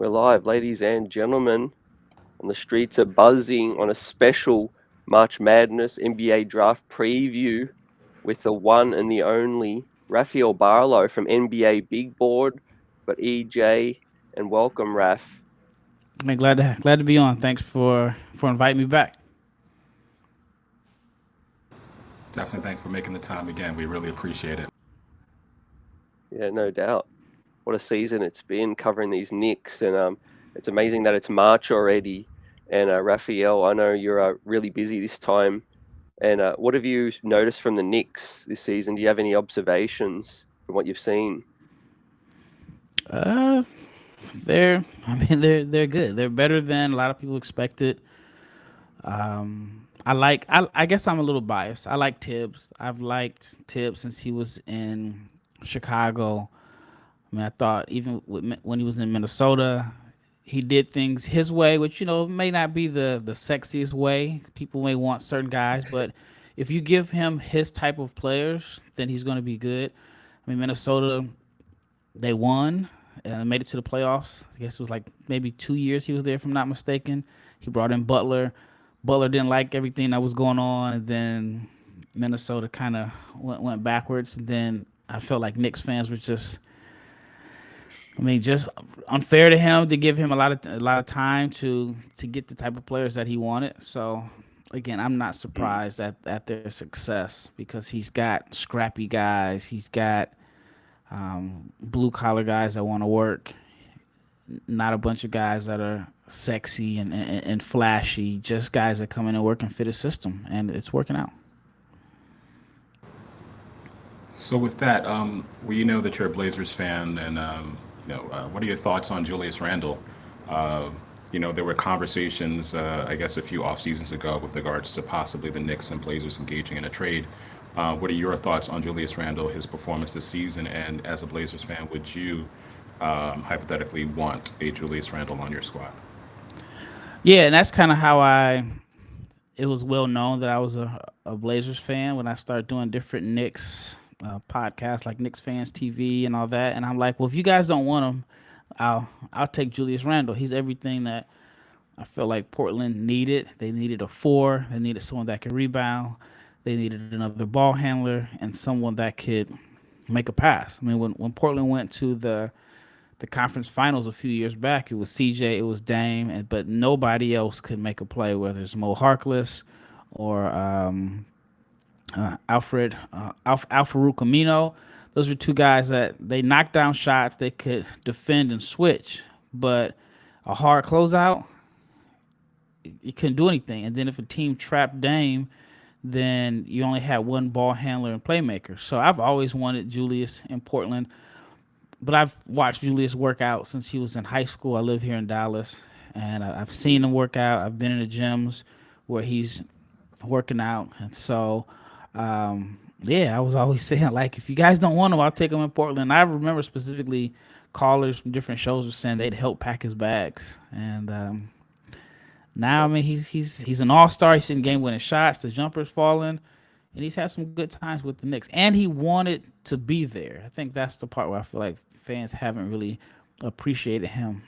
We're live, ladies and gentlemen, and the streets are buzzing on a special March Madness NBA draft preview with the one and the only RAFAEL Barlowe from NBA Big Board. But EJ, and welcome, Raf. Man, glad to be on. Thanks for inviting me back. Definitely thanks for making the time again. We really appreciate it. Yeah, no doubt. What a season it's been covering these Knicks, and it's amazing that it's March already. And RAFAEL, I know you're really busy this time. And what have you noticed from the Knicks this season? Do you have any observations from what you've seen? Uh, they're good. They're better than a lot of people expected. I guess I'm a little biased. I like Thibs. I've liked Thibs since he was in Chicago. I mean, I thought even when he was in Minnesota, he did things his way, which may not be the sexiest way. People may want certain guys, but if you give him his type of players, then he's going to be good. I mean, Minnesota, they won and made it to the playoffs. I guess it was like maybe 2 years he was there, if I'm not mistaken. He brought in Butler. Butler didn't like everything that was going on, and then Minnesota kind of went backwards. And then I felt like Knicks fans were just unfair to him to give him a lot of time to get the type of players that he wanted. So again, I'm not surprised at their success because he's got scrappy guys. He's got blue collar guys that want to work. Not a bunch of guys that are sexy and flashy. Just guys that come in and work and fit a system, and it's working out. So with that, we know that you're a Blazers fan, and what are your thoughts on Julius Randle? Uh, there were conversations, I guess, a few off seasons ago with regards to possibly the Knicks and Blazers engaging in a trade. What are your thoughts on Julius Randle, his performance this season, and as a Blazers fan, would you hypothetically want a Julius Randle on your squad? Yeah, and that's kind of how it was well known that I was a Blazers fan when I started doing different Knicks podcasts like Knicks Fans TV and all that. And I'm like, well, if you guys don't want him, I'll take Julius Randle. He's everything that I feel like Portland needed. They needed a four. They needed someone that could rebound. They needed another ball handler and someone that could make a pass. I mean, when Portland went to the conference finals a few years back, it was CJ, it was Dame, but nobody else could make a play, whether it's Mo Harkless or Al Farouk Amino. Those were two guys that they knocked down shots. They could defend and switch, but a hard closeout, you couldn't do anything. And then if a team trapped Dame, then you only had one ball handler and playmaker. So I've always wanted Julius in Portland, but I've watched Julius work out since he was in high school. I live here in Dallas, and I've seen him work out. I've been in the gyms where he's working out, and so yeah, I was always saying like, if you guys don't want him, I'll take him in Portland. I remember specifically callers from different shows were saying they'd help pack his bags, and now I mean he's an all-star. He's hitting game-winning shots. The jumper's falling, and he's had some good times with the Knicks. And he wanted to be there. I think that's the part where I feel like fans haven't really appreciated him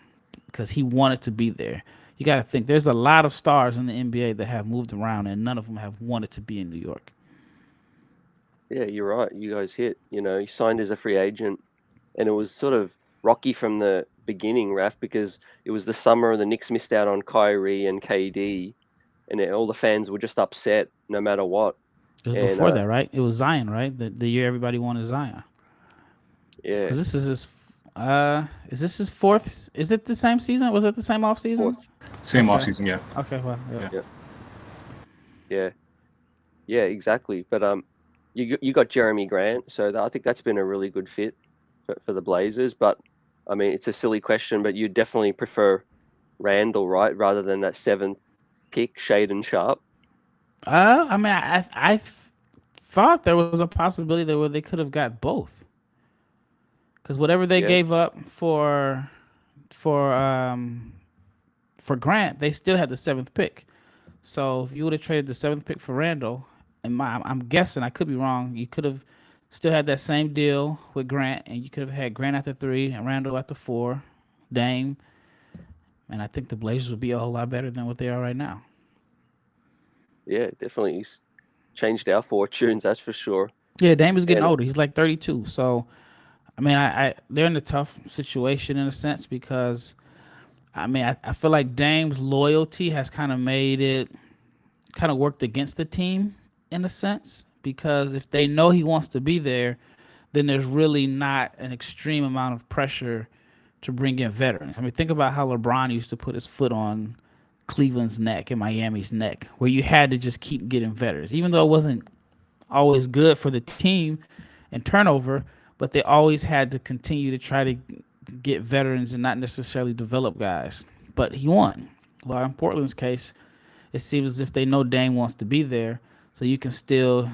because he wanted to be there. You got to think there's a lot of stars in the NBA that have moved around, and none of them have wanted to be in New York. Yeah, you're right. You guys hit. He signed as a free agent, and it was sort of rocky from the beginning, Raf, because it was the summer the Knicks missed out on Kyrie and KD, and all the fans were just upset no matter what. It was And before that, right? It was Zion, right? The year everybody wanted Zion. yeah, Because is this his fourth? Is it the same season? Was it the same off season? fourth. Same Okay. offseason, yeah. Okay. Well, yeah. Yeah. Yeah, yeah, yeah, exactly. But you got Jeremy Grant, so I think that's been a really good fit for the Blazers. But I mean, it's a silly question, but you definitely prefer Randall, right, rather than that seventh pick, Shaden Sharp. I mean, thought there was a possibility that where they could have got both. Because whatever they Yeah, gave up for um for Grant, they still had the seventh pick. So if you would have traded the seventh pick for Randall, I'm guessing I could be wrong. You could have still had that same deal with Grant, and you could have had Grant at the three and Randall at the four, Dame. and I think the Blazers would be a whole lot better than what they are right now. Yeah, definitely. He's changed our fortunes, that's for sure. Yeah, Dame is getting And older. He's like 32. So, I mean, I they're in a tough situation in a sense because, I mean, I feel like Dame's loyalty has kind of made it kind of worked against the team in a sense because if they know he wants to be there, then there's really not an extreme amount of pressure to bring in veterans. I mean, think about how LeBron used to put his foot on Cleveland's neck and Miami's neck, where you had to just keep getting veterans, even though it wasn't always good for the team and turnover, but they always had to continue to try to get veterans and not necessarily develop guys. But he won. Well, in Portland's case, it seems as if they know Dame wants to be there, so you can still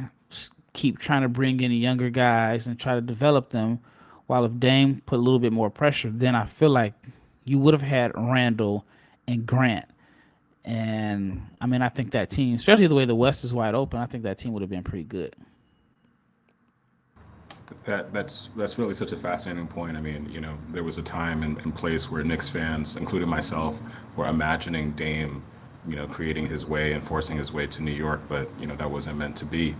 keep trying to bring in younger guys and try to develop them. While if Dame put a little bit more pressure, then I feel like you would have had Randle and Grant. And I mean, I think that team, especially the way the West is wide open, I think that team would have been pretty good. That's really such a fascinating point. I mean, there was a time and place where Knicks fans, including myself, were imagining Dame, creating his way and forcing his way to New York, but that wasn't meant to be.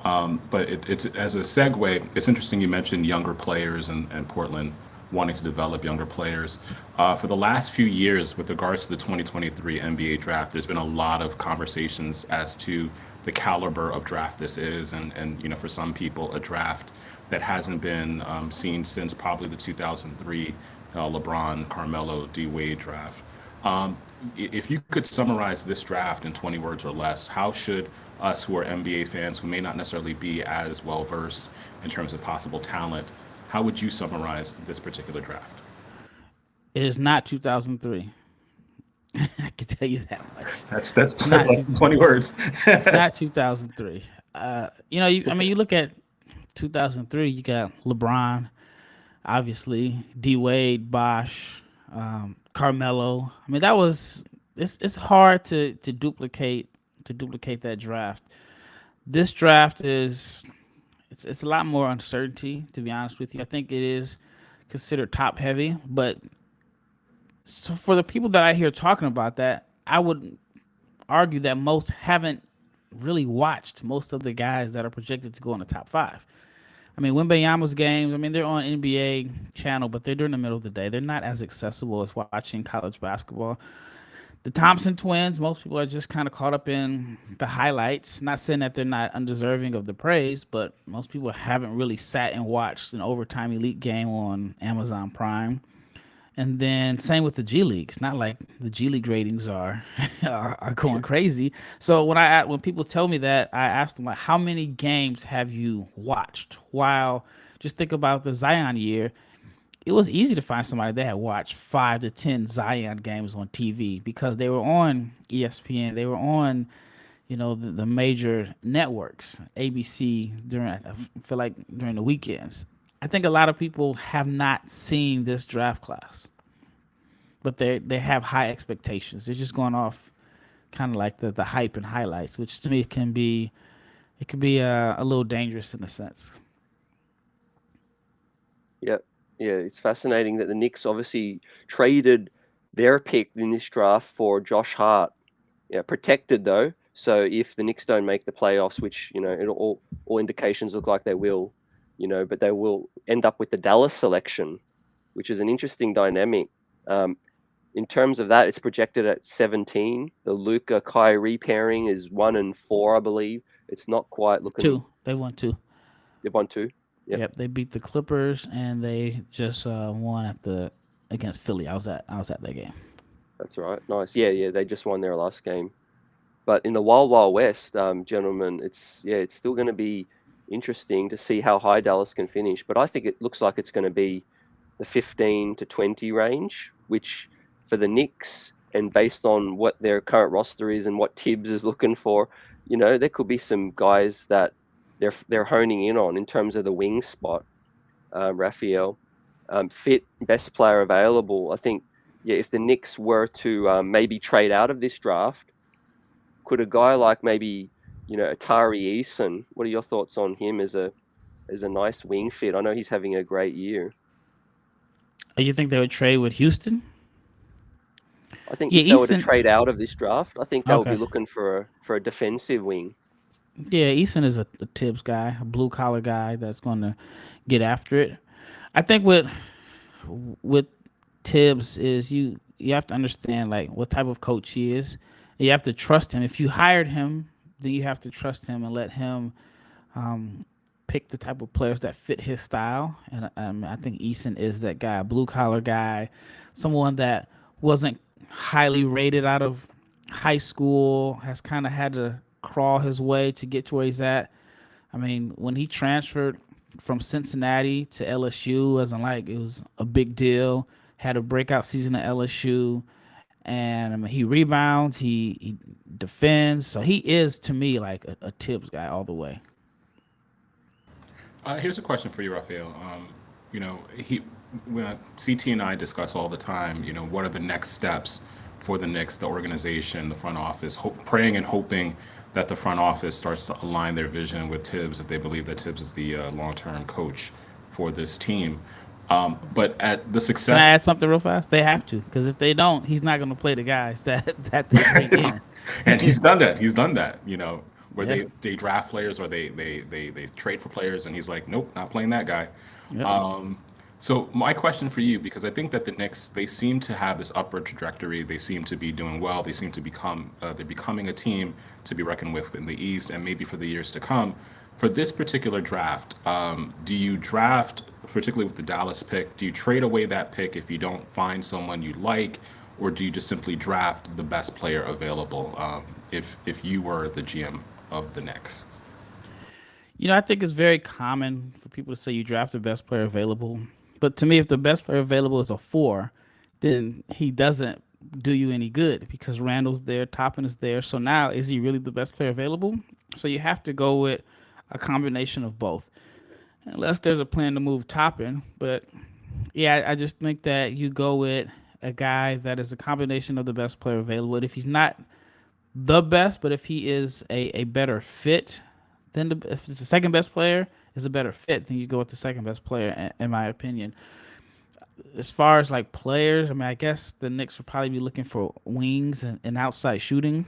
But it's as a segue, it's interesting you mentioned younger players and Portland wanting to develop younger players. For the last few years, with regards to the 2023 NBA draft, there's been a lot of conversations as to the caliber of draft this is, and for some people, a draft that hasn't been seen since probably the 2003 LeBron, Carmelo, D Wade draft. If you could summarize this draft in 20 words or less, how should us who are NBA fans who may not necessarily be as well versed in terms of possible talent, how would you summarize this particular draft? It is not 2003. I can tell you that much. That's less than 20 words. Not 2003. You look at 2003. You got LeBron, obviously, D Wade, Bosh, Carmelo. I mean, it's hard to duplicate that draft. This draft it's a lot more uncertainty, to be honest with you. I think it is considered top heavy, but so for the people that I hear talking about that, I would argue that most haven't really watched most of the guys that are projected to go in the top 5. I mean, Wembanyama's games, I mean, they're on NBA channel, but they're during the middle of the day. They're not as accessible as watching college basketball. The Thompson twins, most people are just kind of caught up in the highlights. Not saying that they're not undeserving of the praise, but most people haven't really sat and watched an overtime elite game on Amazon Prime. And then same with the G League. It's not like the G League ratings are going crazy. So when people tell me that, I ask them, like, how many games have you watched? While just think about the Zion year, it was easy to find somebody that had watched 5 to 10 Zion games on TV because they were on ESPN. They were on, the major networks, ABC I feel like during the weekends. I think a lot of people have not seen this draft class, but they have high expectations. They're just going off kind of like the hype and highlights, which to me can be a little dangerous in a sense. Yeah, it's fascinating that the Knicks obviously traded their pick in this draft for Josh Hart. Yeah, protected though. So if the Knicks don't make the playoffs, which all indications look like they will, but they will end up with the Dallas selection, which is an interesting dynamic. In terms of that, it's projected at 17. The Luka Kyrie pairing is 1 and 4, I believe. It's not quite looking. 2. They won 2. They won 2. Yep, they beat the Clippers and they just won against Philly. I was at that game. That's right. Nice. Yeah. They just won their last game. But in the Wild West, gentlemen, it's still going to be interesting to see how high Dallas can finish. But I think it looks like it's going to be the 15 to 20 range, which for the Knicks, and based on what their current roster is and what Thibs is looking for, there could be some guys that they're honing in on in terms of the wing spot. RAFAEL, fit, best player available. I think, if the Knicks were to maybe trade out of this draft, could a guy like maybe, Tari Eason, what are your thoughts on him as a nice wing fit? I know he's having a great year. You think they would trade with Houston? I think Yeah, if they were to Eason. trade out of this draft, I think they would be Okay. looking for a defensive wing. Yeah, Eason is a Thibs guy, a blue collar guy that's going to get after it. I think with Thibs is you have to understand like what type of coach he is. You have to trust him. If you hired him, then you have to trust him and let him pick the type of players that fit his style. And I think Eason is that guy, a blue collar guy, someone that wasn't highly rated out of high school, has kind of had to crawl his way to get to where he's at. I mean, when he transferred from Cincinnati to LSU, wasn't like it was a big deal. Had a breakout season at LSU, and I mean, he rebounds, he defends. So he is to me like a Thibs guy all the way. Here's a question for you, Raphael. You know, CT and I discuss all the time. You know, what are the next steps for the Knicks, the organization, the front office, praying and hoping that the front office starts to align their vision with Tibbs, if they believe that Tibbs is the long-term coach for this team. But at the Can I success, add something real fast? They have to, because if they don't, he's not going to play the guys that they bring in. and he's done that. He's done that. You know, where Yeah. they draft players or they trade for players, and he's like, nope, not playing that guy. Yep. So my question for you, because I think that the Knicks, they seem to have this upward trajectory. They seem to be doing well. They seem to they're becoming a team to be reckoned with in the East and maybe for the years to come. For this particular draft, do you draft, particularly with the Dallas pick, do you trade away that pick if you don't find someone you like, or do you just simply draft the best player available if you were the GM of the Knicks? You know, I think it's very common for people to say you draft the best player available. But to me, if the best player available is a 4, then he doesn't do you any good because Randall's there, Toppin is there. So now, is he really the best player available? So you have to go with a combination of both, unless there's a plan to move Toppin. But yeah, I just think that you go with a guy that is a combination of the best player available. And if he's not the best, but if he is a better fit, then if it's the second best player is a better fit, then you go with the second best player, in my opinion. As far as like players, I mean, I guess the Knicks will probably be looking for wings and outside shooting.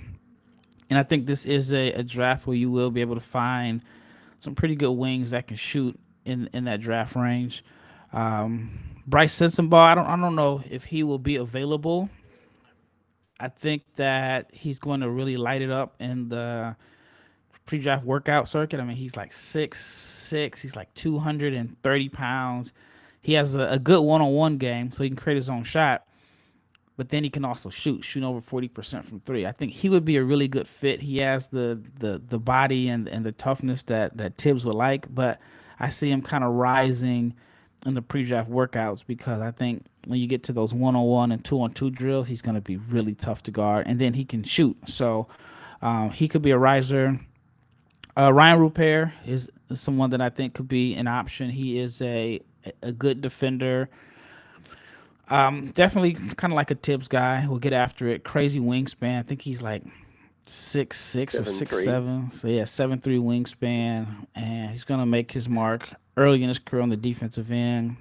And I think this is a draft where you will be able to find some pretty good wings that can shoot in that draft range. Brice Sensabaugh, I don't know if he will be available. I think that he's going to really light it up in the pre-draft workout circuit. I mean, he's like 6'6", he's like 230 pounds. He has a good one-on-one game, so he can create his own shot. But then he can also shoot over 40% from 3. I think he would be a really good fit. He has the body and the toughness that Tibbs would like, but I see him kind of rising in the pre-draft workouts because I think when you get to those one-on-one and two-on-two drills, he's going to be really tough to guard, and then he can shoot. So he could be a riser. Ryan Rupert is someone that I think could be an option. He is a good defender. Definitely kind of like a Tibbs guy. Will get after it. Crazy wingspan. I think he's like 6'6" or 6'7". So yeah, 7'3" wingspan, and he's gonna make his mark early in his career on the defensive end.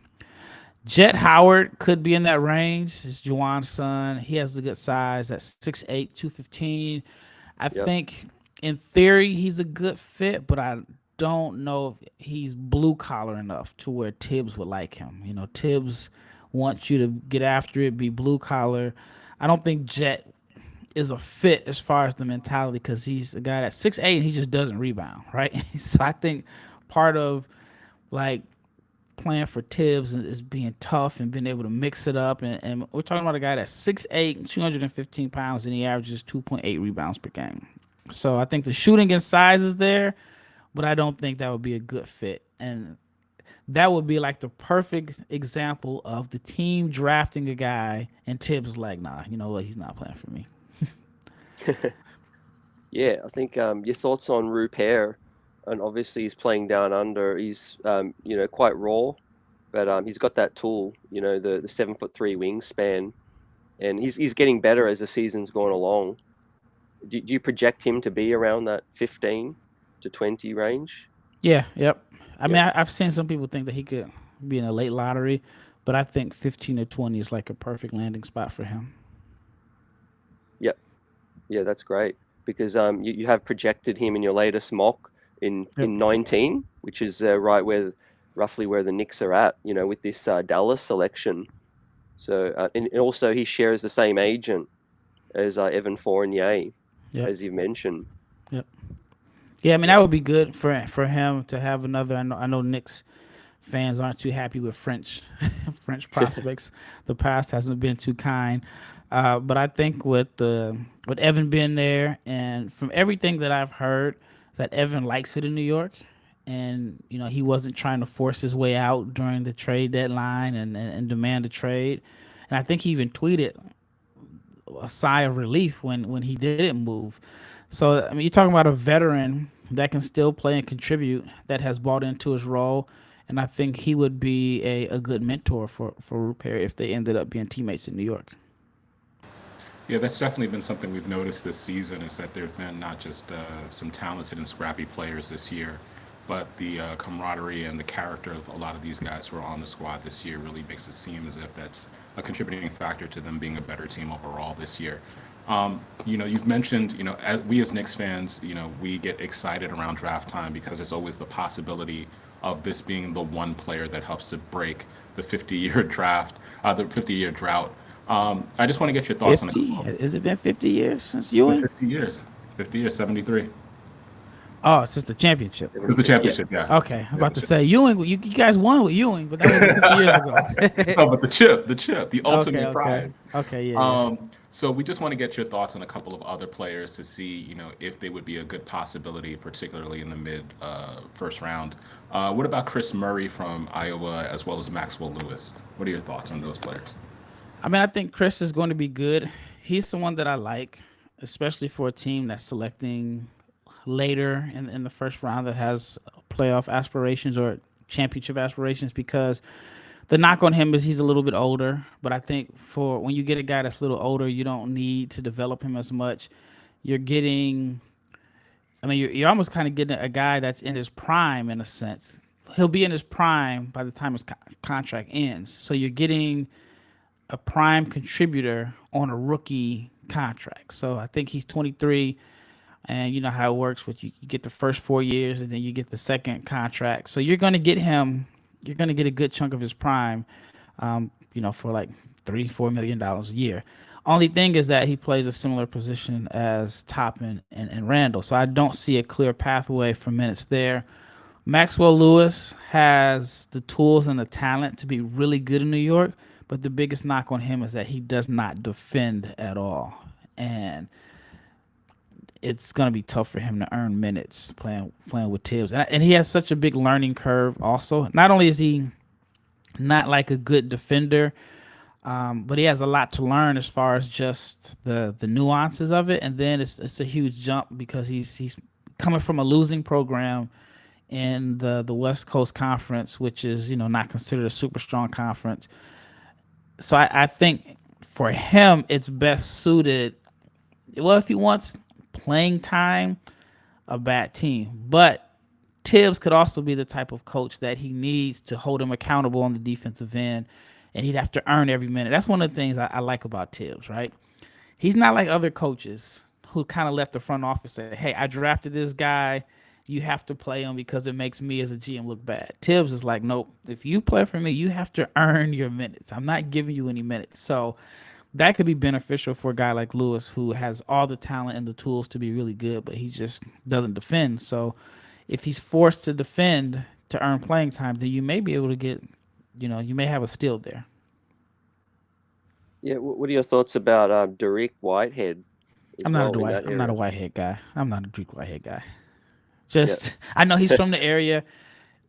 Jett Howard could be in that range. It's Juwan's son. He has a good size at 6'8", 215. I think in theory he's a good fit, but I don't know if he's blue collar enough to where Tibbs would like him. You know, Tibbs wants you to get after it, be blue collar. I don't think Jett is a fit as far as the mentality because he's a guy that's 6'8" and he just doesn't rebound, right? So I think part of like playing for Tibbs is being tough and being able to mix it up. And we're talking about a guy that's 6'8", 215 pounds, and he averages 2.8 rebounds per game. So I think the shooting and size is there, but I don't think that would be a good fit. And that would be like the perfect example of the team drafting a guy and Tibbs like, nah, you know what? He's not playing for me. Yeah, I think your thoughts on Rupert, and obviously he's playing down under. He's quite raw, but he's got that tool. You know, the 7'3" wingspan, and he's getting better as the season's going along. Do you project him to be around that 15 to 20 range? Yeah, yep. I mean, I've seen some people think that he could be in a late lottery, but I think 15 to 20 is like a perfect landing spot for him. Yep. Yeah, that's great because you have projected him in your latest mock in 19, which is right roughly where the Knicks are at, with this Dallas selection. So and also he shares the same agent as Evan Fournier, as you mentioned. Yep. Yeah, I mean that would be good for him to have another. I know Knicks fans aren't too happy with French prospects. The past hasn't been too kind, but I think with Evan being there, and from everything that I've heard, that Evan likes it in New York, and he wasn't trying to force his way out during the trade deadline and demand a trade, and I think he even tweeted a sigh of relief when he didn't move. So I mean, you're talking about a veteran that can still play and contribute, that has bought into his role. And I think he would be a good mentor for Rupert if they ended up being teammates in New York. Yeah, that's definitely been something we've noticed this season, is that there have been not just some talented and scrappy players this year, but the camaraderie and the character of a lot of these guys who are on the squad this year really makes it seem as if that's a contributing factor to them being a better team overall this year. You've mentioned, we as Knicks fans, we get excited around draft time because there's always the possibility of this being the one player that helps to break the 50-year draft, the 50-year drought. I just want to get your thoughts 50? on it. Has it been 50 years since Ewing? 50 years. 50 years, 73. Oh, it's just the championship. It's the championship, yeah. Okay, I'm about to say Ewing. You guys won with Ewing, but that was 50 years ago. No, but the chip, the ultimate prize. Okay, yeah. So we just want to get your thoughts on a couple of other players to see, if they would be a good possibility, particularly in the mid first round. What about Kris Murray from Iowa, as well as Maxwell Lewis? What are your thoughts on those players? I mean, I think Kris is going to be good. He's someone that I like, especially for a team that's selecting later in the first round that has playoff aspirations or championship aspirations, because the knock on him is he's a little bit older. But I think for when you get a guy that's a little older, you don't need to develop him as much. You're almost kind of getting a guy that's in his prime in a sense. He'll be in his prime by the time his contract ends. So you're getting a prime contributor on a rookie contract. So I think he's 23, and you know how it works with you get the first 4 years and then you get the second contract. So you're going to get him, you're going to get a good chunk of his prime, for like $3-4 million a year. Only thing is that he plays a similar position as Toppin and Randle. So I don't see a clear pathway for minutes there. Maxwell Lewis has the tools and the talent to be really good in New York, but the biggest knock on him is that he does not defend at all. And it's going to be tough for him to earn minutes playing with Thibs. And he has such a big learning curve also. Not only is he not like a good defender, but he has a lot to learn as far as just the nuances of it. And then it's a huge jump because he's coming from a losing program in the West Coast Conference, which is, not considered a super strong conference. So I think for him, it's best suited. Well, if he wants playing time, a bad team. But Thibs could also be the type of coach that he needs to hold him accountable on the defensive end, and he'd have to earn every minute. That's one of the things I like about Thibs, right? He's not like other coaches who kind of let the front office say, hey, I drafted this guy. You have to play him because it makes me as a GM look bad. Thibs is like, nope, if you play for me, you have to earn your minutes. I'm not giving you any minutes. So that could be beneficial for a guy like Lewis, who has all the talent and the tools to be really good, but he just doesn't defend. So if he's forced to defend to earn playing time, then you may be able to get, you may have a steal there. Yeah, what are your thoughts about Dariq Whitehead? I'm not a Whitehead guy. I'm not a Dariq Whitehead guy. I know he's from the area.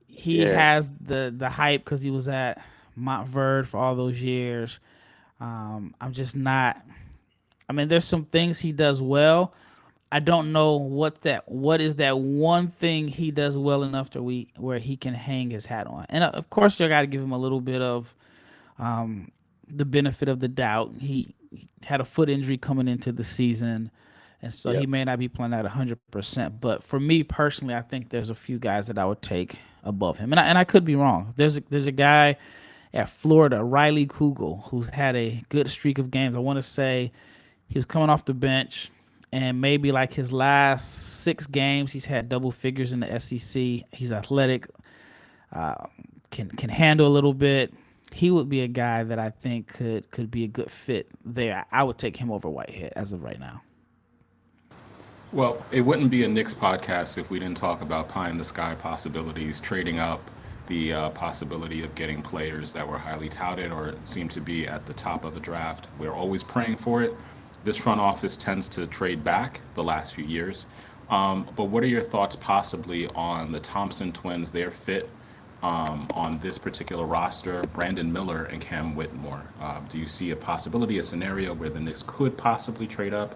He has the hype because he was at Montverde for all those years. I'm just not. I mean, there's some things he does well. I don't know what is that one thing he does well enough to where he can hang his hat on. And of course, you got to give him a little bit of the benefit of the doubt. He had a foot injury coming into the season. And so he may not be playing at 100%. But for me personally, I think there's a few guys that I would take above him. And I could be wrong. There's a guy at Florida, Riley Kugel, who's had a good streak of games. I want to say He was coming off the bench, and maybe like his last 6 games, he's had double figures in the SEC. He's athletic, can handle a little bit. He would be a guy that I think could be a good fit there. I would take him over Whitehead as of right now. Well, it wouldn't be a Knicks podcast if we didn't talk about pie in the sky possibilities, trading up, the possibility of getting players that were highly touted or seem to be at the top of a draft. We're always praying for it. This front office tends to trade back the last few years. But what are your thoughts possibly on the Thompson twins, their fit on this particular roster, Brandon Miller and Cam Whitmore? Do you see a possibility, a scenario where the Knicks could possibly trade up,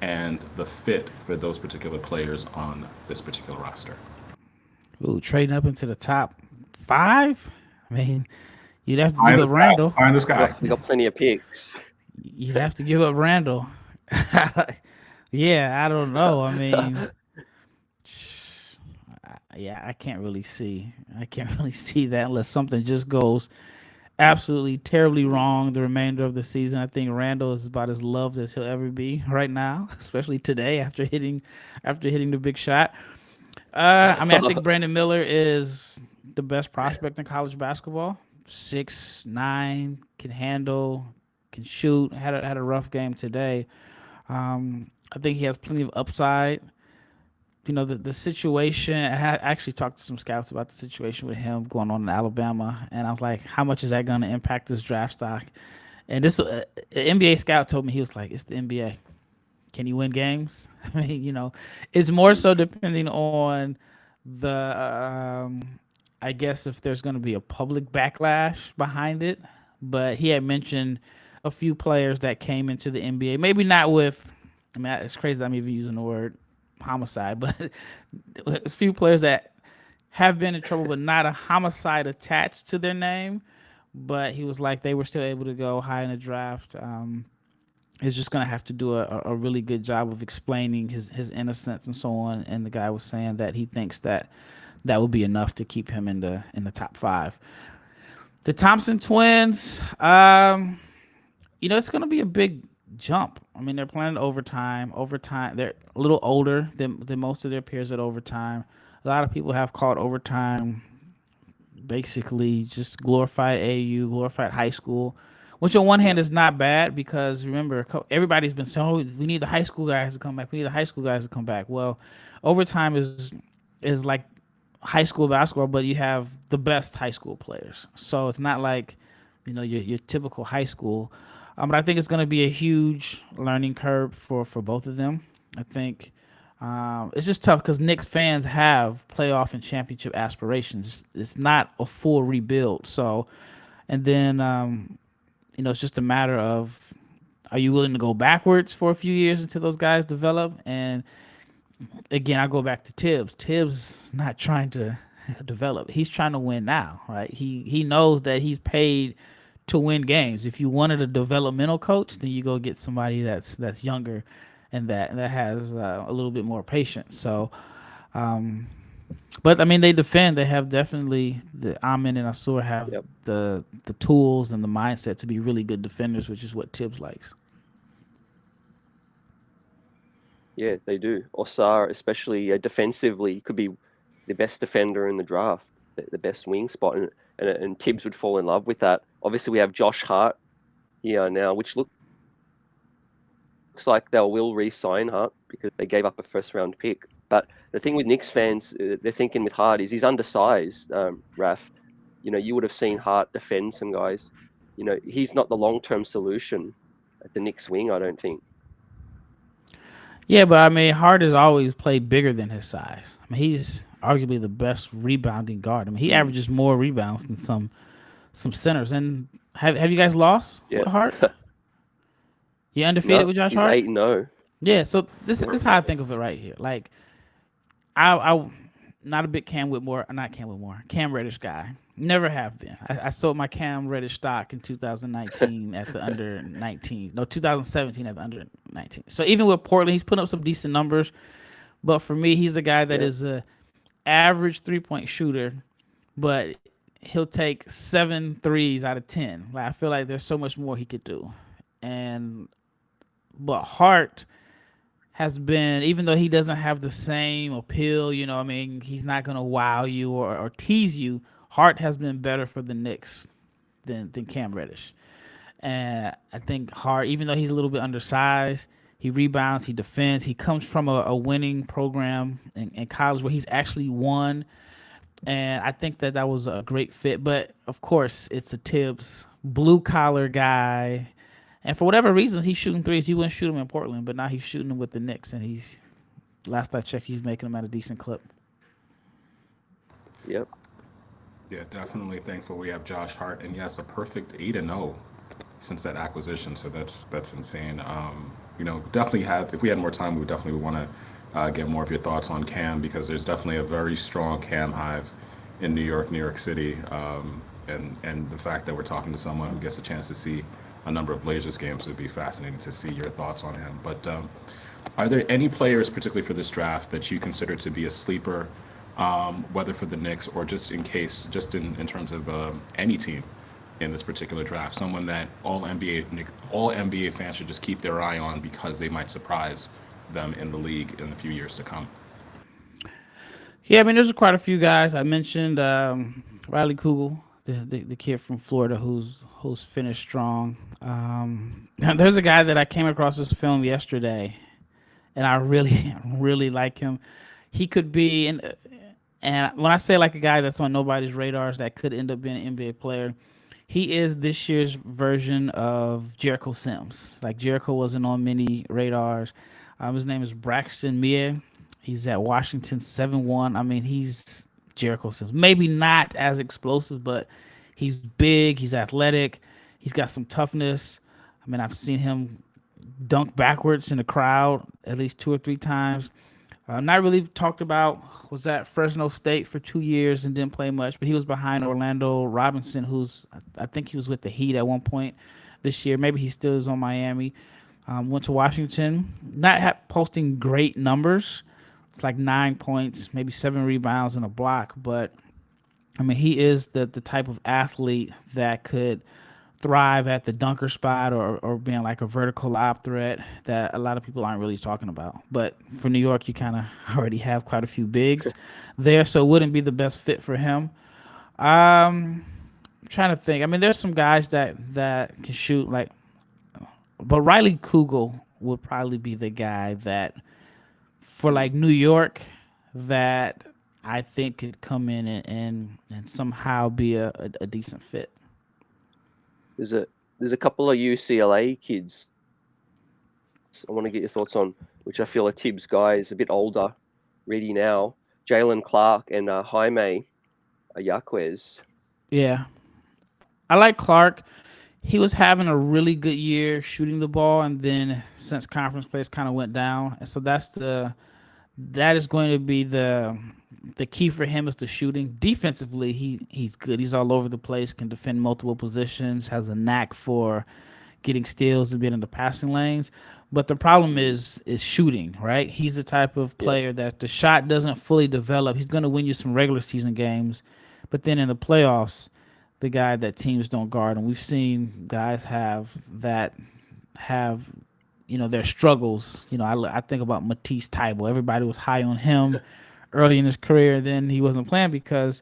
and the fit for those particular players on this particular roster? Ooh, trading up into the top 5? I mean, you'd have to give up Randle. Pie in the sky. We got plenty of picks. You'd have to give up Randle. Yeah, I don't know. I mean, yeah, I can't really see that unless something just goes absolutely terribly wrong the remainder of the season. I think Randle is about as loved as he'll ever be right now, especially today after hitting the big shot. I mean, I think Brandon Miller is the best prospect in college basketball. 6'9", can handle, can shoot. Had a rough game today. I think he has plenty of upside. You know, the situation, I actually talked to some scouts about the situation with him going on in Alabama, and I was like, how much is that going to impact his draft stock? And this an NBA scout told me, he was like, it's the NBA. Can you win games? I mean, you know, it's more so depending on the, I guess if there's going to be a public backlash behind it. But he had mentioned a few players that came into the NBA, maybe not with, I mean, it's crazy that I'm even using the word homicide, but a few players that have been in trouble, but not a homicide attached to their name. But he was like, they were still able to go high in the draft. He's just going to have to do a really good job of explaining his innocence and so on. And the guy was saying that he thinks that would be enough to keep him in the top 5. The Thompson twins, you know, it's going to be a big jump. I mean, they're playing overtime. They're a little older than most of their peers at overtime. A lot of people have called overtime basically just glorified AU, glorified high school, which on one hand is not bad because remember, everybody's been saying, oh, we need the high school guys to come back. We need the high school guys to come back. Well, overtime is like high school basketball, but you have the best high school players. So it's not like, you know, your typical high school. But I think it's going to be a huge learning curve for both of them. I think it's just tough because Knicks fans have playoff and championship aspirations. It's not a full rebuild. So, and then, you know, it's just a matter of, are you willing to go backwards for a few years until those guys develop? And again, I go back to Thibs. Thibs not trying to develop. He's trying to win now, right? He knows that he's paid to win games. If you wanted a developmental coach, then you go get somebody that's younger and that has a little bit more patience. So, but I mean, they defend. They have definitely the Amin and Ausar have the tools and the mindset to be really good defenders, which is what Thibs likes. Yeah, they do. Ausar, especially defensively, could be the best defender in the draft, the best wing spot, and Thibs would fall in love with that. Obviously, we have Josh Hart here now, which looks like they will re-sign Hart because they gave up a first-round pick. But the thing with Knicks fans, they're thinking with Hart is he's undersized, Raf. You know, you would have seen Hart defend some guys. You know, he's not the long-term solution at the Knicks wing, I don't think. Yeah, but I mean, Hart has always played bigger than his size. I mean, he's arguably the best rebounding guard. I mean, he averages more rebounds than some centers. And have you guys lost with Hart? You undefeated with Josh Hart? He's 8-0. Yeah, so this is how I think of it right here. Like, I not a big Cam Reddish guy. Never have been. I sold my Cam Reddish stock in 2019 at the under 19. No, 2017 at the under 19. So even with Portland, he's putting up some decent numbers. But for me, he's a guy that is a average three-point shooter, but he'll take 7 threes out of 10. Like, I feel like there's so much more he could do. And But Hart has been, even though he doesn't have the same appeal, he's not going to wow you or tease you. Hart has been better for the Knicks than Cam Reddish. And I think Hart, even though he's a little bit undersized, he rebounds, he defends. He comes from a winning program in college where he's actually won. And I think that was a great fit. But, of course, it's a Thibs, blue-collar guy. And for whatever reasons, he's shooting threes. He wouldn't shoot them in Portland, but now he's shooting them with the Knicks. And last I checked, he's making them at a decent clip. Yep. Yeah, definitely thankful we have Josh Hart, and he has a perfect 8-0 since that acquisition. So that's insane. Definitely if we had more time, we would definitely want to get more of your thoughts on Cam, because there's definitely a very strong Cam hive in New York City, and the fact that we're talking to someone who gets a chance to see a number of Blazers games, would be fascinating to see your thoughts on him. But are there any players, particularly for this draft, that you consider to be a sleeper, whether for the Knicks or just in terms of any team in this particular draft, someone that all NBA fans should just keep their eye on because they might surprise them in the league in the few years to come? Yeah, there's quite a few guys. I mentioned Riley Kugel, the kid from Florida who's finished strong. There's a guy that I came across this film yesterday, and I really, really like him. He could be, and when I say like a guy that's on nobody's radars that could end up being an NBA player, he is this year's version of Jericho Sims. Like, Jericho wasn't on many radars. His name is Braxton Meah. He's at Washington, 7'1". He's Jericho Sims. Maybe not as explosive, but he's big. He's athletic. He's got some toughness. I've seen him dunk backwards in the crowd at least 2 or 3 times. Not really talked about, was at Fresno State for 2 years and didn't play much, but he was behind Orlando Robinson, I think he was with the Heat at one point this year. Maybe he still is on Miami. Went to Washington, not posting great numbers. It's like 9 points, maybe 7 rebounds and a block, but he is the type of athlete that could thrive at the dunker spot or being like a vertical lob threat that a lot of people aren't really talking about. But for New York, you kind of already have quite a few bigs there, so it wouldn't be the best fit for him. I'm trying to think. There's some guys that can shoot, but Riley Kugel would probably be the guy that, for like New York, that I think could come in and somehow be a decent fit. There's a couple of UCLA kids I want to get your thoughts on, which I feel are Thibs guys, a bit older, ready now. Jaylen Clark and Jaime Jaquez. Yeah. I like Clark. He was having a really good year shooting the ball, and then since conference play kind of went down, and so that is going to be the key for him, is the shooting. Defensively, he's good. He's all over the place, can defend multiple positions, has a knack for getting steals and being in the passing lanes. But the problem is shooting, right? He's the type of player that the shot doesn't fully develop. He's going to win you some regular season games, but then in the playoffs, the guy that teams don't guard, and we've seen guys have their struggles. I think about Matisse Thybulle. Everybody was high on him early in his career. Then he wasn't playing because,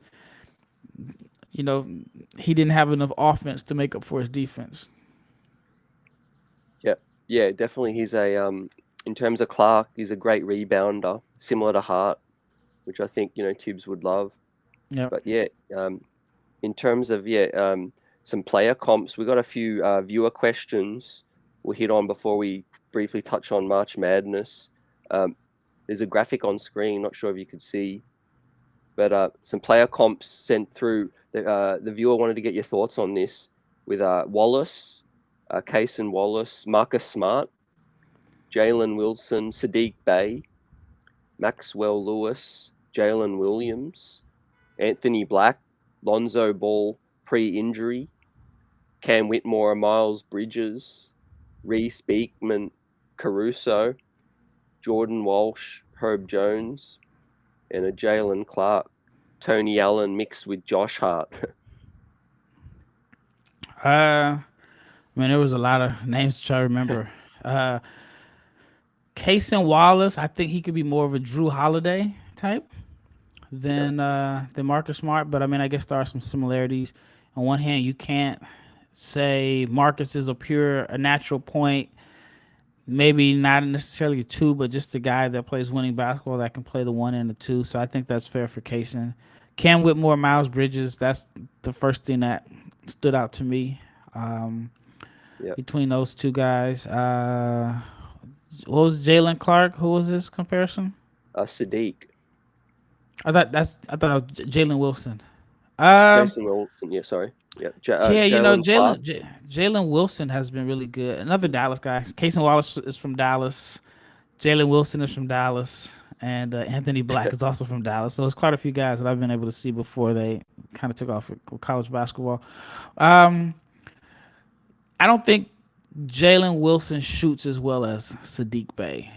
he didn't have enough offense to make up for his defense. Yeah, definitely. He's in terms of Clark, he's a great rebounder, similar to Hart, which I think, Thibs would love. Yeah. But in terms of, some player comps, we got a few viewer questions we'll hit on before we briefly touch on March Madness. There's a graphic on screen, not sure if you could see, but some player comps sent through. The viewer wanted to get your thoughts on this with Wallace, Kaysen Wallace, Marcus Smart, Jalen Wilson, Saddiq Bey, Maxwell Lewis, Jalen Williams, Anthony Black, Lonzo Ball pre-injury, Cam Whitmore, Miles Bridges, Reese Beekman, Caruso, Jordan Walsh, Herb Jones, and a Jaylen Clark, Tony Allen mixed with Josh Hart. There was a lot of names to try to remember. Cason Wallace, I think he could be more of a Drew Holiday type than Marcus Smart. But I mean, I guess there are some similarities. On one hand, you can't say Marcus is a natural point. Maybe not necessarily a 2, but just a guy that plays winning basketball that can play the 1 and the 2. So I think that's fair for Cason. Cam Whitmore, Miles Bridges, that's the first thing that stood out to me between those two guys. What was Jaylen Clark? Who was this comparison? Sadiq. I thought it was Jalen Wilson. Jason Wilson, yeah, sorry. Yeah, Jalen Wilson has been really good. Another Dallas guy. Cason Wallace is from Dallas. Jalen Wilson is from Dallas. And Anthony Black is also from Dallas. So it's quite a few guys that I've been able to see before they kind of took off with college basketball. I don't think Jalen Wilson shoots as well as Sadiq Bey.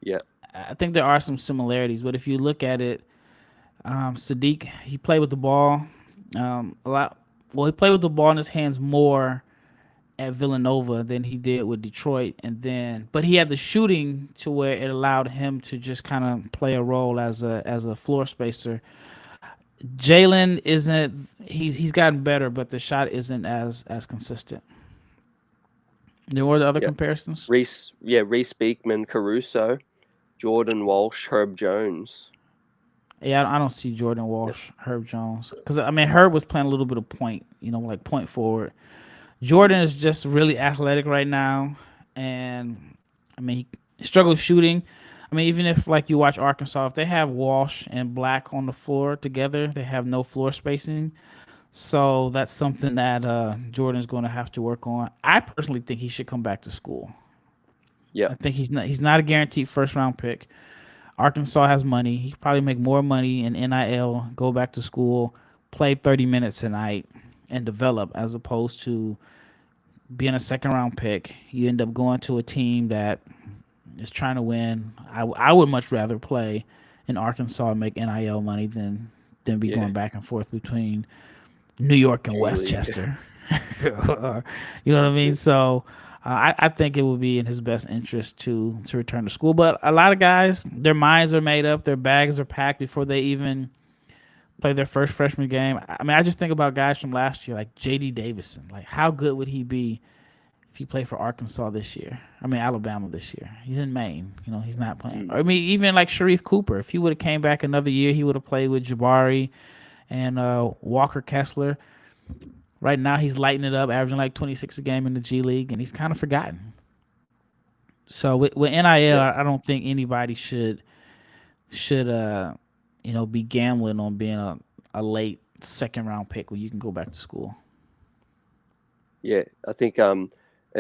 Yeah. I think there are some similarities, but if you look at it, Sadiq, he played with the ball a lot. Well, he played with the ball in his hands more at Villanova than he did with Detroit, but he had the shooting to where it allowed him to just kind of play a role as a floor spacer. Jaylen isn't. He's gotten better, but the shot isn't as consistent. There were the other comparisons. Reese Beekman, Caruso, Jordan Walsh, Herb Jones. Yeah, I don't see Jordan Walsh, Herb Jones, because I mean Herb was playing a little bit of point, like point forward. Jordan is just really athletic right now, and I mean he struggles shooting. I mean, even if like you watch Arkansas, if they have Walsh and Black on the floor together, they have no floor spacing. So that's something that Jordan's going to have to work on. I personally think he should come back to school. Yeah, I think he's not a guaranteed first round pick. Arkansas has money. He could probably make more money in NIL, go back to school, play 30 minutes a night, and develop, as opposed to being a second-round pick. You end up going to a team that is trying to win. I would much rather play in Arkansas and make NIL money than be going back and forth between New York and Westchester. You know what I mean? So I think it would be in his best interest to return to school. But a lot of guys, their minds are made up, their bags are packed before they even play their first freshman game. I mean, I just think about guys from last year, like J.D. Davison. Like, how good would he be if he played for Arkansas this year? I mean, Alabama this year. He's in Maine. He's not playing. I mean, even like Sharif Cooper. If he would have came back another year, he would have played with Jabari and Walker Kessler. Right now, he's lighting it up, averaging like 26 a game in the G League, and he's kind of forgotten. So with NIL, I don't think anybody should be gambling on being a late second-round pick where you can go back to school. Yeah, I think, and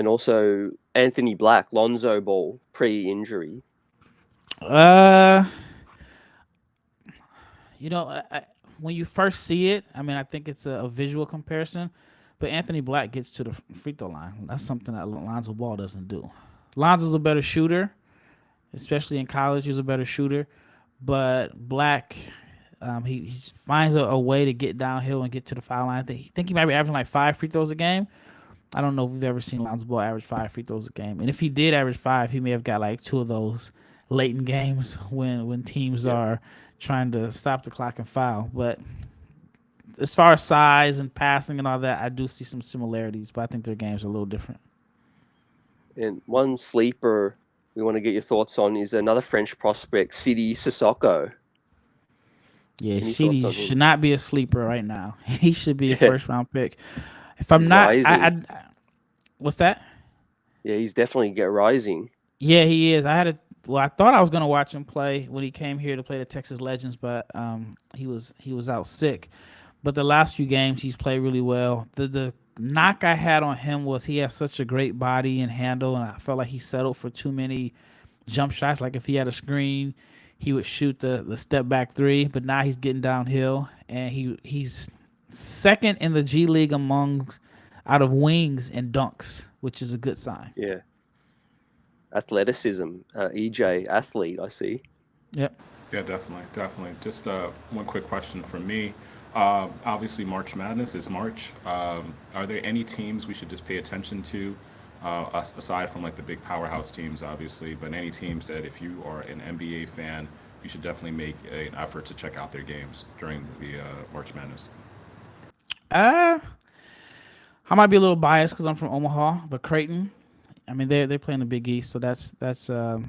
also Anthony Black, Lonzo Ball, pre-injury. When you first see it, I mean, I think it's a visual comparison, but Anthony Black gets to the free throw line. That's something that Lonzo Ball doesn't do. Lonzo's a better shooter, especially in college. He's a better shooter, but Black, he finds a way to get downhill and get to the foul line. I think he might be averaging like 5 free throws a game. I don't know if we've ever seen Lonzo Ball average 5 free throws a game. And if he did average 5, he may have got like 2 of those late in games when teams are trying to stop the clock and foul. But as far as size and passing and all that, I do see some similarities, but I think their games are a little different. And one sleeper we want to get your thoughts on is another French prospect, Sidy Sissoko. Yeah, Sidy should not be a sleeper right now. He should be a first-round pick. If I'm not, what's that? Yeah, he's definitely rising. Yeah, he is. I thought I was gonna watch him play when he came here to play the Texas Legends, but he was out sick. But the last few games he's played really well. The knock I had on him was he has such a great body and handle, and I felt like he settled for too many jump shots. Like if he had a screen, he would shoot the step back 3. But now he's getting downhill, and he's second in the G League out of wings and dunks, which is a good sign. Yeah. Athleticism, E.J. athlete, I see. Yep. Yeah, definitely. Just one quick question from me. Obviously, March Madness is March. Are there any teams we should just pay attention to aside from like the big powerhouse teams, obviously, but any teams that if you are an NBA fan, you should definitely make an effort to check out their games during the March Madness. Uh, I might be a little biased because I'm from Omaha, but Creighton. I mean, they play in the Big East, so that's the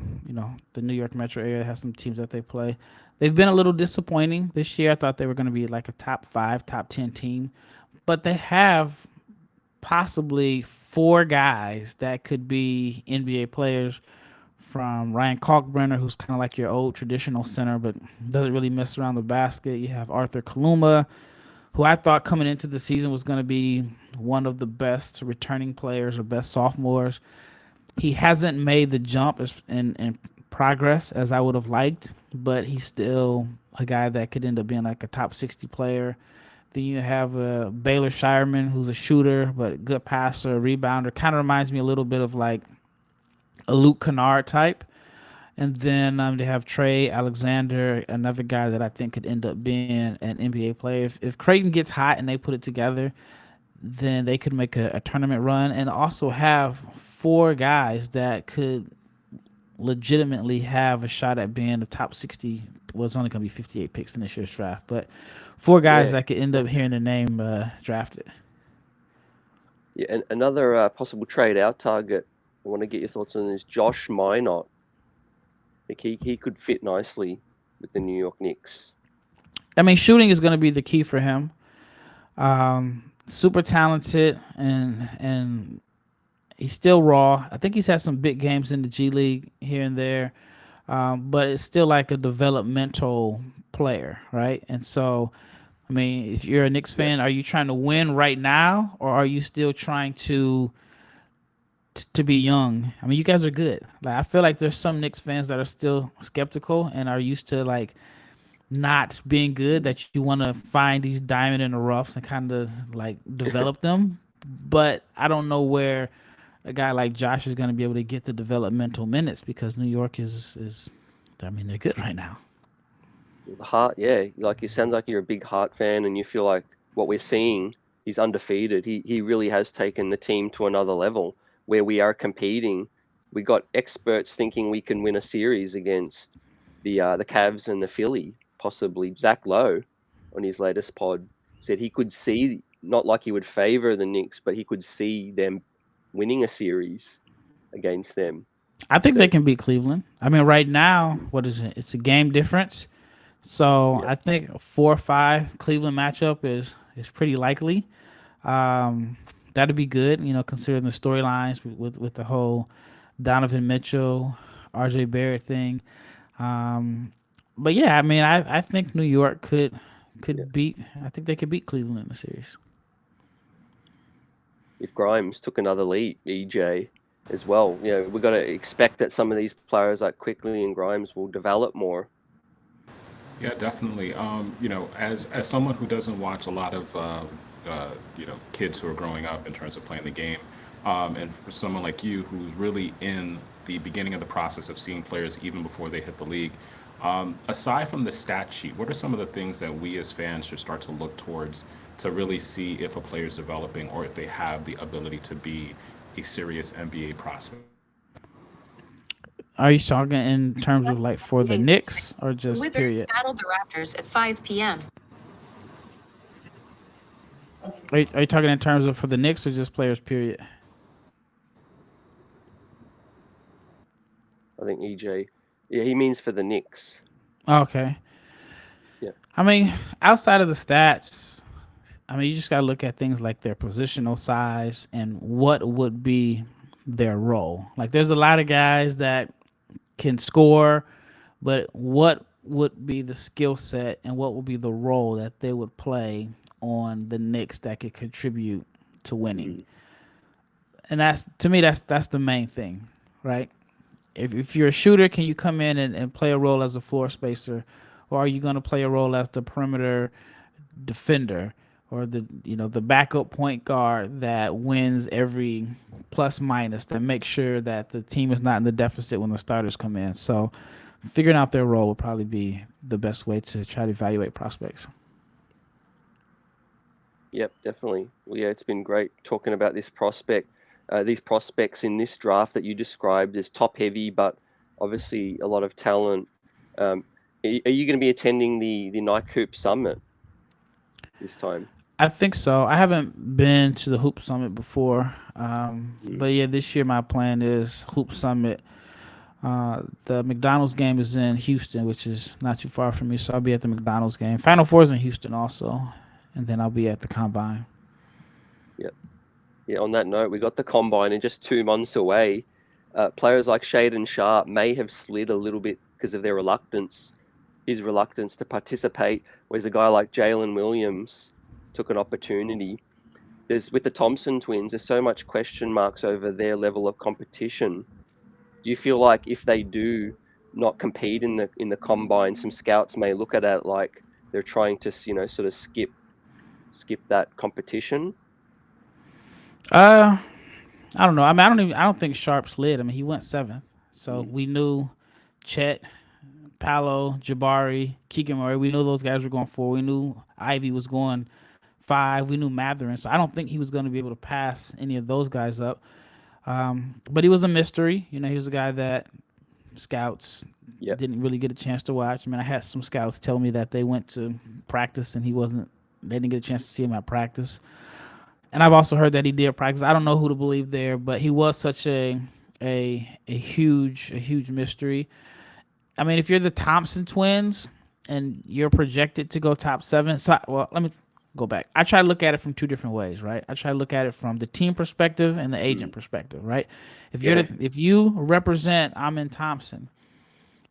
New York metro area has some teams that they play. They've been a little disappointing this year. I thought they were going to be like a top 5, top 10 team, but they have possibly 4 guys that could be NBA players. From Ryan Kalkbrenner, who's kind of like your old traditional center, but doesn't really mess around the basket. You have Arthur Kaluma, who I thought coming into the season was going to be one of the best returning players or best sophomores. He hasn't made the jump in progress as I would have liked, but he's still a guy that could end up being like a top 60 player. Then you have Baylor Shireman, who's a shooter, but good passer, rebounder. Kind of reminds me a little bit of like a Luke Kennard type. And then they have Trey Alexander, another guy that I think could end up being an NBA player. If Creighton gets hot and they put it together, then they could make a tournament run and also have 4 guys that could legitimately have a shot at being the top 60. Well, it's only going to be 58 picks in this year's draft, but 4 guys that could end up hearing their name drafted. Yeah, and another possible trade out target I want to get your thoughts on is Josh Minott. I think he could fit nicely with the New York Knicks. I mean, shooting is going to be the key for him. Super talented and he's still raw. I think he's had some big games in the G League here and there, but it's still like a developmental player, right? And so, I mean, if you're a Knicks fan, are you trying to win right now, or are you still trying to be young? I mean, you guys are good. Like, I feel like there's some Knicks fans that are still skeptical and are used to like not being good, that you want to find these diamond in the roughs and kind of like develop them. But I don't know where a guy like Josh is going to be able to get the developmental minutes because New York is I mean, they're good right now. The Hart, yeah, like it sounds like you're a big Hart fan and you feel like what we're seeing, he's undefeated. He really has taken the team to another level where we are competing. We got experts thinking we can win a series against the Cavs and the Philly, possibly. Zach Lowe on his latest pod said he could see, not like he would favor the Knicks, but he could see them winning a series against them. I think they can beat Cleveland. I mean, right now, what is it? It's a game difference. So I think a 4-5 Cleveland matchup is pretty likely. That'd be good, considering the storylines with the whole Donovan Mitchell, RJ Barrett thing. But yeah, I mean, I think New York could beat. I think they could beat Cleveland in the series. If Grimes took another leap, EJ as well, we've got to expect that some of these players like Quickly and Grimes will develop more. Yeah, definitely. As someone who doesn't watch a lot of kids who are growing up in terms of playing the game, and for someone like you who's really in the beginning of the process of seeing players even before they hit the league, aside from the stat sheet, what are some of the things that we as fans should start to look towards to really see if a player is developing or if they have the ability to be a serious NBA prospect? Are you talking in terms of like for the Knicks or just Wizards period? battled the Raptors at 5 p.m. Are you talking in terms of for the Knicks or just players period? I think EJ, he means for the Knicks. Okay. Yeah. I mean, outside of the stats, I mean, you just got to look at things like their positional size and what would be their role. Like, there's a lot of guys that can score, but what would be the skill set and what would be the role that they would play on the Knicks that could contribute to winning? And that's, to me, that's the main thing, right? If you're a shooter, can you come in and play a role as a floor spacer, or are you going to play a role as the perimeter defender or the backup point guard that wins every plus minus, that makes sure that the team is not in the deficit when the starters come in? So figuring out their role would probably be the best way to try to evaluate prospects. Yep, definitely. Well, yeah, it's been great talking about this prospect. these prospects in this draft that you described as top heavy, but obviously a lot of talent. Are you going to be attending the Nike Hoop Summit this time? I think so. I haven't been to the Hoop Summit before, but yeah, this year my plan is Hoop Summit. The McDonald's game is in Houston, which is not too far from me, so I'll be at the McDonald's game. Final Four is in Houston also, and then I'll be at the Combine. Yep. Yeah, on that note, we got the Combine in just 2 months away. Players like Shaedon Sharpe may have slid a little bit because of his reluctance to participate, whereas a guy like Jalen Williams took an opportunity. With the Thompson twins, there's so much question marks over their level of competition. Do you feel like if they do not compete in the Combine, some scouts may look at it like they're trying to, sort of skip that competition? I don't know. I mean, I don't think Sharpe slid. I mean, he went 7th, so we knew Chet, Paolo, Jabari, Keegan Murray. We knew those guys were going 4. We knew Ivy was going 5. We knew Matherin, so I don't think he was going to be able to pass any of those guys up. But he was a mystery. He was a guy that scouts didn't really get a chance to watch. I mean, I had some scouts tell me that they went to practice and they didn't get a chance to see him at practice. And I've also heard that he did practice. I don't know who to believe there, but he was such a huge mystery. I mean, if you're the Thompson twins and you're projected to go top 7, let me go back. I try to look at it from 2 different ways, right? I try to look at it from the team perspective and the agent perspective, right? If you represent Amen Thompson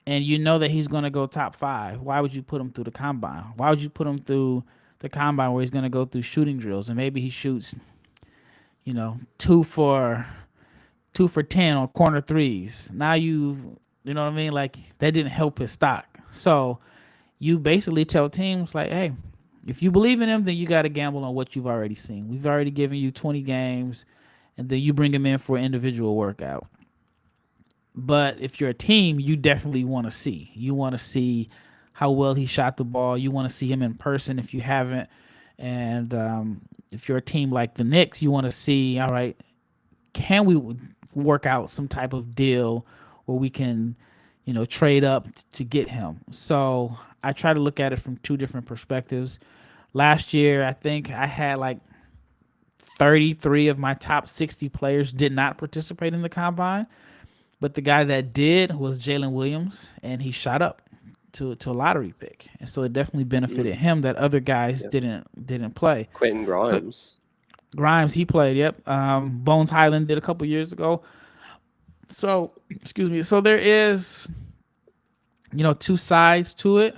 and you know that he's going to go top 5, why would you put him through the Combine? Why would you put him through the Combine where he's going to go through shooting drills and maybe he shoots 2 for 10 on corner threes? Now you know what I mean? Like, that didn't help his stock. So you basically tell teams like, hey, if you believe in him, then you got to gamble on what you've already seen. We've already given you 20 games, and then you bring him in for an individual workout. But if you're a team, you definitely want to see. You want to see how well he shot the ball. You want to see him in person if you haven't. And if you're a team like the Knicks, you want to see, all right, can we work out some type of deal where we can, trade up to get him? So I try to look at it from 2 different perspectives. Last year, I think I had like 33 of my top 60 players did not participate in the Combine. But the guy that did was Jalen Williams, and he shot up to a lottery pick. And so it definitely benefited him that other guys didn't play. Quentin Grimes. He played, yep. Bones Highland did a couple years ago. So, excuse me. So there is, 2 sides to it.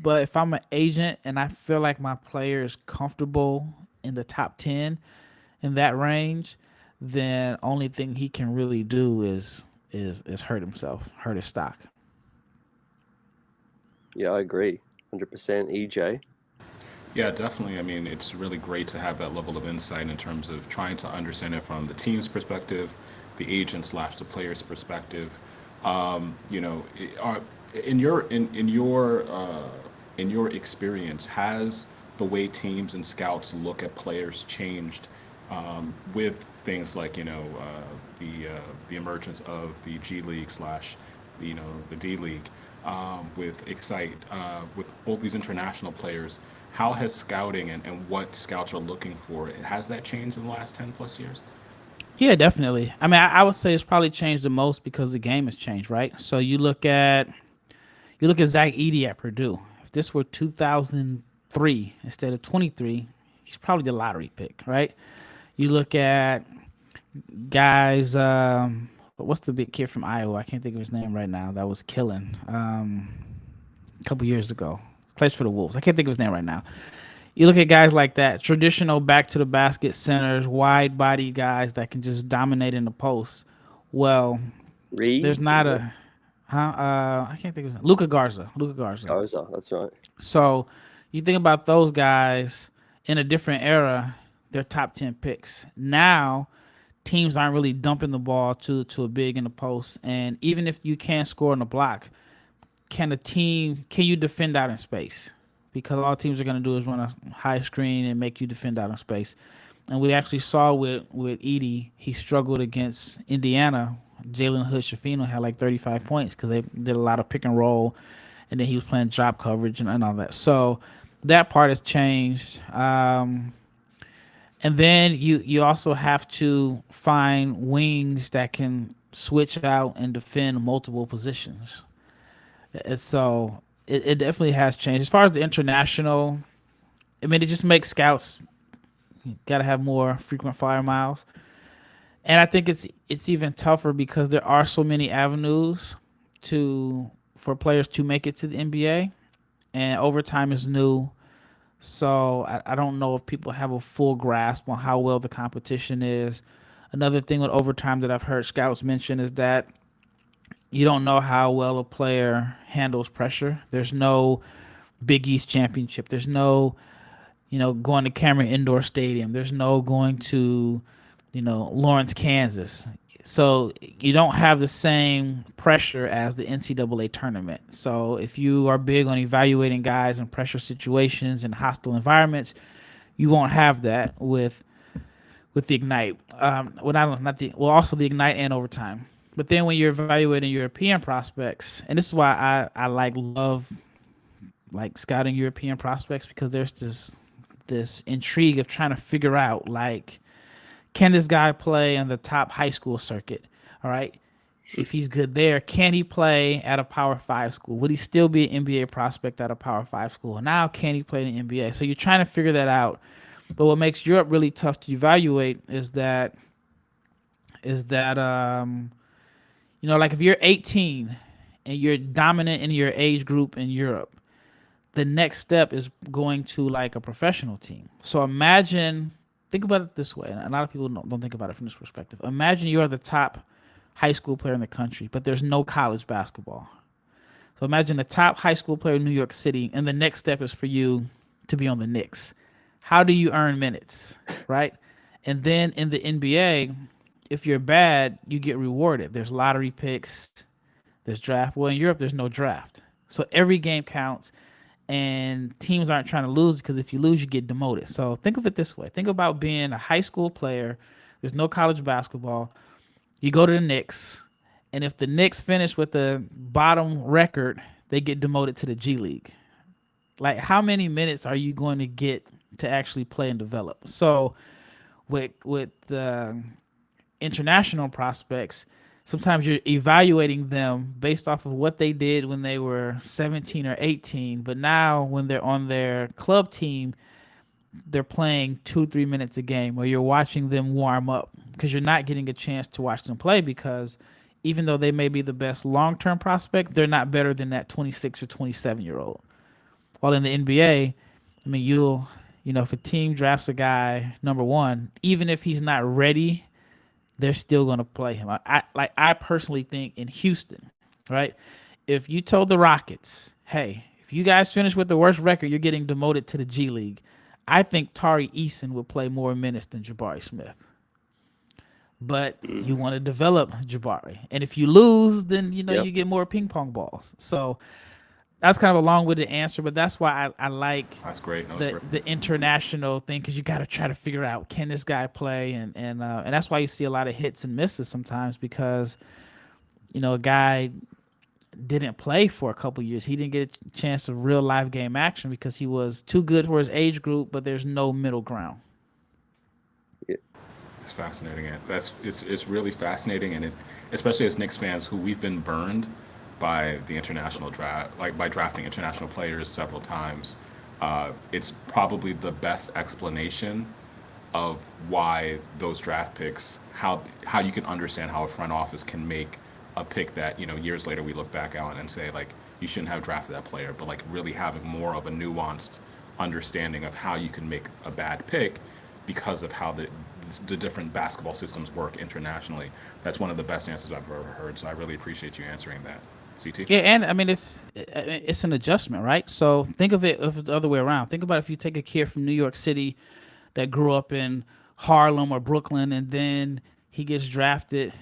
But if I'm an agent and I feel like my player is comfortable in the top 10 in that range, then only thing he can really do is hurt himself, hurt his stock. Yeah, I agree. 100%. EJ? Yeah, definitely. I mean, it's really great to have that level of insight in terms of trying to understand it from the team's perspective, the agent / the player's perspective. In your experience, has the way teams and scouts look at players changed with things like the emergence of the G League / the D League, with Excite, with all these international players? How has scouting and what scouts are looking for, has that changed in the last 10 plus years? Yeah, definitely. I mean, I would say it's probably changed the most because the game has changed, right? So you look at Zach Edey at Purdue. If this were 2003 instead of 23, he's probably the lottery pick, right? You look at guys. What's the big kid from Iowa? I can't think of his name right now. That was killing a couple years ago. Plays for the Wolves. I can't think of his name right now. You look at guys like that, traditional back to the basket centers, wide body guys that can just dominate in the post. Well, there's not a I can't think of his name. Luka Garza. Garza, that's right. So you think about those guys in a different era, they're top 10 picks. Now teams aren't really dumping the ball to a big in the post. And even if you can score on the block, can you defend out in space? Because all teams are going to do is run a high screen and make you defend out in space. And we actually saw with Edey, he struggled against Indiana. Jalen Hood-Schifino had like 35 points because they did a lot of pick and roll, and then he was playing drop coverage and all that. So that part has changed. And then you also have to find wings that can switch out and defend multiple positions. And so it definitely has changed. As far as the international, I mean, it just makes scouts got to have more frequent flyer miles. And I think it's even tougher because there are so many avenues for players to make it to the NBA, and overtime is new. So I don't know if people have a full grasp on how well the competition is. Another thing with overtime that I've heard scouts mention is that you don't know how well a player handles pressure. There's no Big East championship. There's no, going to Cameron Indoor Stadium. There's no going to, Lawrence, Kansas. So you don't have the same pressure as the NCAA tournament. So if you are big on evaluating guys in pressure situations and hostile environments, you won't have that with the Ignite. Also the Ignite and overtime. But then when you're evaluating European prospects, and this is why I love scouting European prospects, because there's this intrigue of trying to figure out, can this guy play on the top high school circuit? All right. If he's good there, can he play at a Power 5 school? Would he still be an NBA prospect at a Power 5 school? Now, can he play in the NBA? So you're trying to figure that out. But what makes Europe really tough to evaluate is that if you're 18 and you're dominant in your age group in Europe, the next step is going to a professional team. So think about it this way. And a lot of people don't think about it from this perspective. Imagine you are the top high school player in the country, but there's no college basketball. So imagine the top high school player in New York City, and the next step is for you to be on the Knicks. How do you earn minutes, right? And then in the NBA, if you're bad, you get rewarded. There's lottery picks, there's draft. Well, in Europe, there's no draft. So every game counts, and teams aren't trying to lose, because if you lose, you get demoted. So think of it this way. Think about being a high school player. There's no college basketball. You go to the Knicks, and if the Knicks finish with the bottom record, they get demoted to the G League. How many minutes are you going to get to actually play and develop? So with the international prospects, sometimes you're evaluating them based off of what they did when they were 17 or 18. But now when they're on their club team, they're playing 2-3 minutes a game, or you're watching them warm up, because you're not getting a chance to watch them play, because even though they may be the best long-term prospect, they're not better than that 26 or 27-year-old. While in the NBA, I mean, if a team drafts a guy number 1, even if he's not ready, they're still going to play him. I personally think in Houston, right? If you told the Rockets, hey, if you guys finish with the worst record, you're getting demoted to the G League, I think Tari Eason would play more minutes than Jabari Smith. But you want to develop Jabari. And if you lose, then, you get more ping pong balls. So that's kind of a long-winded answer, but that's why I like That's great. the international thing, because you got to try to figure out, can this guy play, and that's why you see a lot of hits and misses sometimes, because a guy didn't play for a couple years. He didn't get a chance of real live game action because he was too good for his age group, but there's no middle ground. It's fascinating. It's really fascinating, and especially as Knicks fans who we've been burned by the international draft, by drafting international players several times. It's probably the best explanation of why those draft picks, how you can understand how a front office can make a pick that, years later we look back on and say, you shouldn't have drafted that player, but really having more of a nuanced understanding of how you can make a bad pick because of how the different basketball systems work internationally. That's one of the best answers I've ever heard, so I really appreciate you answering that. CT? Yeah, and I mean, it's an adjustment, right? So think of it the other way around. Think about if you take a kid from New York City that grew up in Harlem or Brooklyn, and then he gets drafted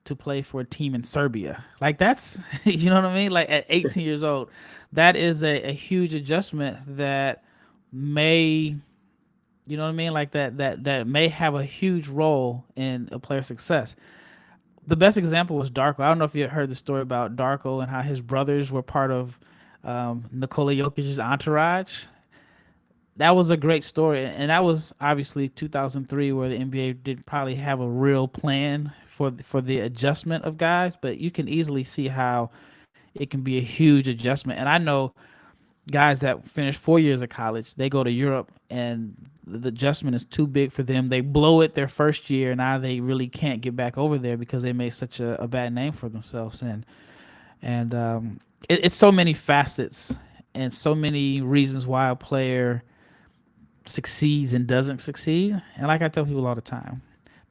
to play for a team in Serbia. That's, you know what I mean? At 18 years old, that is a huge adjustment that may You know what I mean? Like that may have a huge role in a player's success. The best example was Darko. I don't know if you heard the story about Darko and how his brothers were part of Nicola Jokic's entourage. That was a great story, and that was obviously 2003, where the NBA didn't probably have a real plan for the adjustment of guys. But you can easily see how it can be a huge adjustment. And I know guys that finish 4 years of college, they go to Europe and the adjustment is too big for them. They blow it their first year. Now they really can't get back over there because they made such a bad name for themselves. And it's so many facets and so many reasons why a player succeeds and doesn't succeed. And like I tell people all the time,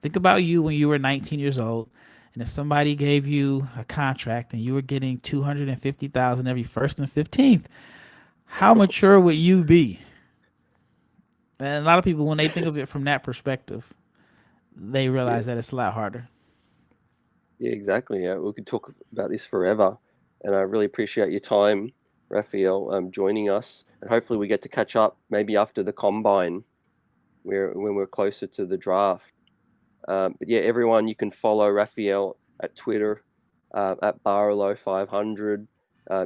think about you when you were 19 years old, and if somebody gave you a contract and you were getting 250,000 every first and 15th, how mature would you be? And a lot of people, when they think of it from that perspective, they realize that it's a lot harder. Yeah, exactly. Yeah, we could talk about this forever, and I really appreciate your time, Raphael, joining us. And hopefully, we get to catch up maybe after the combine, when we're closer to the draft. But yeah, everyone, you can follow Raphael at Twitter at Barlow500.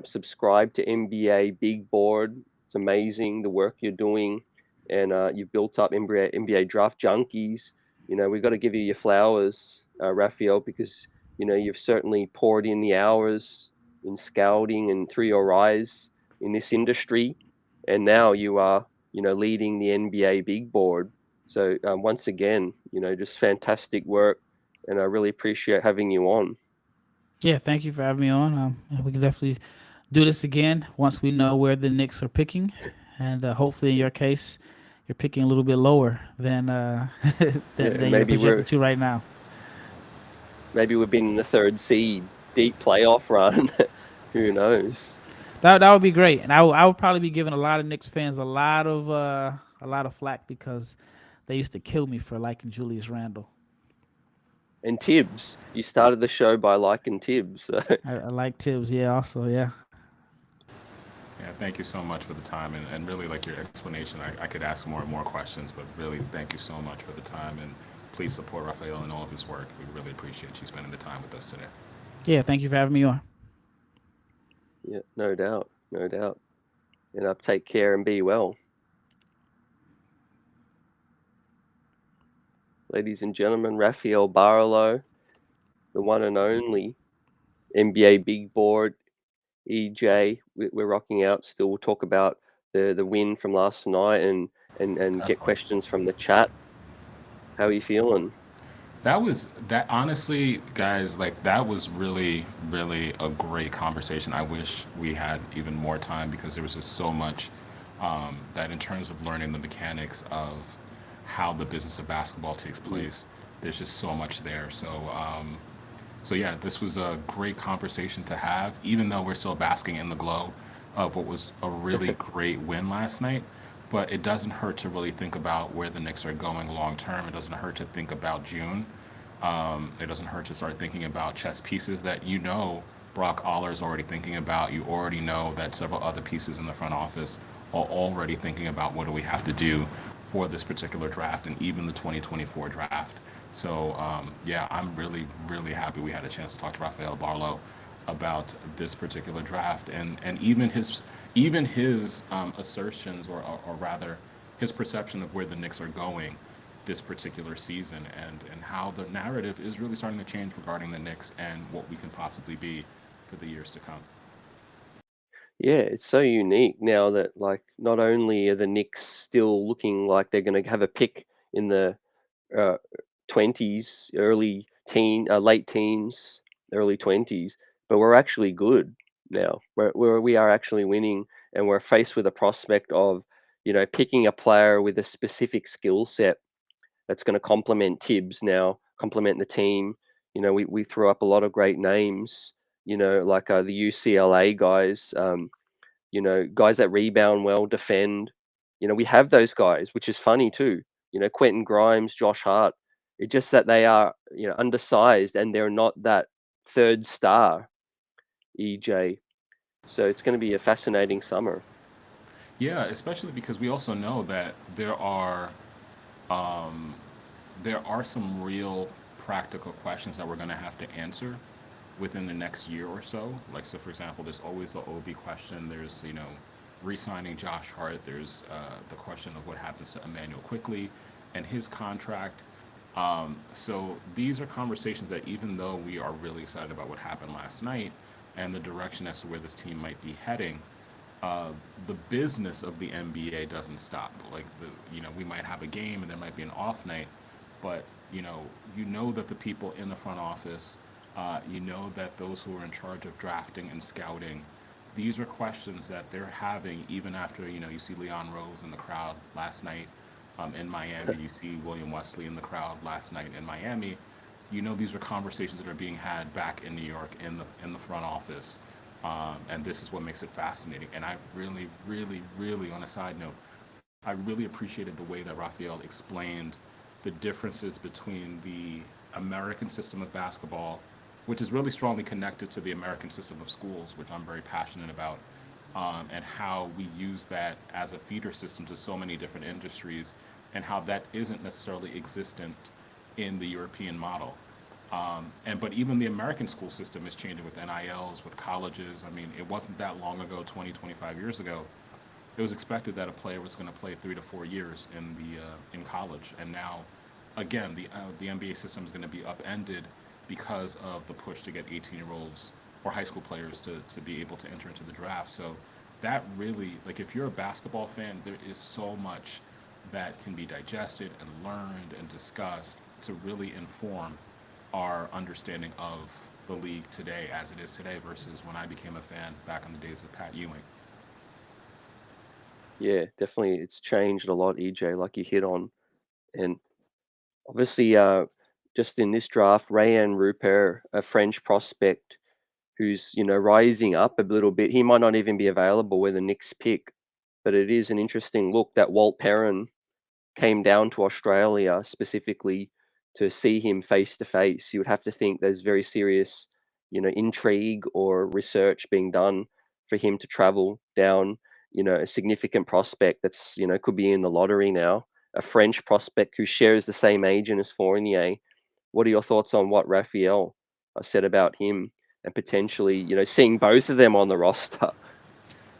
Subscribe to NBA Big Board. It's amazing the work you're doing, and you've built up NBA Draft Junkies. We've got to give you your flowers, Raphael, because you've certainly poured in the hours in scouting and through your eyes in this industry, and now you are leading the NBA Big Board. So once again, just fantastic work, and I really appreciate having you on. Yeah, thank you for having me on. We can definitely do this again once we know where the Knicks are picking, and hopefully, in your case, you're picking a little bit lower than than you're projected to right now. Maybe we've been in the third seed, deep playoff run. Who knows? That would be great, and I would probably be giving a lot of Knicks fans a lot of flack because they used to kill me for liking Julius Randle. And Thibs, you started the show by liking Thibs. So. I like Thibs, yeah, also, yeah. Yeah, thank you so much for the time, and really like your explanation. I could ask more and more questions, but really thank you so much for the time, and please support Raphael and all of his work. We really appreciate you spending the time with us today. Yeah, thank you for having me on. Yeah, no doubt, no doubt. And take care and be well. Ladies and gentlemen, RAFAEL BARLOWE, the one and only NBA Big Board. EJ, we're rocking out still. We'll talk about the win from last night and get questions from the chat. How are you feeling? That honestly, guys, like that was really, really a great conversation. I wish we had even more time because there was just so much that in terms of learning the mechanics of how the business of basketball takes place, there's just so much there. So yeah, this was a great conversation to have, even though we're still basking in the glow of what was a really great win last night. But it doesn't hurt to really think about where the Knicks are going long term. It doesn't hurt to think about June. It doesn't hurt to start thinking about chess pieces that Brock Aller is already thinking about. You already know that several other pieces in the front office are already thinking about what do we have to do for this particular draft and even the 2024 draft. So yeah, I'm really, really happy we had a chance to talk to RAFAEL BARLOWE about this particular draft and even his assertions or rather his perception of where the Knicks are going this particular season and how the narrative is really starting to change regarding the Knicks and what we can possibly be for the years to come. Yeah, it's so unique now that like not only are the Knicks still looking like they're going to have a pick in the 20s, late teens, early 20s, but we're actually good now. We are actually winning, and we're faced with a prospect of picking a player with a specific skill set that's going to complement Thibs now, complement the team. We threw up a lot of great names. Like the UCLA guys. Guys that rebound well, defend. We have those guys, which is funny too. Quentin Grimes, Josh Hart. It's just that they are, undersized and they're not that third star, EJ. So it's going to be a fascinating summer. Yeah, especially because we also know that there are There are some real practical questions that we're going to have to answer within the next year or so. Like, so for example, there's always the OB question. There's, re-signing Josh Hart. There's the question of what happens to Emmanuel Quickly and his contract. So these are conversations that, even though we are really excited about what happened last night and the direction as to where this team might be heading, uh, the business of the NBA doesn't stop. Like, we might have a game and there might be an off night, but that the people in the front office, that those who are in charge of drafting and scouting, these are questions that they're having even after, you see Leon Rose in the crowd last night in Miami. You see William Wesley in the crowd last night in Miami. These are conversations that are being had back in New York in the front office, and this is what makes it fascinating. And I really, really, really, on a side note, I really appreciated the way that Raphael explained the differences between the American system of basketball, which is really strongly connected to the American system of schools, which I'm very passionate about, and how we use that as a feeder system to so many different industries, and how that isn't necessarily existent in the European model. But even the American school system is changing with NILs, with colleges. I mean, it wasn't that long ago, 20, 25 years ago, it was expected that a player was going to play 3 to 4 years in college, and now, again, the NBA system is going to be upended because of the push to get 18-year-olds or high school players to be able to enter into the draft. So that really, like, if you're a basketball fan, there is so much that can be digested and learned and discussed to really inform our understanding of the league today as it is today versus when I became a fan back in the days of Pat Ewing. Yeah, definitely. It's changed a lot, EJ, like you hit on. And obviously, just in this draft, Rayan Rupert, a French prospect who's, rising up a little bit. He might not even be available with the Knicks pick, but it is an interesting look that Walt Perrin came down to Australia specifically to see him face to face. You would have to think there's very serious, intrigue or research being done for him to travel down, a significant prospect that's, could be in the lottery now, a French prospect who shares the same agent as Fournier. What are your thoughts on what Raphael said about him and potentially, seeing both of them on the roster?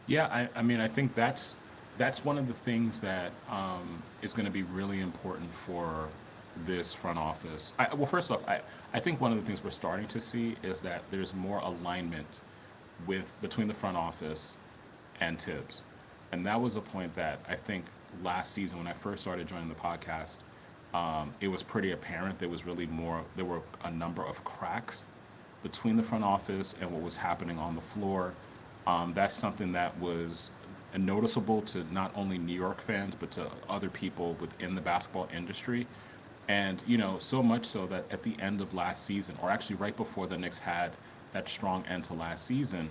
Yeah, I mean, I think that's one of the things that is going to be really important for this front office. Well, first off, I think one of the things we're starting to see is that there's more alignment between the front office and Thibs, and that was a point that I think last season when I first started joining the podcast, it was pretty apparent there were a number of cracks between the front office and what was happening on the floor. That's something that was noticeable to not only New York fans, but to other people within the basketball industry. And, so much so that at the end of last season, or actually right before the Knicks had that strong end to last season,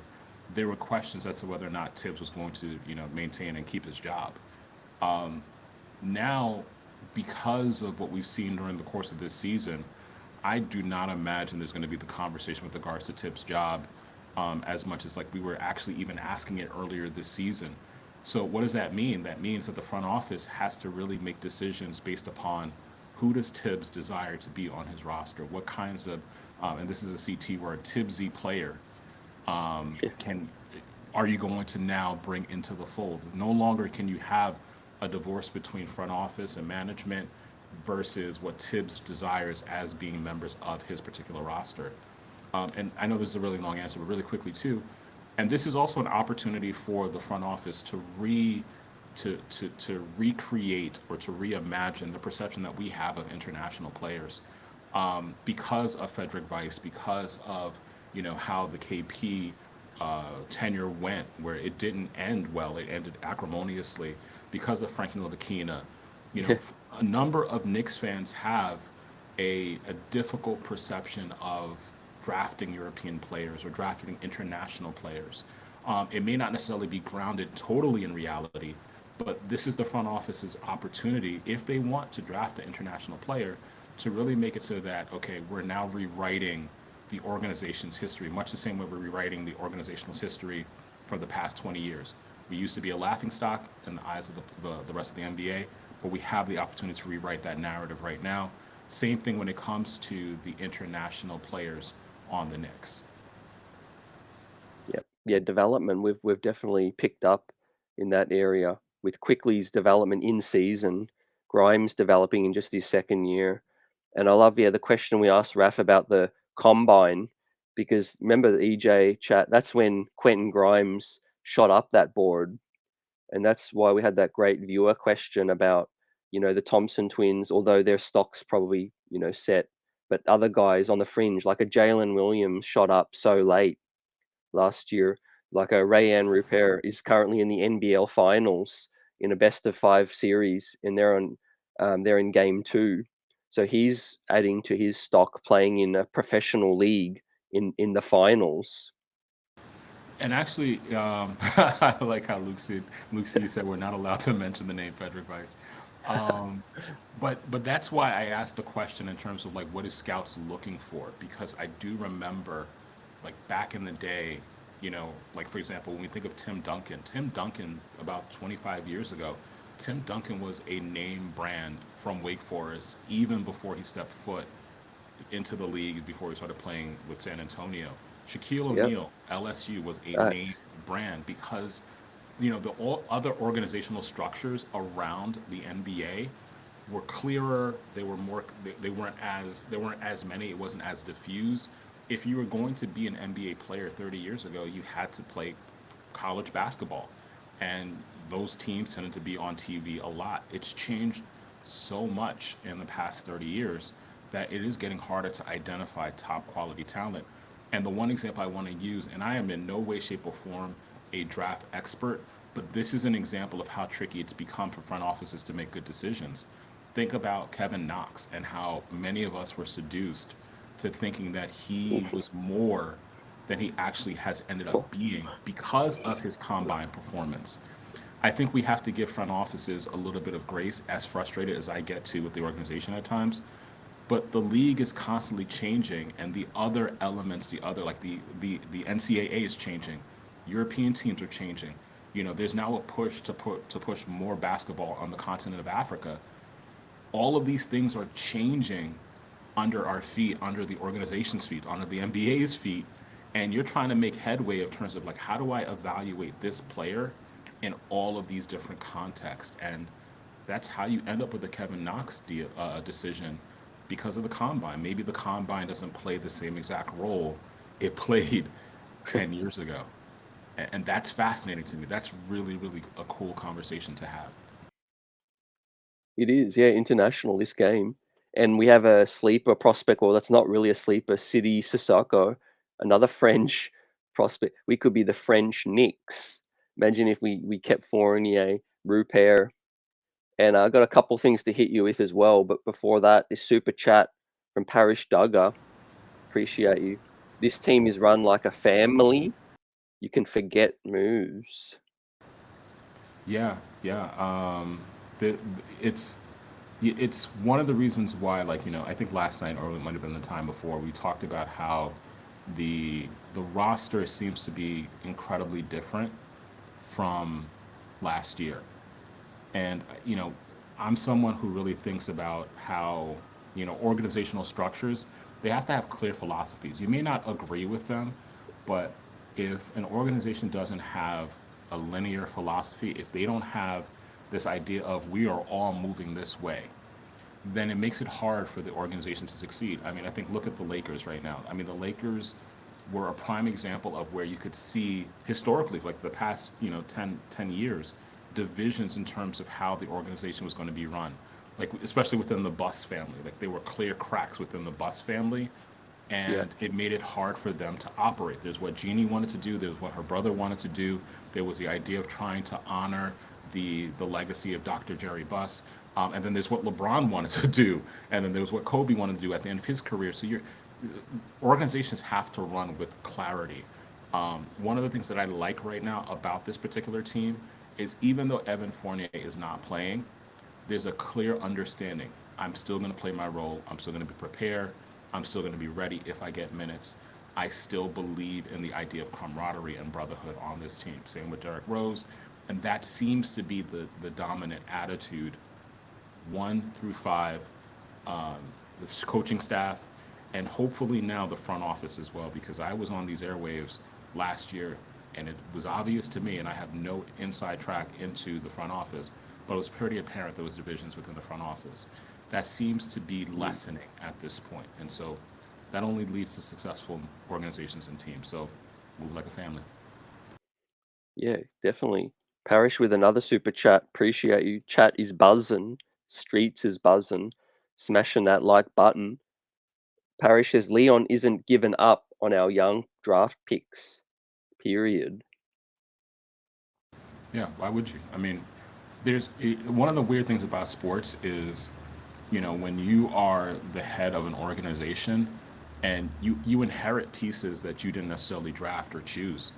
there were questions as to whether or not Thibs was going to, maintain and keep his job. Now, because of what we've seen during the course of this season, I do not imagine there's going to be the conversation with regards to Thibs' job as much as like we were actually even asking it earlier this season. So what does that mean? That means that the front office has to really make decisions based upon who does Thibs desire to be on his roster? What kinds of, and this is a CT word, Thibsy player can are you going to now bring into the fold? No longer can you have a divorce between front office and management versus what Thibs desires as being members of his particular roster. And I know this is a really long answer, but really quickly too. And this is also an opportunity for the front office to recreate or to reimagine the perception that we have of international players, because of Frederick Weiss, because of how the KP tenure went, where it didn't end well, it ended acrimoniously, because of Frank Ntilikina. A number of Knicks fans have a difficult perception of drafting European players or drafting international players. It may not necessarily be grounded totally in reality, but this is the front office's opportunity, if they want to draft an international player, to really make it so that, okay, we're now rewriting the organization's history, much the same way we're rewriting the organizational history for the past 20 years. We used to be a laughingstock in the eyes of the rest of the NBA, but we have the opportunity to rewrite that narrative right now. Same thing when it comes to the international players on the Knicks. Yeah, development. We've definitely picked up in that area with Quickly's development in season, Grimes developing in just his second year, and I love the question we asked Raf about the combine, because remember the EJ chat. That's when Quentin Grimes shot up that board, and that's why we had that great viewer question about the Thompson twins, although their stock's probably set, but other guys on the fringe like a Jaylen Williams shot up so late last year. Like a Rupert is currently in the NBL finals in a best of 5 series, and they're in game 2. So he's adding to his stock playing in a professional league in the finals. And actually, I like how Luke C said we're not allowed to mention the name Frederick Weiss. But that's why I asked the question in terms of like what is scouts looking for, because I do remember like back in the day, like for example, when we think of Tim Duncan about 25 years ago, Tim Duncan was a name brand from Wake Forest even before he stepped foot into the league, before he started playing with San Antonio. Shaquille Yep. O'Neal, LSU was a Uh, name brand because the all other organizational structures around the NBA were clearer. They were more. They weren't as. There weren't as many. It wasn't as diffused. If you were going to be an NBA player 30 years ago, you had to play college basketball, and those teams tended to be on TV a lot. It's changed so much in the past 30 years that it is getting harder to identify top quality talent. And the one example I want to use, and I am in no way, shape, or form a draft expert, but this is an example of how tricky it's become for front offices to make good decisions. Think about Kevin Knox and how many of us were seduced to thinking that he was more than he actually has ended up being because of his combine performance. I think we have to give front offices a little bit of grace, as frustrated as I get to with the organization at times. But the league is constantly changing, and the other elements, the other like the NCAA is changing, European teams are changing. There's now a push to push more basketball on the continent of Africa. All of these things are changing under our feet, under the organization's feet, under the NBA's feet, and you're trying to make headway in terms of like, how do I evaluate this player in all of these different contexts? And that's how you end up with the Kevin Knox decision because of the combine. Maybe the combine doesn't play the same exact role it played 10 years ago. And that's fascinating to me. That's really, really a cool conversation to have. It is, yeah, international this game. And we have a sleeper prospect, or that's not really a sleeper, Sidy Sissoko, another French prospect. We could be the French Knicks. Imagine if we kept Fournier, Rupert, and I got a couple things to hit you with as well. But before that, this super chat from Parish Duggar. Appreciate you. This team is run like a family. You can forget moves. Yeah, yeah. The, it's it's one of the reasons why, like I think last night or it might have been the time before, we talked about how the roster seems to be incredibly different from last year. And I'm someone who really thinks about how organizational structures, they have to have clear philosophies. You may not agree with them, but if an organization doesn't have a linear philosophy, if they don't have this idea of we are all moving this way, then it makes it hard for the organization to succeed. I mean, I think look at the Lakers right now. I mean, the Lakers were a prime example of where you could see historically, like the past 10 years, divisions in terms of how the organization was going to be run, like especially within the Bus family. Like there were clear cracks within the Bus family, Yeah. and it made it hard for them to operate. There's what Jeannie wanted to do, there's what her brother wanted to do, there was the idea of trying to honor the legacy of Dr. Jerry Buss, and then there's what LeBron wanted to do, and then there's what Kobe wanted to do at the end of his career. So organizations have to run with clarity. One of the things that I like right now about this particular team is even though Evan Fournier is not playing, there's a clear understanding. I'm still going to play my role. I'm still going to be prepared. I'm still going to be ready if I get minutes. I still believe in the idea of camaraderie and brotherhood on this team. Same with Derrick Rose. And that seems to be the dominant attitude 1 through 5, um, the coaching staff, and hopefully now the front office as well, because I was on these airwaves last year and it was obvious to me, and I have no inside track into the front office, but it was pretty apparent there was divisions within the front office. That seems to be lessening at this point, and so that only leads to successful organizations and teams. So move like a family. Yeah, definitely. Parish with another super chat. Appreciate you. Chat is buzzing. Streets is buzzing. Smashing that like button. Parish says Leon isn't given up on our young draft picks. Period. Yeah, why would you? I mean, one of the weird things about sports is, when you are the head of an organization and you inherit pieces that you didn't necessarily draft or choose.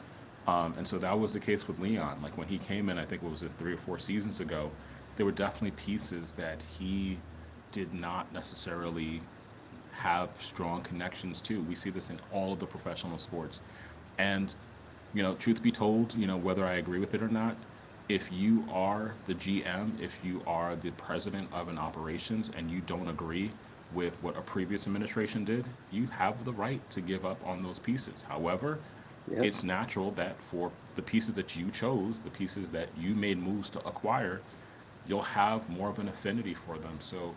And so that was the case with Leon. Like when he came in, I think what was it, 3 or 4 seasons ago, there were definitely pieces that he did not necessarily have strong connections to. We see this in all of the professional sports. And, truth be told, whether I agree with it or not, if you are the GM, if you are the president of an operations and you don't agree with what a previous administration did, you have the right to give up on those pieces. However, Yep. it's natural that for the pieces that you chose, the pieces that you made moves to acquire, you'll have more of an affinity for them. So,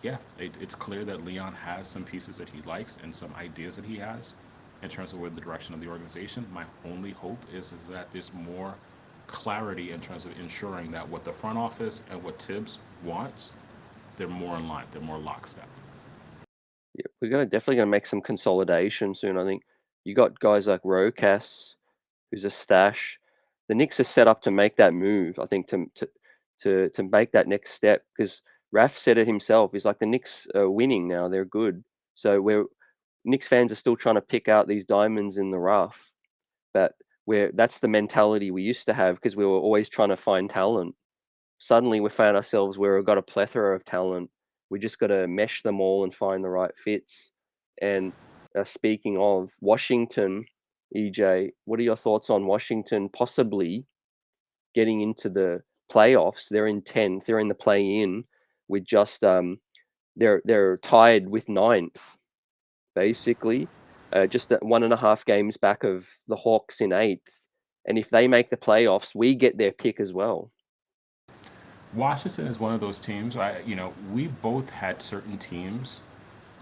yeah, it's clear that Leon has some pieces that he likes and some ideas that he has in terms of where the direction of the organization. My only hope is that there's more clarity in terms of ensuring that what the front office and what Thibs wants, they're more in line, they're more lockstep. Yeah, we're definitely gonna make some consolidation soon. I think you got guys like Rocas, who's a stash. The Knicks are set up to make that move. I think to make that next step because Raf said it himself. He's like the Knicks are winning now. They're good. So Knicks fans are still trying to pick out these diamonds in the rough. But that's the mentality we used to have because we were always trying to find talent. Suddenly we found ourselves where we've got a plethora of talent. We just got to mesh them all and find the right fits. And speaking of Washington, EJ, what are your thoughts on Washington possibly getting into the playoffs? They're in 10th. They're in the play-in with just they're tied with ninth basically, just at 1.5 games back of the Hawks in 8th. And if they make the playoffs, we get their pick as well. Washington is one of those teams. We both had certain teams.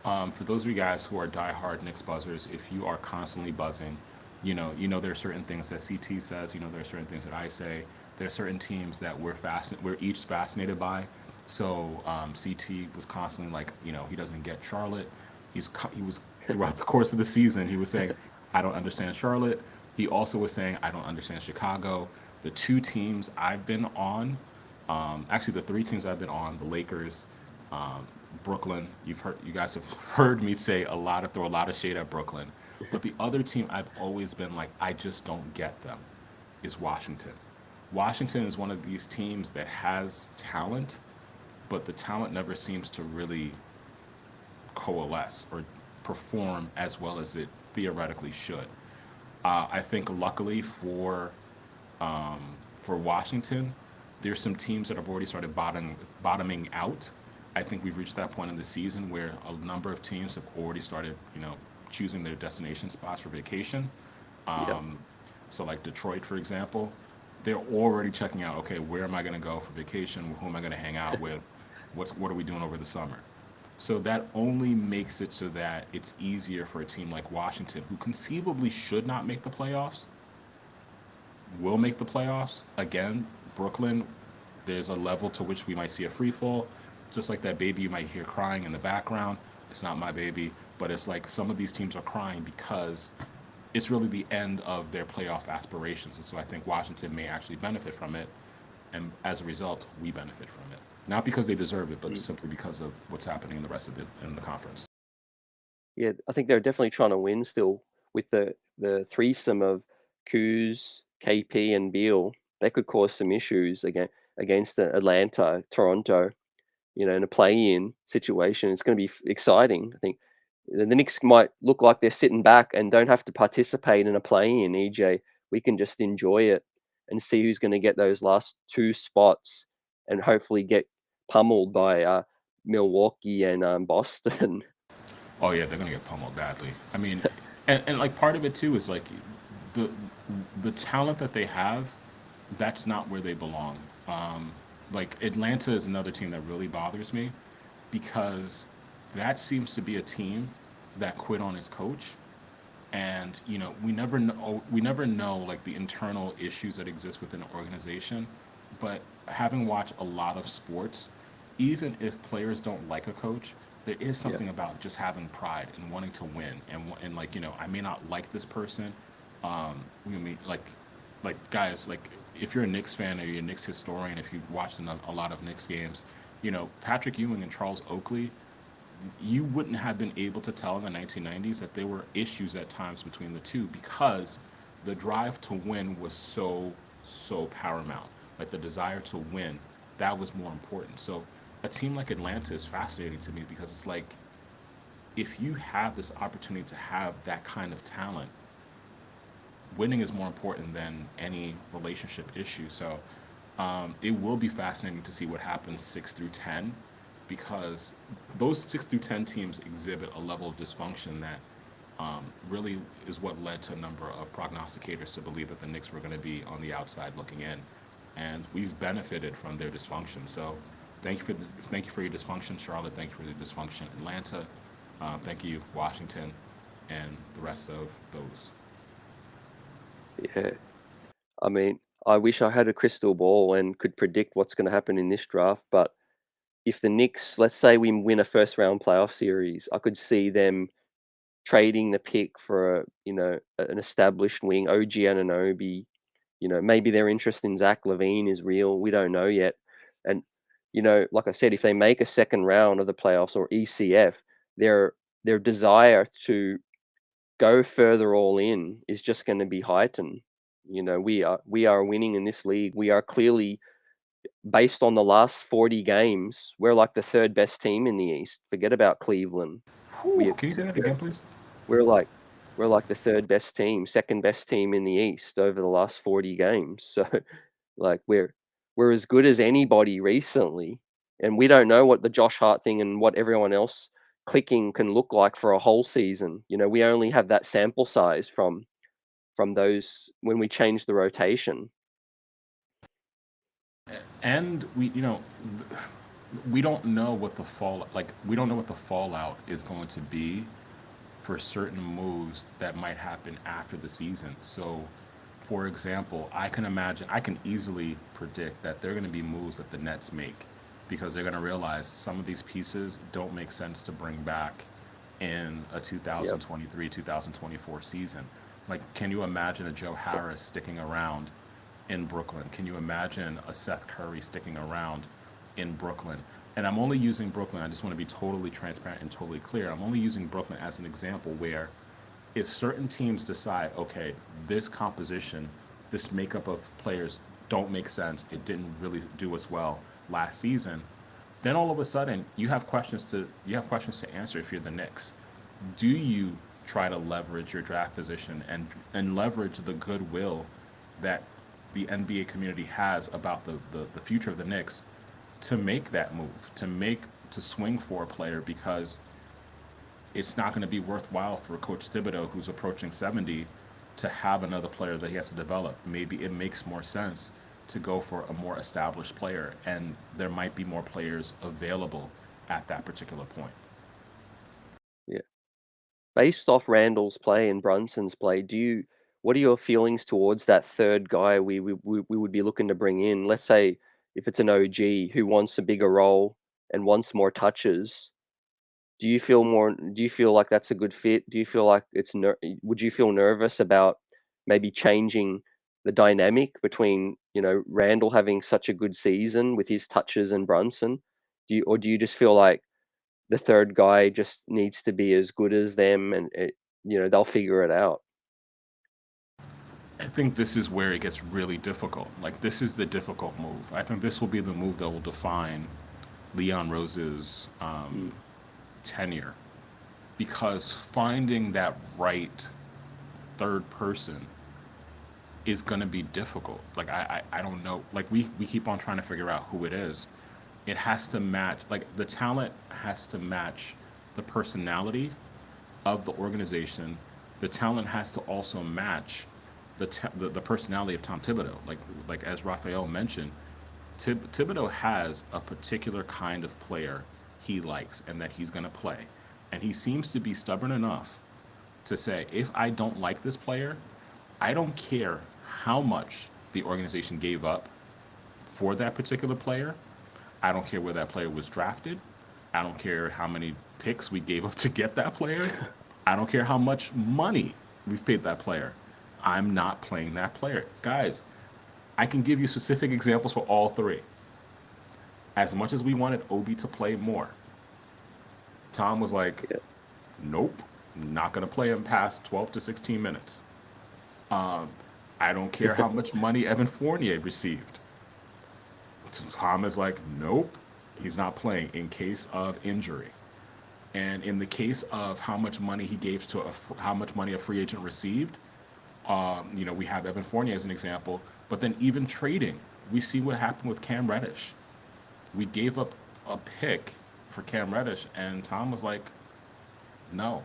For those of you guys who are diehard Knicks buzzers, if you are constantly buzzing, there are certain things that CT says. There are certain things that I say. There are certain teams that we're each fascinated by. So CT was constantly like, he doesn't get Charlotte. He was throughout the course of the season, he was saying, I don't understand Charlotte. He also was saying, I don't understand Chicago. The two teams I've been on, actually the three teams I've been on, the Lakers, Brooklyn. You guys have heard me throw a lot of shade at Brooklyn. But the other team I've always been like, I just don't get them, is Washington. Washington is one of these teams that has talent, but the talent never seems to really coalesce or perform as well as it theoretically should. I think luckily for Washington, there's some teams that have already started bottoming out. I think we've reached that point in the season where a number of teams have already started, choosing their destination spots for vacation. Yep. So like Detroit, for example, they're already checking out, okay, where am I going to go for vacation? Who am I going to hang out with? What are we doing over the summer? So that only makes it so that it's easier for a team like Washington, who conceivably should not make the playoffs, will make the playoffs. Again, Brooklyn, there's a level to which we might see a free fall. Just like that baby you might hear crying in the background. It's not my baby, but it's like some of these teams are crying because it's really the end of their playoff aspirations. And so I think Washington may actually benefit from it. And as a result, we benefit from it. Not because they deserve it, but just simply because of what's happening in the rest of in the conference. Yeah, I think they're definitely trying to win still with the threesome of Kuz, KP, and Beal. They could cause some issues against Atlanta, Toronto, in a play-in situation. It's going to be exciting. I think the Knicks might look like they're sitting back and don't have to participate in a play-in, EJ. We can just enjoy it and see who's going to get those last 2 spots and hopefully get pummeled by Milwaukee and Boston. Oh yeah, they're gonna get pummeled badly. I mean, and like part of it too is like the the talent that they have, that's not where they belong. Um, like Atlanta is another team that really bothers me because that seems to be a team that quit on its coach, and we never know like the internal issues that exist within an organization. But having watched a lot of sports, even if players don't like a coach, there is Yeah, something about just having pride and wanting to win, and like I may not like this person. We mean like guys, like if you're a Knicks fan or you're a Knicks historian, if you've watched a lot of Knicks games, Patrick Ewing and Charles Oakley, you wouldn't have been able to tell in the 1990s that there were issues at times between the two because the drive to win was so paramount. Like the desire to win, that was more important. So a team like Atlanta is fascinating to me because it's like if you have this opportunity to have that kind of talent, winning is more important than any relationship issue. So it will be fascinating to see what happens 6 through 10 because those 6 through 10 teams exhibit a level of dysfunction that really is what led to a number of prognosticators to believe that the Knicks were going to be on the outside looking in, and we've benefited from their dysfunction. So thank you for your dysfunction, Charlotte. Thank you for your dysfunction, Atlanta. Thank you, Washington, and the rest of those. yeah. I mean, I wish I had a crystal ball and could predict what's going to happen in this draft. But if the Knicks, let's say we win a first round playoff series, I could see them trading the pick for an established wing, OG Anunoby. Maybe their interest in Zach LaVine is real. We don't know yet. And like I said, if they make a second round of the playoffs or ECF, their their desire to go further all in is just going to be heightened. We are winning in this league. We are clearly, based on the last 40 games, we're like the third best team in the East. Forget about Cleveland. Whew, We can you say that we're, again, please? we're like we're like the third best team, second best team in the East over the last 40 games. So like we're as good as anybody recently, and we don't know what the Josh Hart thing and what everyone else clicking can look like for a whole season. We only have that sample size from those when we change the rotation. And we don't know what the fall like we don't know what the fallout is going to be for certain moves that might happen after the season. So, for example, I can easily predict that there are going to be moves that the Nets make because they're going to realize some of these pieces don't make sense to bring back in a Yep. 2023 2024 season. Like, can you imagine a Joe Harris sticking around in Brooklyn? Can you imagine a Seth Curry sticking around in Brooklyn? And I'm only using Brooklyn, I just want to be totally transparent and totally clear. I'm only using Brooklyn as an example where if certain teams decide, okay, this composition, this makeup of players don't make sense, it didn't really do us well last season, then all of a sudden you have questions to answer if you're the Knicks. Do you try to leverage your draft position and leverage the goodwill that the NBA community has about the future of the Knicks to make that move, to swing for a player because it's not going to be worthwhile for Coach Thibodeau, who's approaching 70, to have another player that he has to develop. Maybe it makes more sense to go for a more established player, and there might be more players available at that particular point. Yeah. Based off Randall's play and Brunson's play, what are your feelings towards that third guy we would be looking to bring in? Let's say if it's an OG who wants a bigger role and wants more touches, do you feel like that's a good fit? Do you feel like would you feel nervous about maybe changing the dynamic between, Randall having such a good season with his touches and Brunson? Do you just feel like the third guy just needs to be as good as them and they'll figure it out? I think this is where it gets really difficult. Like, this is the difficult move. I think this will be the move that will define Leon Rose's Mm, tenure because finding that right third person is going to be difficult. Like, I don't know. Like, we keep on trying to figure out who it is. it has to match, like the talent has to match the personality of the organization. The talent has to also match the personality of Tom Thibodeau. Like as Raphael mentioned, Thibodeau has a particular kind of player he likes and that he's going to play, and he seems to be stubborn enough to say, if I don't like this player, I don't care how much the organization gave up for that particular player. I don't care where that player was drafted. I don't care how many picks we gave up to get that player. I don't care how much money we've paid that player. I'm not playing that player. Guys, I can give you specific examples for all three. As much as we wanted Obi to play more, Tom was like, Yeah. nope, not going to play him past 12 to 16 minutes. I don't care how much money Evan Fournier received. Tom is like, nope, he's not playing in case of injury. And in the case of how much money he gave to how much money a free agent received, we have Evan Fournier as an example. But then even trading, we see what happened with Cam Reddish. We gave up a pick for Cam Reddish, and Tom was like, no.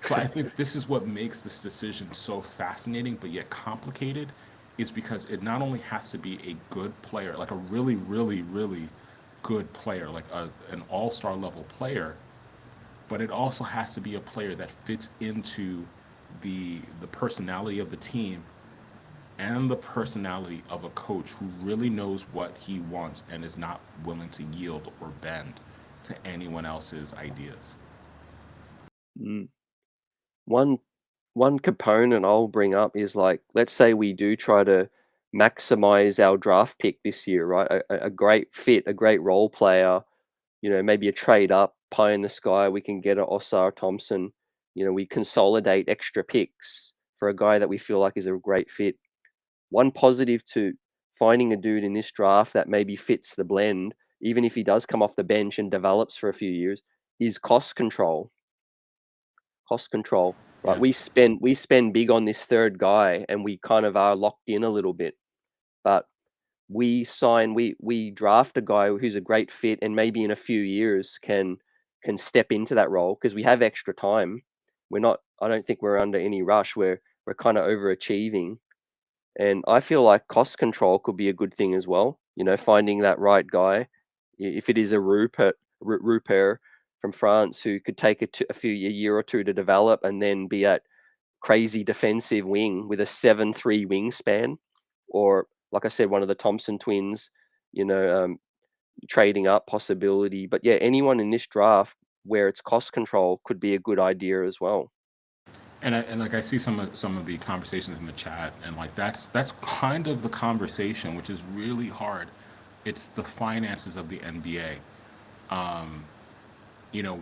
So I think this is what makes this decision so fascinating, but yet complicated, is because it not only has to be a good player, like a really, really, really good player, like an all-star level player, but it also has to be a player that fits into the personality of the team and the personality of a coach who really knows what he wants and is not willing to yield or bend to anyone else's ideas. Mm. One component I'll bring up is, like, let's say we do try to maximize our draft pick this year, right? A great fit, a great role player, maybe a trade up, pie in the sky, we can get a Ausar Thompson. We consolidate extra picks for a guy that we feel like is a great fit. One positive to finding a dude in this draft that maybe fits the blend, even if he does come off the bench and develops for a few years, is cost control. Cost control, right? Yeah. We spend big on this third guy, and we kind of are locked in a little bit. But we draft a guy who's a great fit, and maybe in a few years can step into that role because we have extra time. I don't think we're under any rush. We're kind of overachieving, and I feel like cost control could be a good thing as well. Finding that right guy. If it is a Rupert from France who could take a year or two to develop and then be at crazy defensive wing with a 7'3" wingspan, or like I said, one of the Thompson twins, you know, um, trading up possibility. But yeah, anyone in this draft where it's cost control could be a good idea as well. And like I see some of the conversations in the chat, and like that's kind of the conversation, which is really hard. It's the finances of the NBA. Um,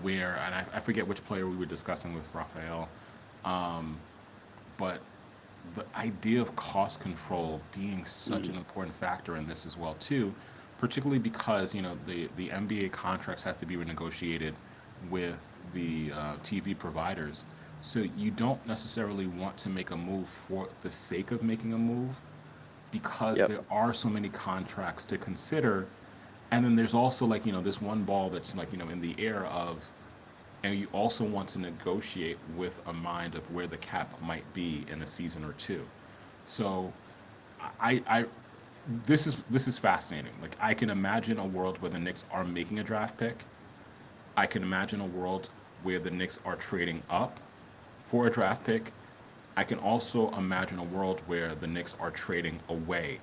where, and I forget which player we were discussing with Raphael, um, but the idea of cost control being such an important factor in this as well too, particularly because the NBA contracts have to be renegotiated with the TV providers. So you don't necessarily want to make a move for the sake of making a move, because Yep. there are so many contracts to consider. And then there's also, like, this one ball that's, like, in the air of, and you also want to negotiate with a mind of where the cap might be in a season or two. So I this is fascinating. Like, I can imagine a world where the Knicks are making a draft pick. I can imagine a world where the Knicks are trading up for a draft pick. I can also imagine a world where the Knicks are trading away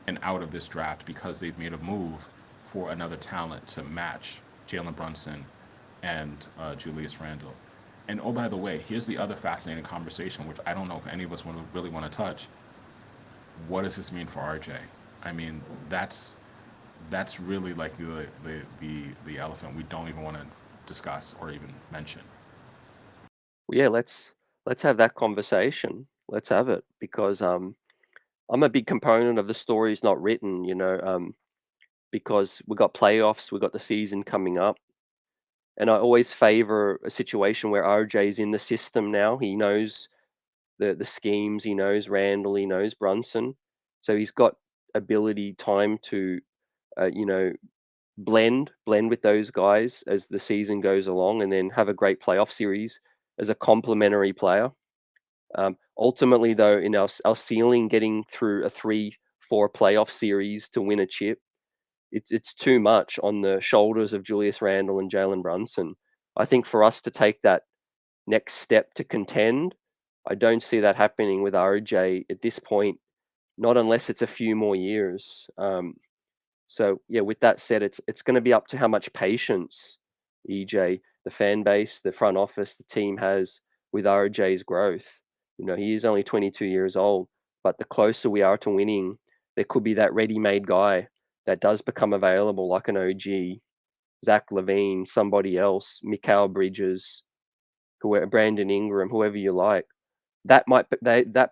and out of this draft because they've made a move for another talent to match Jalen Brunson and Julius Randle. And oh, by the way, here's the other fascinating conversation, which I don't know if any of us really want to touch. What does this mean for RJ? I mean, that's really like the elephant we don't even want to discuss or even mention. Well, yeah, let's have that conversation. Let's have it because I'm a big component of the stories not written. Because we got playoffs, we got the season coming up, and I always favor a situation where RJ's in the system now. He knows the schemes, he knows Randall, he knows Brunson, so he's got ability, time to, uh, you know, blend with those guys as the season goes along, and then have a great playoff series as a complementary player. Ultimately, though, in our ceiling, getting through a 3-4 playoff series to win a chip, it's too much on the shoulders of Julius Randle and Jalen Brunson. I think for us to take that next step to contend, I don't see that happening with RJ at this point, not unless it's a few more years. So yeah, with that said, it's going to be up to how much patience EJ, the fan base, the front office, the team has with RJ's growth. You know, he is only 22 years old, but the closer we are to winning, there could be that ready-made guy that does become available, like an OG, Zach LaVine, somebody else, Mikal Bridges, whoever, Brandon Ingram, whoever you like. That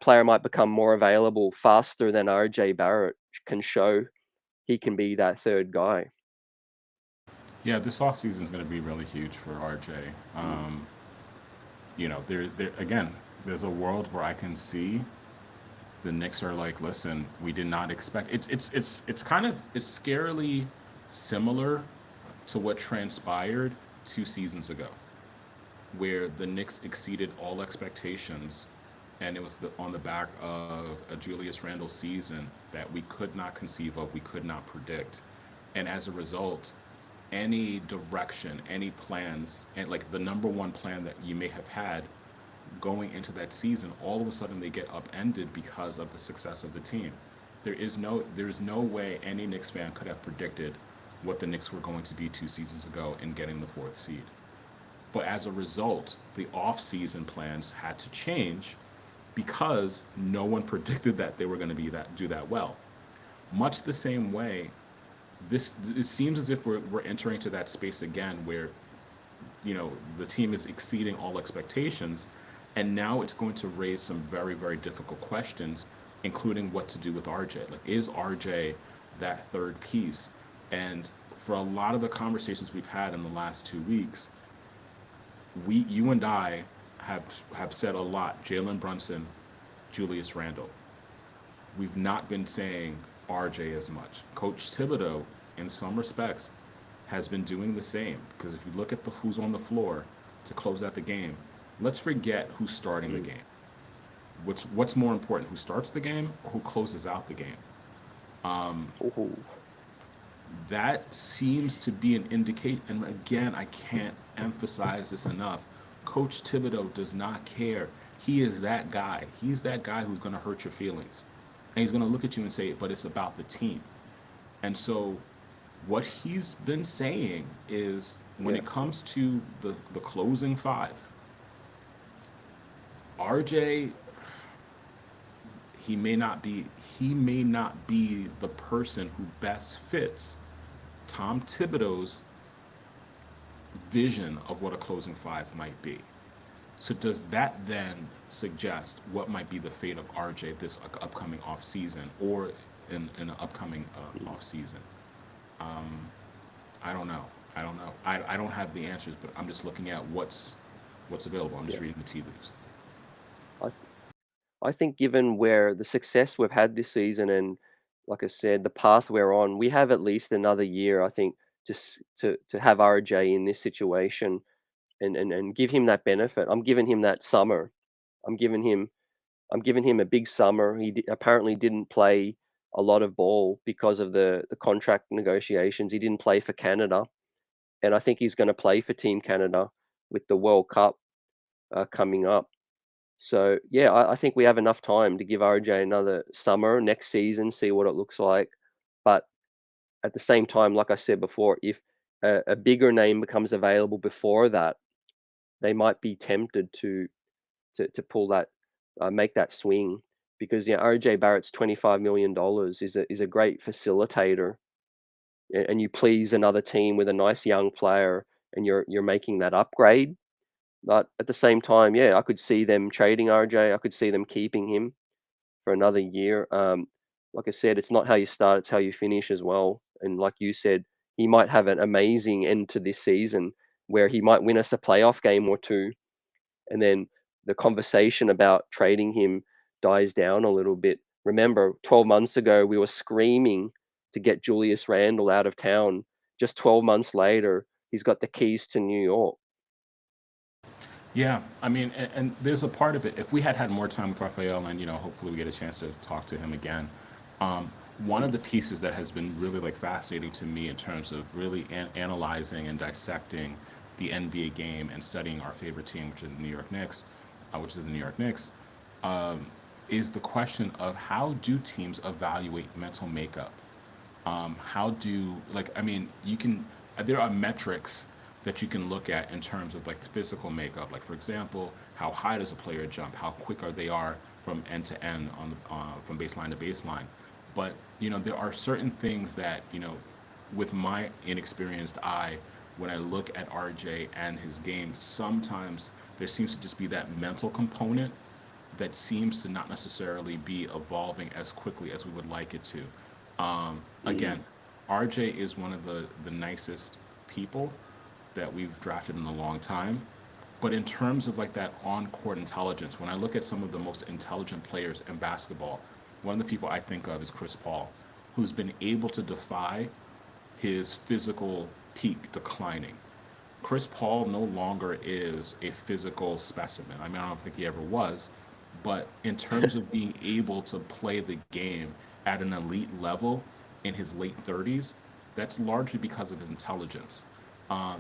player might become more available faster than RJ Barrett can show he can be that third guy. Yeah, this offseason is going to be really huge for RJ. You know, there again, there's a world where I can see the Knicks are like, listen, we did not expect. It's kind of, it's scarily similar to what transpired 2 seasons ago, where the Knicks exceeded all expectations, and it was on the back of a Julius Randle season that we could not conceive of, we could not predict, and as a result, any direction, any plans, and like the number one plan that you may have had going into that season, all of a sudden they get upended because of the success of the team. There is no way any Knicks fan could have predicted what the Knicks were going to be 2 seasons ago in getting the 4th seed. But as a result, the off-season plans had to change because no one predicted that they were going to do that well. Much the same way, it seems as if we're entering to that space again where, you know, the team is exceeding all expectations, and now it's going to raise some very, very difficult questions, including what to do with RJ. Like, is RJ that third piece? And for a lot of the conversations we've had in the last 2 weeks, you and I have said a lot, Jalen Brunson, Julius Randle. We've not been saying RJ as much. Coach Thibodeau, in some respects, has been doing the same, because if you look at who's on the floor to close out the game, let's forget who's starting the game. What's more important, who starts the game or who closes out the game? That seems to be an indication, and again, I can't emphasize this enough. Coach Thibodeau does not care. He is that guy. He's that guy who's going to hurt your feelings. And he's going to look at you and say, but it's about the team. And so what he's been saying is, when it comes to the closing 5, RJ, he may not be the person who best fits Tom Thibodeau's vision of what a closing 5 might be. So does that then suggest what might be the fate of RJ this upcoming off season, or in an upcoming off season? I don't know. I don't have the answers, but I'm just looking at what's available. I'm just reading the tea leaves. I think given where the success we've had this season, and like I said, the path we're on, we have at least another year, I think, just to have RJ in this situation and give him that benefit. I'm giving him that summer. I'm giving him a big summer. He apparently didn't play a lot of ball because of the contract negotiations. He didn't play for Canada, and I think he's going to play for Team Canada with the World Cup coming up. So yeah, I think we have enough time to give RJ another summer next season, see what it looks like. But at the same time, like I said before, if a bigger name becomes available before that, they might be tempted to pull that, make that swing, because RJ Barrett's $25 million is a great facilitator, and you please another team with a nice young player, and you're making that upgrade. But at the same time, yeah, I could see them trading RJ. I could see them keeping him for another year. Like I said, it's not how you start, it's how you finish as well. And like you said, he might have an amazing end to this season where he might win us a playoff game or two, and then the conversation about trading him dies down a little bit. Remember, 12 months ago, we were screaming to get Julius Randle out of town just 12 months later, he's got the keys to New York. Yeah, I mean, and there's a part of it. If we had had more time with Raphael, and hopefully we get a chance to talk to him again, one of the pieces that has been really like fascinating to me in terms of really analyzing and dissecting the NBA game and studying our favorite team, which is the New York Knicks, is the question of how do teams evaluate mental makeup? How do there are metrics that you can look at in terms of like physical makeup. Like for example, how high does a player jump? How quick are they from end to end from baseline to baseline? But there are certain things that with my inexperienced eye, when I look at RJ and his game, sometimes there seems to just be that mental component that seems to not necessarily be evolving as quickly as we would like it to. Again, RJ is one of the nicest people that we've drafted in a long time. But in terms of like that on-court intelligence, when I look at some of the most intelligent players in basketball, one of the people I think of is Chris Paul, who's been able to defy his physical peak declining. Chris Paul no longer is a physical specimen. I mean, I don't think he ever was, but in terms of being able to play the game at an elite level in his late 30s, that's largely because of his intelligence.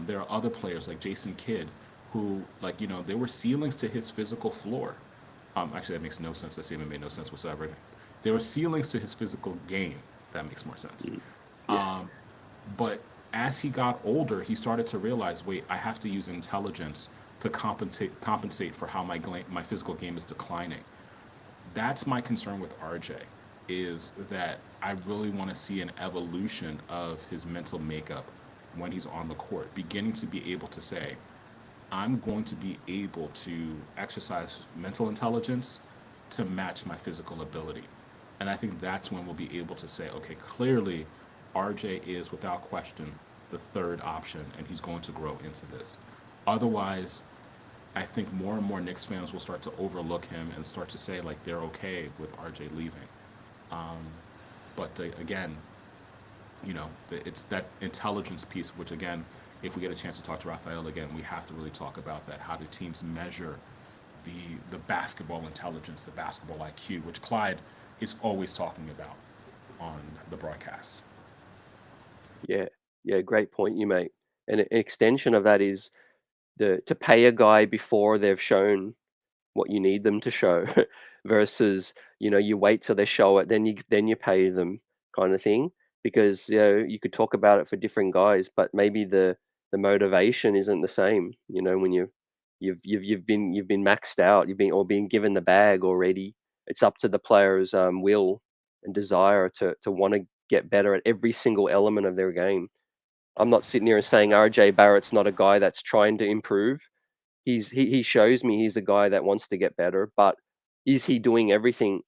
There are other players like Jason Kidd who, there were ceilings to his physical floor. Actually, that makes no sense. That statement made no sense whatsoever. There were ceilings to his physical game. That makes more sense. Yeah. But as he got older, he started to realize, wait, I have to use intelligence to compensate for how my physical game is declining. That's my concern with RJ, is that I really want to see an evolution of his mental makeup when he's on the court, beginning to be able to say, I'm going to be able to exercise mental intelligence to match my physical ability. And I think that's when we'll be able to say, okay, clearly RJ is without question the third option, and he's going to grow into this. Otherwise, I think more and more Knicks fans will start to overlook him and start to say like they're okay with RJ leaving. Again, it's that intelligence piece, which again, if we get a chance to talk to Raphael again, we have to really talk about that. How do teams measure the basketball intelligence, the basketball IQ, which Clyde is always talking about on the broadcast. Yeah, great point you make. And an extension of that is to pay a guy before they've shown what you need them to show versus you wait till they show it, then you pay them, kind of thing. Because you could talk about it for different guys, but maybe the motivation isn't the same. When you've been maxed out, you've been given the bag already. It's up to the player's will and desire to want to get better at every single element of their game. I'm not sitting here and saying RJ Barrett's not a guy that's trying to improve. He shows me he's a guy that wants to get better, but is he doing everything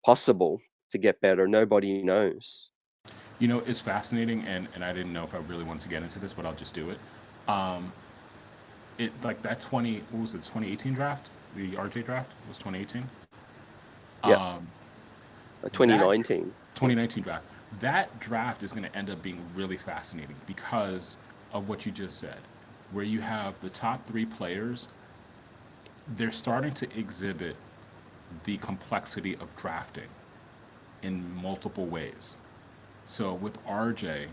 possible to get better? Nobody knows. It's fascinating, and I didn't know if I really wanted to get into this, but I'll just do it. It like that 2018 draft, the RJ draft was 2018. Yeah. 2019. 2019 draft. That draft is going to end up being really fascinating because of what you just said, where you have the top three players. They're starting to exhibit the complexity of drafting in multiple ways. So with RJ,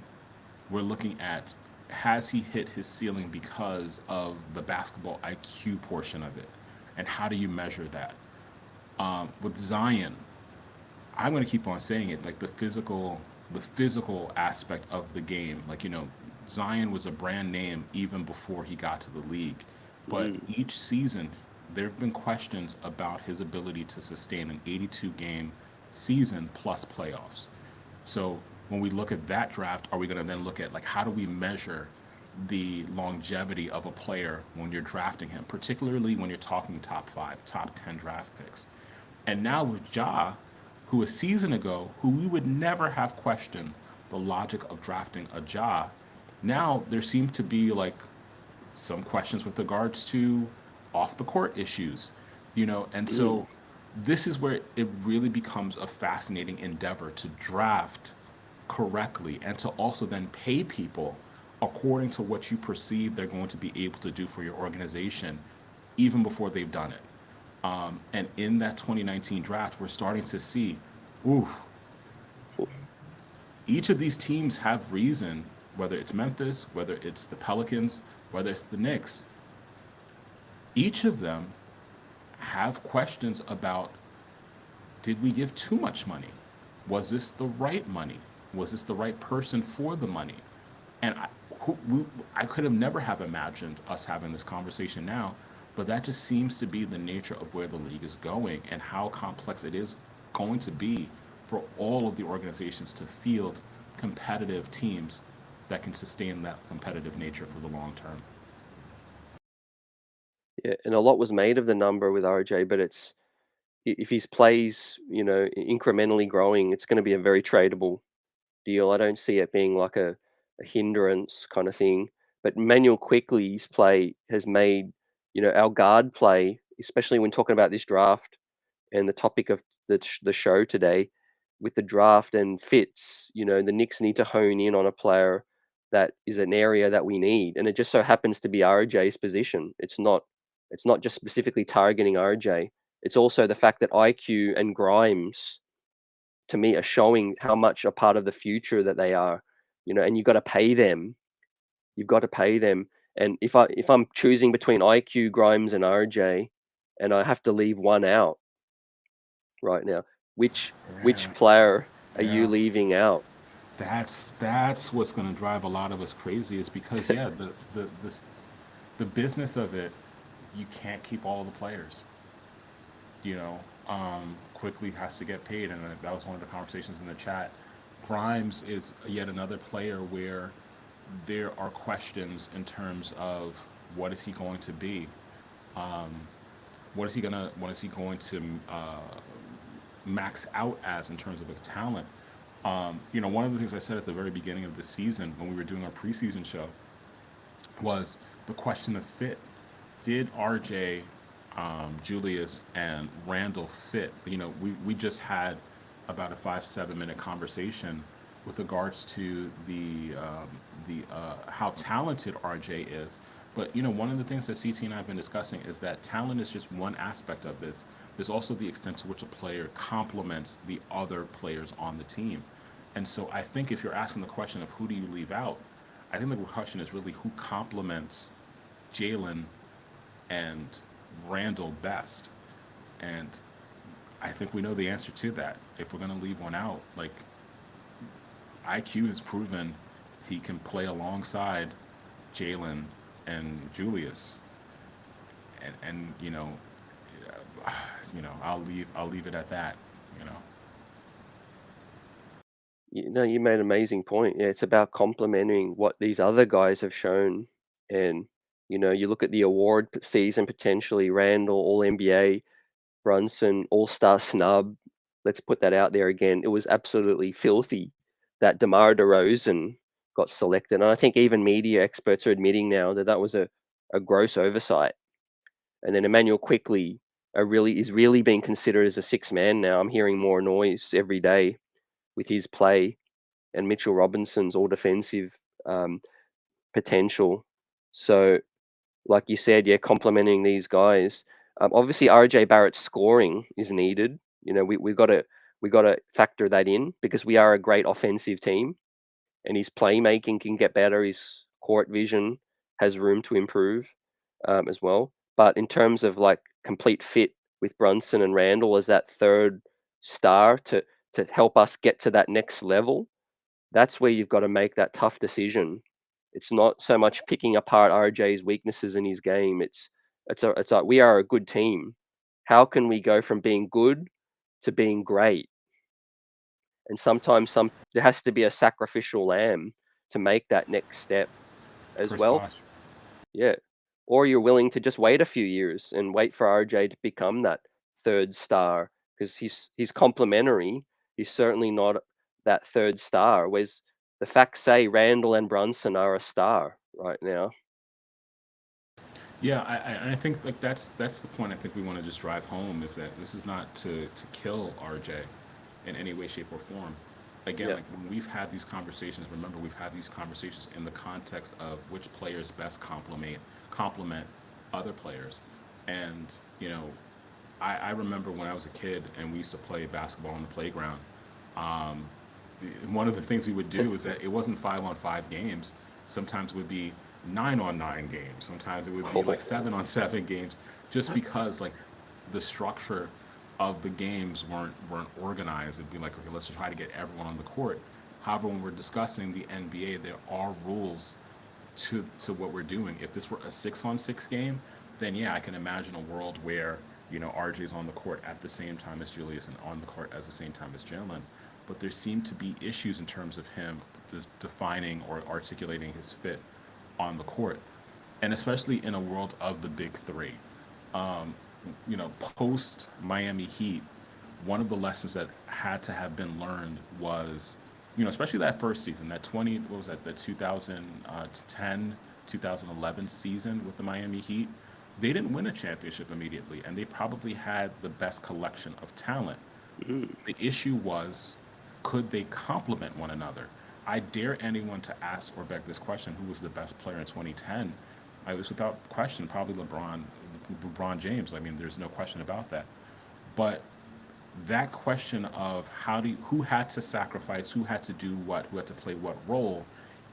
we're looking at, has he hit his ceiling because of the basketball IQ portion of it? And how do you measure that? With Zion, I'm going to keep on saying it, like the physical aspect of the game. Zion was a brand name even before he got to the league. But each season, there have been questions about his ability to sustain an 82-game season plus playoffs. So when we look at that draft, are we going to then look at how do we measure the longevity of a player when you're drafting him, particularly when you're talking top 5, top 10 draft picks? And now with Ja, who a season ago, who we would never have questioned the logic of drafting a Ja, now there seem to be some questions with regards to off the court issues, and so this is where it really becomes a fascinating endeavor to draft correctly, and to also then pay people according to what you perceive they're going to be able to do for your organization, even before they've done it. And in that 2019 draft, we're starting to see, ooh, each of these teams have reason, whether it's Memphis, whether it's the Pelicans, whether it's the Knicks, each of them have questions about, did we give too much money? Was this the right money? Was this the right person for the money? And I could have never have imagined us having this conversation now, but that just seems to be the nature of where the league is going and how complex it is going to be for all of the organizations to field competitive teams that can sustain that competitive nature for the long term. Yeah, and a lot was made of the number with RJ, but it's if his plays, incrementally growing, it's going to be a very tradable deal. I don't see it being like a hindrance kind of thing. But Manuel Quickly's play has made, our guard play, especially when talking about this draft and the topic of the show today with the draft and fits, the Knicks need to hone in on a player that is an area that we need. And it just so happens to be RJ's position. It's not just specifically targeting RJ. It's also the fact that IQ and Grimes, to me, are showing how much a part of the future that they are, and you've got to pay them. You've got to pay them. And if I'm choosing between IQ, Grimes, and RJ, and I have to leave one out right now, which Yeah, player are you yeah. leaving out? That's what's going to drive a lot of us crazy, is because yeah, the business of it, you can't keep all the players. You know, Quickly has to get paid, and that was one of the conversations in the chat. Grimes is yet another player where there are questions in terms of what is he going to be, um, what is he going to max out as in terms of a talent. One of the things I said at the very beginning of the season when we were doing our preseason show was the question of fit. Did RJ, Julius, and Randle fit? We just had about a 5-7 minute conversation with regards to the how talented RJ is. But one of the things that CT and I have been discussing is that talent is just one aspect of this. There's also the extent to which a player complements the other players on the team. And so I think if you're asking the question of who do you leave out, I think the question is really who complements Jaylen and Randle best. And I think we know the answer to that. If we're going to leave one out, like, IQ has proven he can play alongside Jaylen and Julius, and I'll leave it at that. You know. You made an amazing point. Yeah, it's about complementing what these other guys have shown. And, you look at the award season potentially, Randall, All NBA, Brunson, All-Star snub. Let's put that out there again. It was absolutely filthy that DeMar DeRozan got selected. And I think even media experts are admitting now that that was a gross oversight. And then Emmanuel Quickly is really being considered as a sixth man now. I'm hearing more noise every day with his play, and Mitchell Robinson's all defensive potential. So, like you said, yeah, complementing these guys. Obviously, RJ Barrett's scoring is needed. We got to factor that in because we are a great offensive team, and his playmaking can get better. His court vision has room to improve as well. But in terms of like complete fit with Brunson and Randle as that third star to help us get to that next level, that's where you've got to make that tough decision. It's not so much picking apart RJ's weaknesses in his game. It's like we are a good team. How can we go from being good to being great? And sometimes there has to be a sacrificial lamb to make that next step as Chris well. Bosh. Yeah. Or you're willing to just wait a few years and wait for RJ to become that third star because he's complementary. He's certainly not that third star. Whereas the facts say Randle and Brunson are a star right now. Yeah, I think like that's the point I think we want to just drive home, is that this is not to kill RJ in any way, shape, or form. again, Yeah. like when we've had these conversations, remember we've had these conversations in the context of which players best complement other players. And, you know, I remember when I was a kid and we used to play basketball on the playground. Um, One of the things we would do is that it wasn't 5-on-5 games. Sometimes it would be 9-on-9 games. Sometimes it would be like Oh, 7-on-7 games, just because like the structure of the games weren't organized. It'd be like, okay, let's try to get everyone on the court. However, when we're discussing the NBA, there are rules to what we're doing. If this were a 6-on-6 game, then yeah, I can imagine a world where, you know, RJ's on the court at the same time as Julius and on the court at the same time as Jaylen. But there seem to be issues in terms of him defining or articulating his fit on the court, and especially in a world of the big three. Um, you know, post Miami Heat, one of the lessons that had to have been learned was, you know, especially that first season, that 20, what was that, the 2010, 2011 season with the Miami Heat, they didn't win a championship immediately, and they probably had the best collection of talent. mm, The issue was, could they complement one another? I dare anyone to ask or beg this question: who was the best player in 2010? I was without question probably LeBron James. I mean, there's no question about that. But that question of who had to sacrifice, who had to do what, who had to play what role,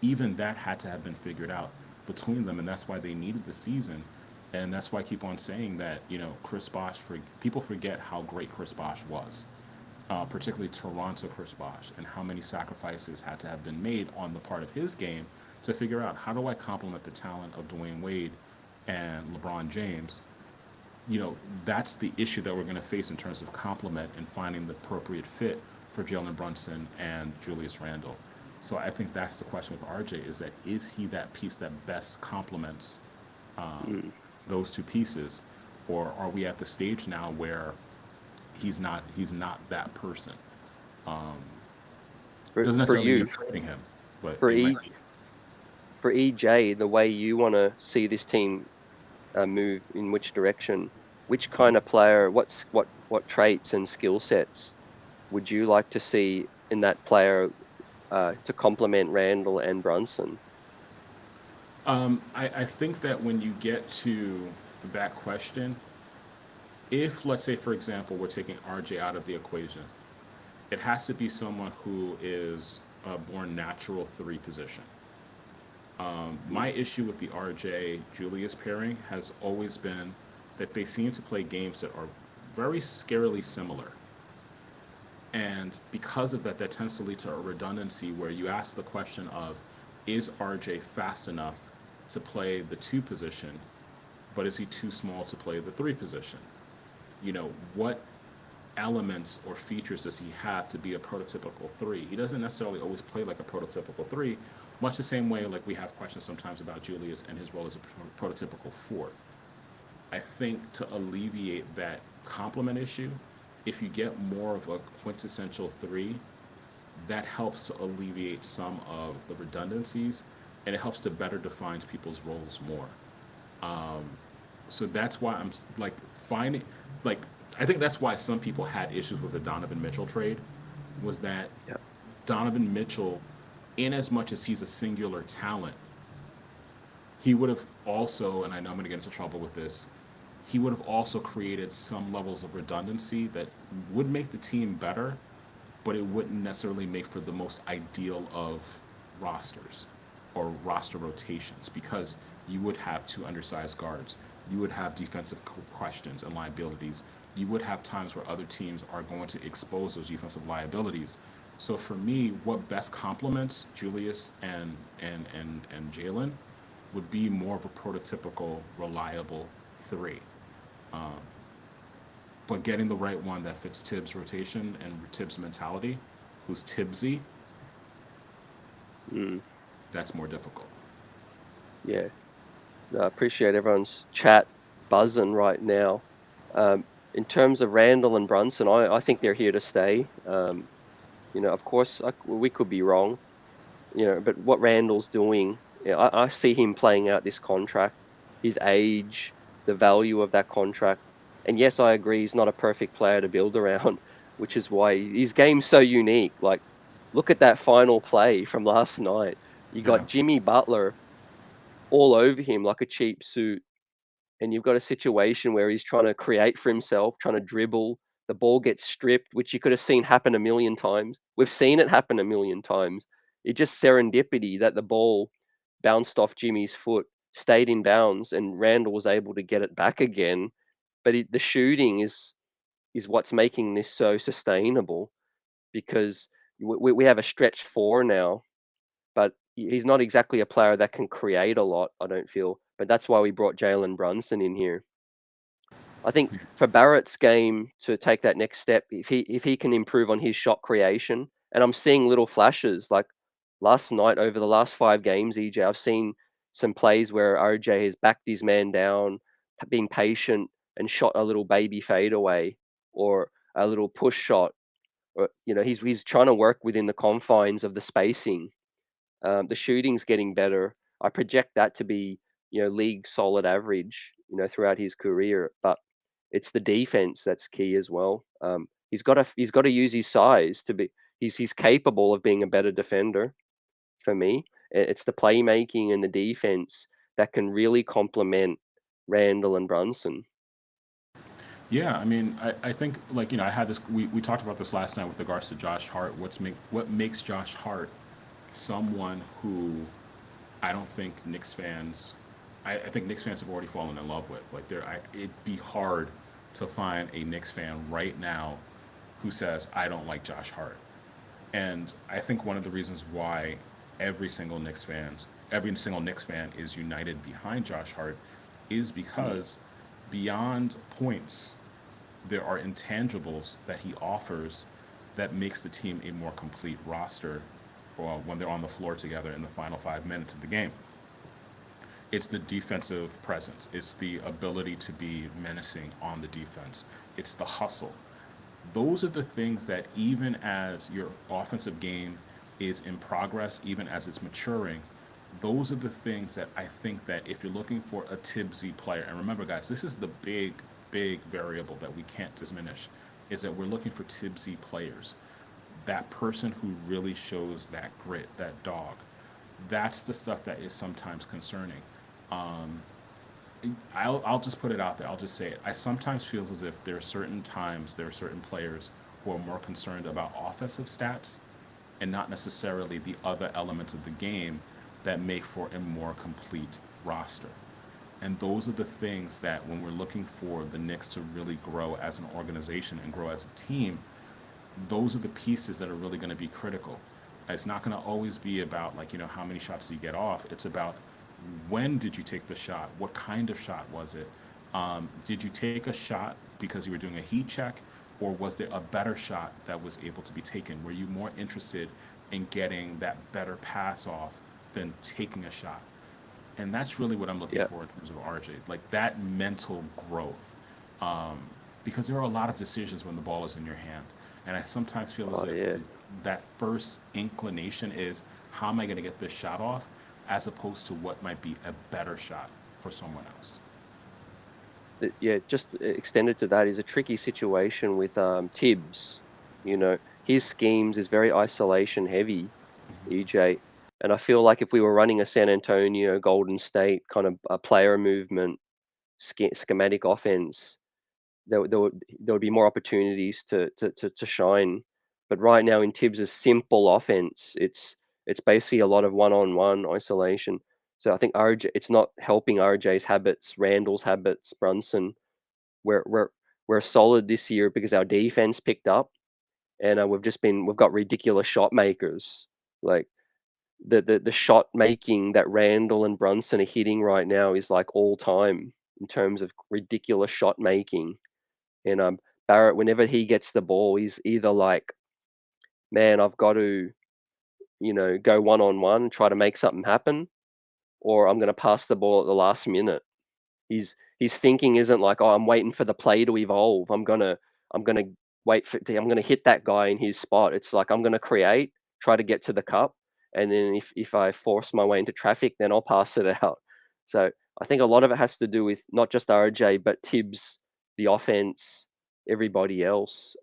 even that had to have been figured out between them, and that's why they needed the season. And that's why I keep on saying that, you know, Chris Bosh, people forget how great Chris Bosh was, particularly Toronto Chris Bosh, and how many sacrifices had to have been made on the part of his game to figure out, how do I complement the talent of Dwayne Wade and LeBron James. You know, that's the issue that we're going to face in terms of complement and finding the appropriate fit for Jalen Brunson and Julius Randle. So I think that's the question with RJ: is he that piece that best complements um, mm. those two pieces, or are we at the stage now where he's not that person? Um, doesn't For necessarily mean you, trading him, but for he might E be. for EJ, the way you want to see this team move in which direction, which kind of player, what traits and skill sets would you like to see in that player to complement Randall and Brunson? I think that when you get to that question, if, let's say, for example, we're taking RJ out of the equation, it has to be someone who is a born natural three position. My issue with the RJ Julius pairing has always been that they seem to play games that are very scarily similar. And because of that, that tends to lead to a redundancy where you ask the question of, is RJ fast enough to play the two position, but is he too small to play the three position? You know, what elements or features does he have to be a prototypical three? He doesn't necessarily always play like a prototypical three, much the same way like we have questions sometimes about Julius and his role as a prototypical four. I think to alleviate that complement issue, if you get more of a quintessential three, that helps to alleviate some of the redundancies, and it helps to better define people's roles more. Um, so that's why I'm like finding, like, I think that's why some people had issues with the Donovan Mitchell trade, was that Yeah. Donovan Mitchell, in as much as he's a singular talent, he would have also, and I know I'm going to get into trouble with this, he would have also created some levels of redundancy that would make the team better, but it wouldn't necessarily make for the most ideal of rosters or roster rotations, because you would have two undersized guards. You would have defensive questions and liabilities. You would have times where other teams are going to expose those defensive liabilities. So for me, what best complements Julius and Jaylen would be more of a prototypical, reliable three. Um, but getting the right one that fits Thibs' rotation and Thibs' mentality, who's Thibsy, Mm, that's more difficult. yeah. No, I appreciate everyone's chat buzzing right now. In terms of Randall and Brunson, I think they're here to stay. You know, of course, we could be wrong, you know, but what Randall's doing, you know, I see him playing out this contract, his age, the value of that contract. And yes, I agree, he's not a perfect player to build around, which is why his game's so unique. Like, look at that final play from last night. You got Yeah. Jimmy Butler all over him like a cheap suit. And you've got a situation where he's trying to create for himself, trying to dribble. The ball gets stripped, which you could have seen happen a million times. We've seen it happen a million times. It just serendipity that the ball bounced off Jimmy's foot, stayed in bounds, and Randle was able to get it back again. But the shooting is what's making this so sustainable, because we have a stretch four now, but he's not exactly a player that can create a lot, I don't feel. But that's why we brought Jalen Brunson in here. I think for Barrett's game to take that next step, if he can improve on his shot creation, and I'm seeing little flashes like last night over the last 5 games, EJ, I've seen some plays where RJ has backed his man down, been patient, and shot a little baby fadeaway or a little push shot. Or, he's trying to work within the confines of the spacing. The shooting's getting better. I project that to be, league solid average, throughout his career. But it's the defense that's key as well. He's got to use his size to be. He's capable of being a better defender. For me, it's the playmaking and the defense that can really complement Randle and Brunson. Yeah, I mean, I think I had this. We talked about this last night with regards to Josh Hart. What makes Josh Hart someone who I don't think Knicks fans. I think Knicks fans have already fallen in love with. It'd be hard to find a Knicks fan right now who says I don't like Josh Hart. And I think one of the reasons why every single Knicks fan is united behind Josh Hart is because beyond points, there are intangibles that he offers that makes the team a more complete roster when they're on the floor together in the final 5 minutes of the game. It's the defensive presence. It's the ability to be menacing on the defense. It's the hustle. Those are the things that even as your offensive game is in progress, even as it's maturing, those are the things that I think that if you're looking for a Thibsy player, and remember guys, this is the big variable that we can't diminish, is that we're looking for Thibsy players. That person who really shows that grit, that dog. That's the stuff that is sometimes concerning. I'll just put it out there. I'll just say it. I sometimes feel as if there are certain players who are more concerned about offensive stats and not necessarily the other elements of the game that make for a more complete roster. And those are the things that when we're looking for the Knicks to really grow as an organization and grow as a team, those are the pieces that are really going to be critical. It's not going to always be about how many shots do you get off. It's about when did you take the shot? What kind of shot was it? Did you take a shot because you were doing a heat check, or was there a better shot that was able to be taken? Were you more interested in getting that better pass off than taking a shot? And that's really what I'm looking for in terms of RJ, like that mental growth. Because there are a lot of decisions when the ball is in your hand. And I sometimes feel as if that first inclination is, how am I going to get this shot off, as opposed to what might be a better shot for someone else. Yeah, just extended to that is a tricky situation with Thibs. His schemes is very isolation heavy, EJ. And I feel like if we were running a San Antonio, Golden State kind of a player movement, schematic offense, there would be more opportunities to shine. But right now in Thibs' simple offense, it's basically a lot of one-on-one isolation. So I think RJ, it's not helping RJ's habits, Randle's habits, Brunson. We're solid this year because our defense picked up, and we've got ridiculous shot makers. Like the shot making that Randle and Brunson are hitting right now is like all time in terms of ridiculous shot making. And Barrett, whenever he gets the ball, he's either like, man, I've got to, go one-on-one and try to make something happen, or I'm going to pass the ball at the last minute. His thinking isn't like, oh, I'm waiting for the play to evolve. I'm gonna wait I'm gonna hit that guy in his spot. It's like I'm gonna create, try to get to the cup, and then if I force my way into traffic, then I'll pass it out. So I think a lot of it has to do with not just RJ, but Thibs, the offense, everybody else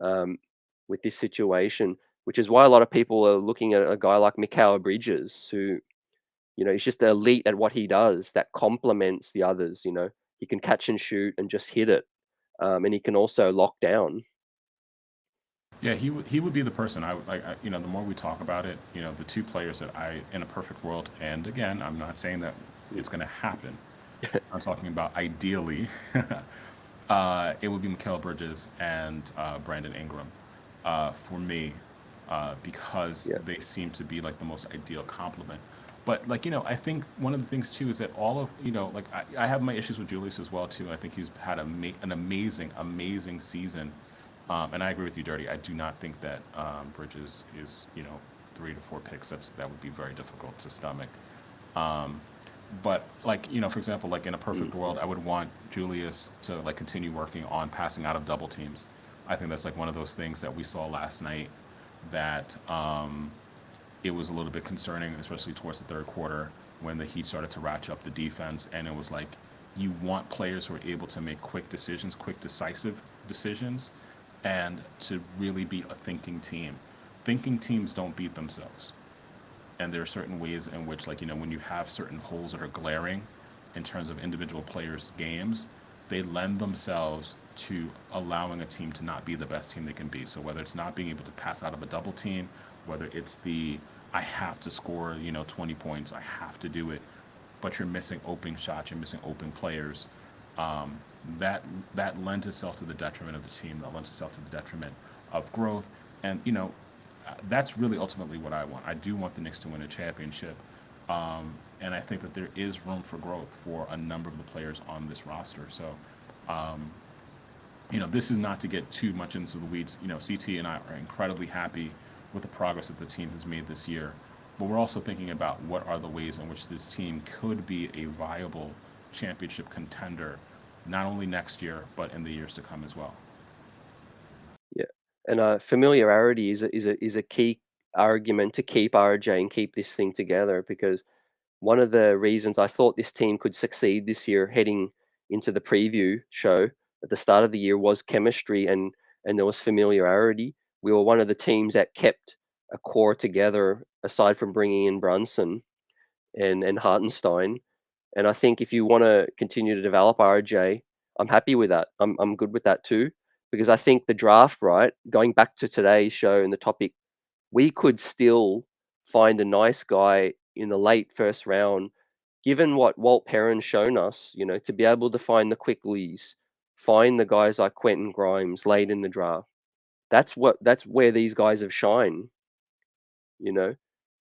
with this situation. which is why a lot of people are looking at a guy like Mikal Bridges, who, he's just elite at what he does that complements the others. He can catch and shoot and just hit it, and he can also lock down. Yeah, he would be the person. The more we talk about it, the two players that in a perfect world, and again, I'm not saying that it's going to happen. I'm talking about ideally, it would be Mikal Bridges and Brandon Ingram for me, because they seem to be like the most ideal complement. But I think one of the things too is that all of I have my issues with Julius as well too. I think he's had an amazing season. And I agree with you, Dirty. I do not think that Bridges is 3 to 4 picks. That would be very difficult to stomach. But for example, in a perfect world, I would want Julius to continue working on passing out of double teams. I think that's one of those things that we saw last night that it was a little bit concerning, especially towards the third quarter when the Heat started to ratchet up the defense, and it was you want players who are able to make quick decisions, quick decisive decisions, and to really be a thinking team. Thinking teams don't beat themselves. And there are certain ways in which, when you have certain holes that are glaring in terms of individual players' games, they lend themselves to allowing a team to not be the best team they can be. So whether it's not being able to pass out of a double team, whether it's I have to score, 20 points, I have to do it, but you're missing open shots, you're missing open players, that lends itself to the detriment of the team, that lends itself to the detriment of growth. And that's really ultimately what I want. I do want the Knicks to win a championship, and I think that there is room for growth for a number of the players on this roster. So this is not to get too much into the weeds. CT and I are incredibly happy with the progress that the team has made this year, but we're also thinking about what are the ways in which this team could be a viable championship contender, not only next year, but in the years to come as well. Yeah, and familiarity is a key argument to keep RJ and keep this thing together, because one of the reasons I thought this team could succeed this year heading into the preview show at the start of the year was chemistry and there was familiarity. We were one of the teams that kept a core together, aside from bringing in Brunson and Hartenstein. And I think if you want to continue to develop RJ, I'm happy with that. I'm good with that too, because I think the draft, right, going back to today's show and the topic, we could still find a nice guy in the late first round, given what Walt Perrin's shown us, to be able to find the Quickleys, find the guys like Quentin Grimes late in the draft. That's where these guys have shined,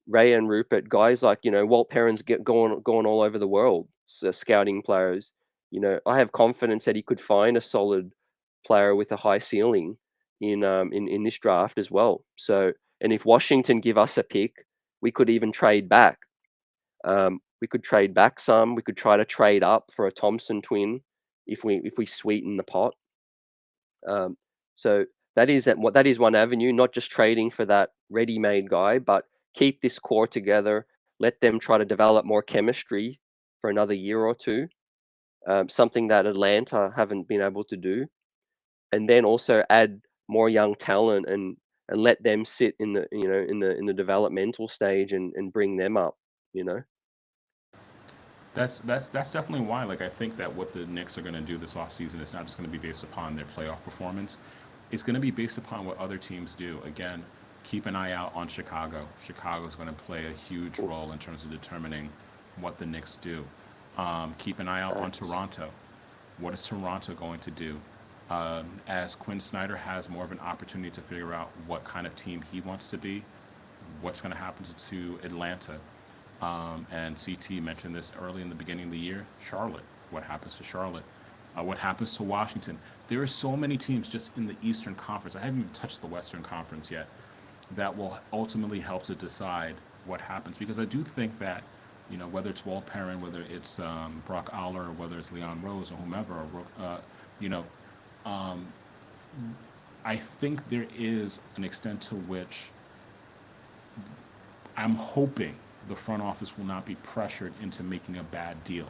Ray and Rupert, guys like, Walt Perrin's going all over the world, scouting players. I have confidence that he could find a solid player with a high ceiling in this draft as well. So, and if Washington give us a pick, we could even trade back. We could trade back some. We could try to trade up for a Thompson twin if we sweeten the pot. So that is one avenue, not just trading for that ready-made guy, but keep this core together. Let them try to develop more chemistry for another year or two, something that Atlanta haven't been able to do, and then also add more young talent and let them sit in the in the developmental stage and bring them up. That's definitely why. I think that what the Knicks are going to do this offseason is not just going to be based upon their playoff performance. It's going to be based upon what other teams do. Again, keep an eye out on Chicago. Chicago is going to play a huge role in terms of determining what the Knicks do. Keep an eye out on Toronto. What is Toronto going to do? As Quinn Snyder has more of an opportunity to figure out what kind of team he wants to be, what's going to happen to Atlanta? And CT mentioned this early in the beginning of the year. Charlotte. What happens to Charlotte? What happens to Washington? There are so many teams just in the Eastern Conference. I haven't even touched the Western Conference yet. That will ultimately help to decide what happens. Because I do think that, whether it's Walt Perrin, whether it's Brock Aller, or whether it's Leon Rose or whomever, I think there is an extent to which I'm hoping the front office will not be pressured into making a bad deal.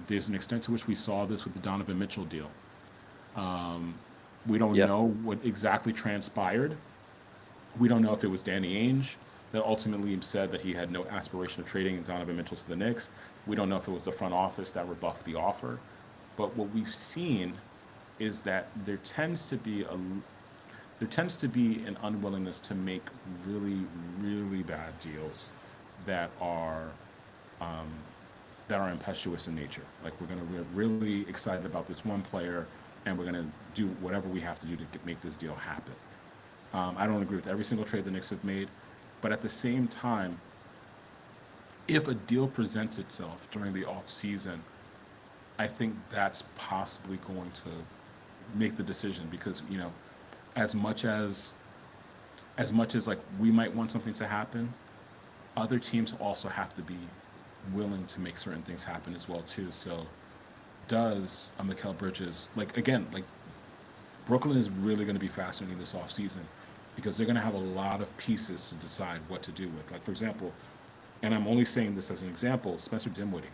There's an extent to which we saw this with the Donovan Mitchell deal. We don't know what exactly transpired, We don't know if it was Danny Ainge that ultimately said that he had no aspiration of trading Donovan Mitchell to the Knicks. We don't know if it was the front office that rebuffed the offer. But what we've seen is that there tends to be an unwillingness to make really, really bad deals that are um, that are impetuous in nature. Like we're really excited about this one player, and we're gonna do whatever we have to do to make this deal happen. I don't agree with every single trade the Knicks have made, but at the same time, if a deal presents itself during the off season, I think that's possibly going to make the decision because as much as like we might want something to happen, other teams also have to be willing to make certain things happen as well too. So does a Mikal Bridges like Brooklyn is really going to be fascinating this offseason because they're going to have a lot of pieces to decide what to do with. Like for example, and I'm only saying this as an example, Spencer Dinwiddie.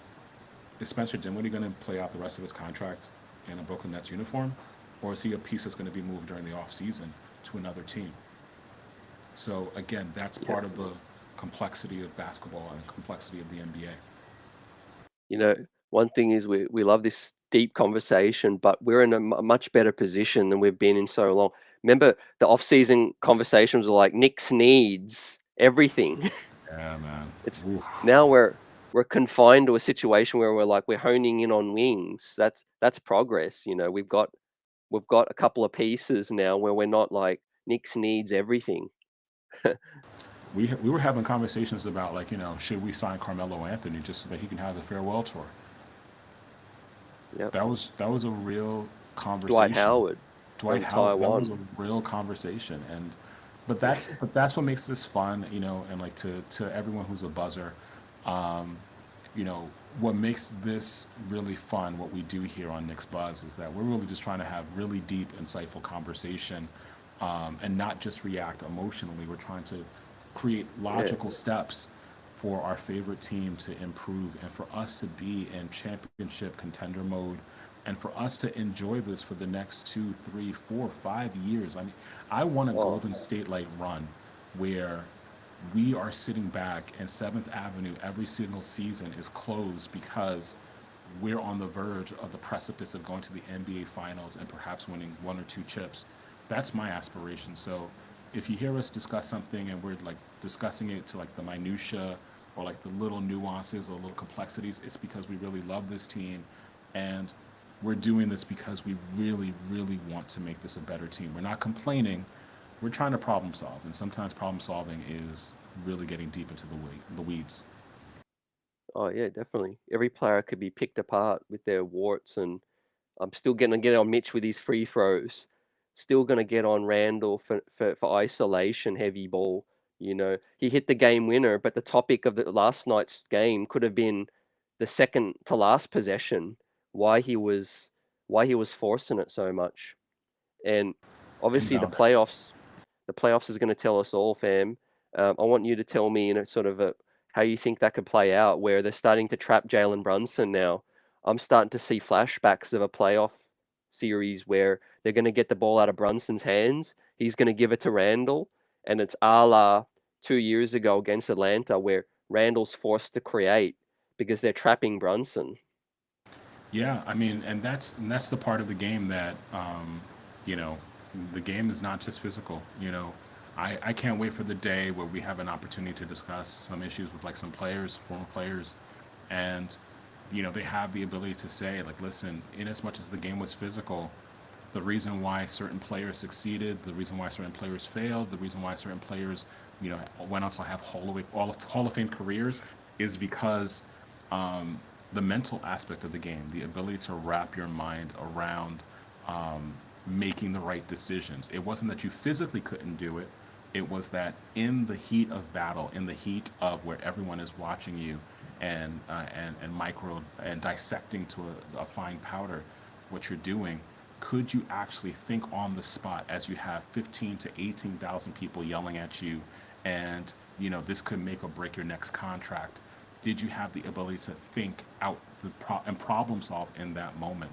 Is Spencer Dinwiddie going to play out the rest of his contract in a Brooklyn Nets uniform, or is he a piece that's going to be moved during the offseason to another team? So again, that's part of the complexity of basketball and complexity of the NBA. You know, one thing is we love this deep conversation, but we're in a much better position than we've been in so long. Remember, the off-season conversations were like Knicks needs everything. Yeah, man. It's Oof. now we're confined to a situation where we're honing in on wings. That's progress. We've got a couple of pieces now where we're not like Knicks needs everything. We were having conversations about should we sign Carmelo Anthony just so that he can have the farewell tour? Yep. That was a real Dwight conversation. Howard Dwight from Howard, that was a Taiwan. real conversation, and but that's what makes this fun, and like to everyone who's a buzzer, um, you know, what makes this really fun, what we do here on Knicks Buzz, is that we're really just trying to have really deep, insightful conversation, and not just react emotionally. We're trying to create Yeah. logical steps for our favorite team to improve and for us to be in championship contender mode and for us to enjoy this for the next 2, 3, 4, 5 years. I mean, I want a Oh, Golden State like run where we are sitting back and Seventh Avenue every single season is closed because we're on the verge of the precipice of going to the NBA Finals and perhaps winning one or two chips. That's my aspiration. So if you hear us discuss something and we're like discussing it to like the minutia or like the little nuances or little complexities, it's because we really love this team and we're doing this because we really, really want to make this a better team. We're not complaining. We're trying to problem solve, and sometimes problem solving is really getting deep into the weeds. oh yeah, definitely. Every player could be picked apart with their warts, and I'm still gonna get on Mitch with his free throws. Still gonna get on Randall for isolation, heavy ball. He hit the game winner, but the topic of the last night's game could have been the second to last possession. Why he was why he was forcing it so much, and obviously Inbound. the playoffs is going to tell us all, fam. I want you to tell me, sort of how you think that could play out, where they're starting to trap Jalen Brunson now. I'm starting to see flashbacks of a playoff series where they're going to get the ball out of Brunson's hands. He's going to give it to Randall, and it's a la 2 years ago against Atlanta, where Randall's forced to create because they're trapping Brunson. Yeah, I mean, and that's the part of the game that you know, the game is not just physical. I can't wait for the day where we have an opportunity to discuss some issues with like some players, former players, and they have the ability to say like, listen, in as much as the game was physical, the reason why certain players succeeded, the reason why certain players failed, the reason why certain players, went on to have Hall of Fame careers is because the mental aspect of the game, the ability to wrap your mind around making the right decisions. It wasn't that you physically couldn't do it. It was that in the heat of battle, in the heat of where everyone is watching you and micro and dissecting to a fine powder what you're doing, could you actually think on the spot as you have 15 to 18,000 people yelling at you and this could make or break your next contract? Did you have the ability to think out and problem solve in that moment?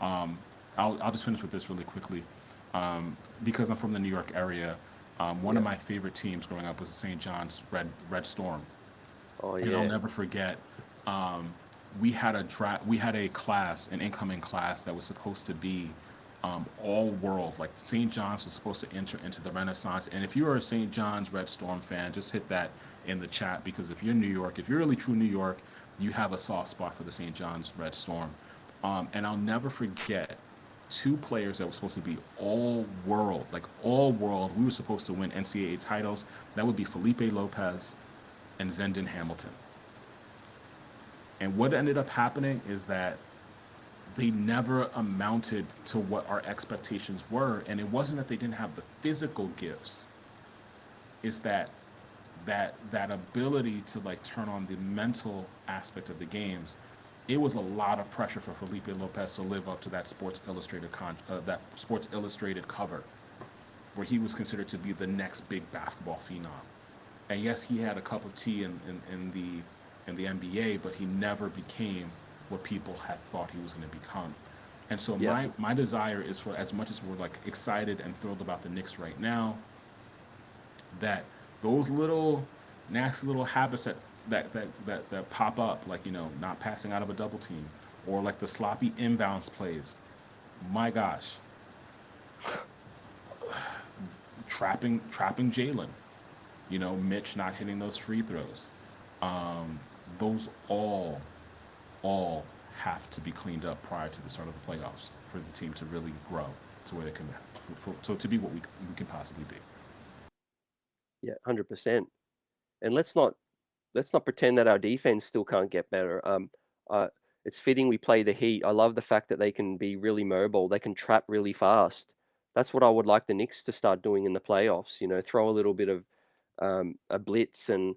I'll just finish with this really quickly. Because I'm from the New York area, One of my favorite teams growing up was the St. John's Red Storm, Oh and I'll yeah. never forget. Um, we had a class, an incoming class that was supposed to be all world. Like St. John's was supposed to enter into the Renaissance. And if you are a St. John's Red Storm fan, just hit that in the chat, because if you're New York, if you're really true New York, you have a soft spot for the St. John's Red Storm. And I'll never forget two players that were supposed to be all world, like all world. We were supposed to win NCAA titles. That would be Felipe Lopez and Zendon Hamilton. And what ended up happening is that they never amounted to what our expectations were. And it wasn't that they didn't have the physical gifts. It's that ability to like turn on the mental aspect of the games. It was a lot of pressure for Felipe Lopez to live up to that that Sports Illustrated cover, where he was considered to be the next big basketball phenom. And yes, he had a cup of tea in the NBA, but he never became what people had thought he was going to become. And so Yeah. my desire is for, as much as we're like excited and thrilled about the Knicks right now, that those little nasty little habits that pop up, like, you know, not passing out of a double team, or like the sloppy inbounds plays, my gosh, trapping Jaylen, you know, Mitch not hitting those free throws, those all have to be cleaned up prior to the start of the playoffs for the team to really grow to where they can, so to be what we can possibly be. Yeah, 100%. And let's not pretend that our defense still can't get better. It's fitting we play the Heat. I love the fact that they can be really mobile. They can trap really fast. That's what I would like the Knicks to start doing in the playoffs. You know, throw a little bit of a blitz and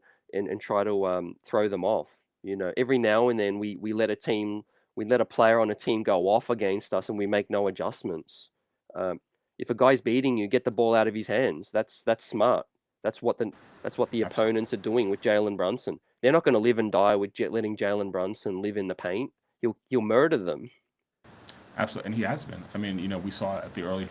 try to throw them off. You know, every now and then we let a player on a team go off against us and we make no adjustments. Um, if a guy's beating you, get the ball out of his hands. That's smart. That's what the Absolutely. opponents are doing with Jalen Brunson. They're not going to live and die with letting Jalen Brunson live in the paint. He'll murder them. Absolutely, and he has been. I mean, you know, we saw at the early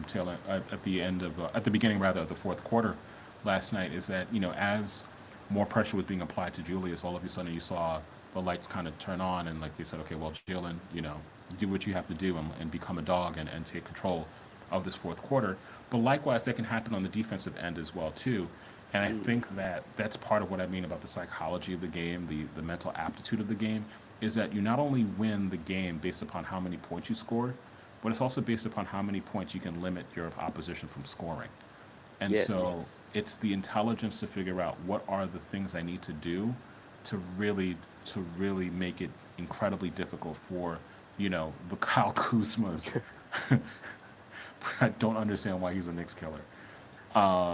tail end, at the end of at the beginning rather of the fourth quarter last night, is that, you know, as more pressure was being applied to Julius, all of a sudden you saw the lights kind of turn on, and like they said, okay, well, Jalen, you know, do what you have to do and become a dog and take control of this fourth quarter. But likewise, that can happen on the defensive end as well too. And I Mm, think that that's part of what I mean about the psychology of the game, the mental aptitude of the game, is that you not only win the game based upon how many points you score, but it's also based upon how many points you can limit your opposition from scoring. And yes. so it's the intelligence to figure out what are the things I need to do to really make it incredibly difficult for, you know, the Kyle Kuzmas. I don't understand why he's a Knicks killer.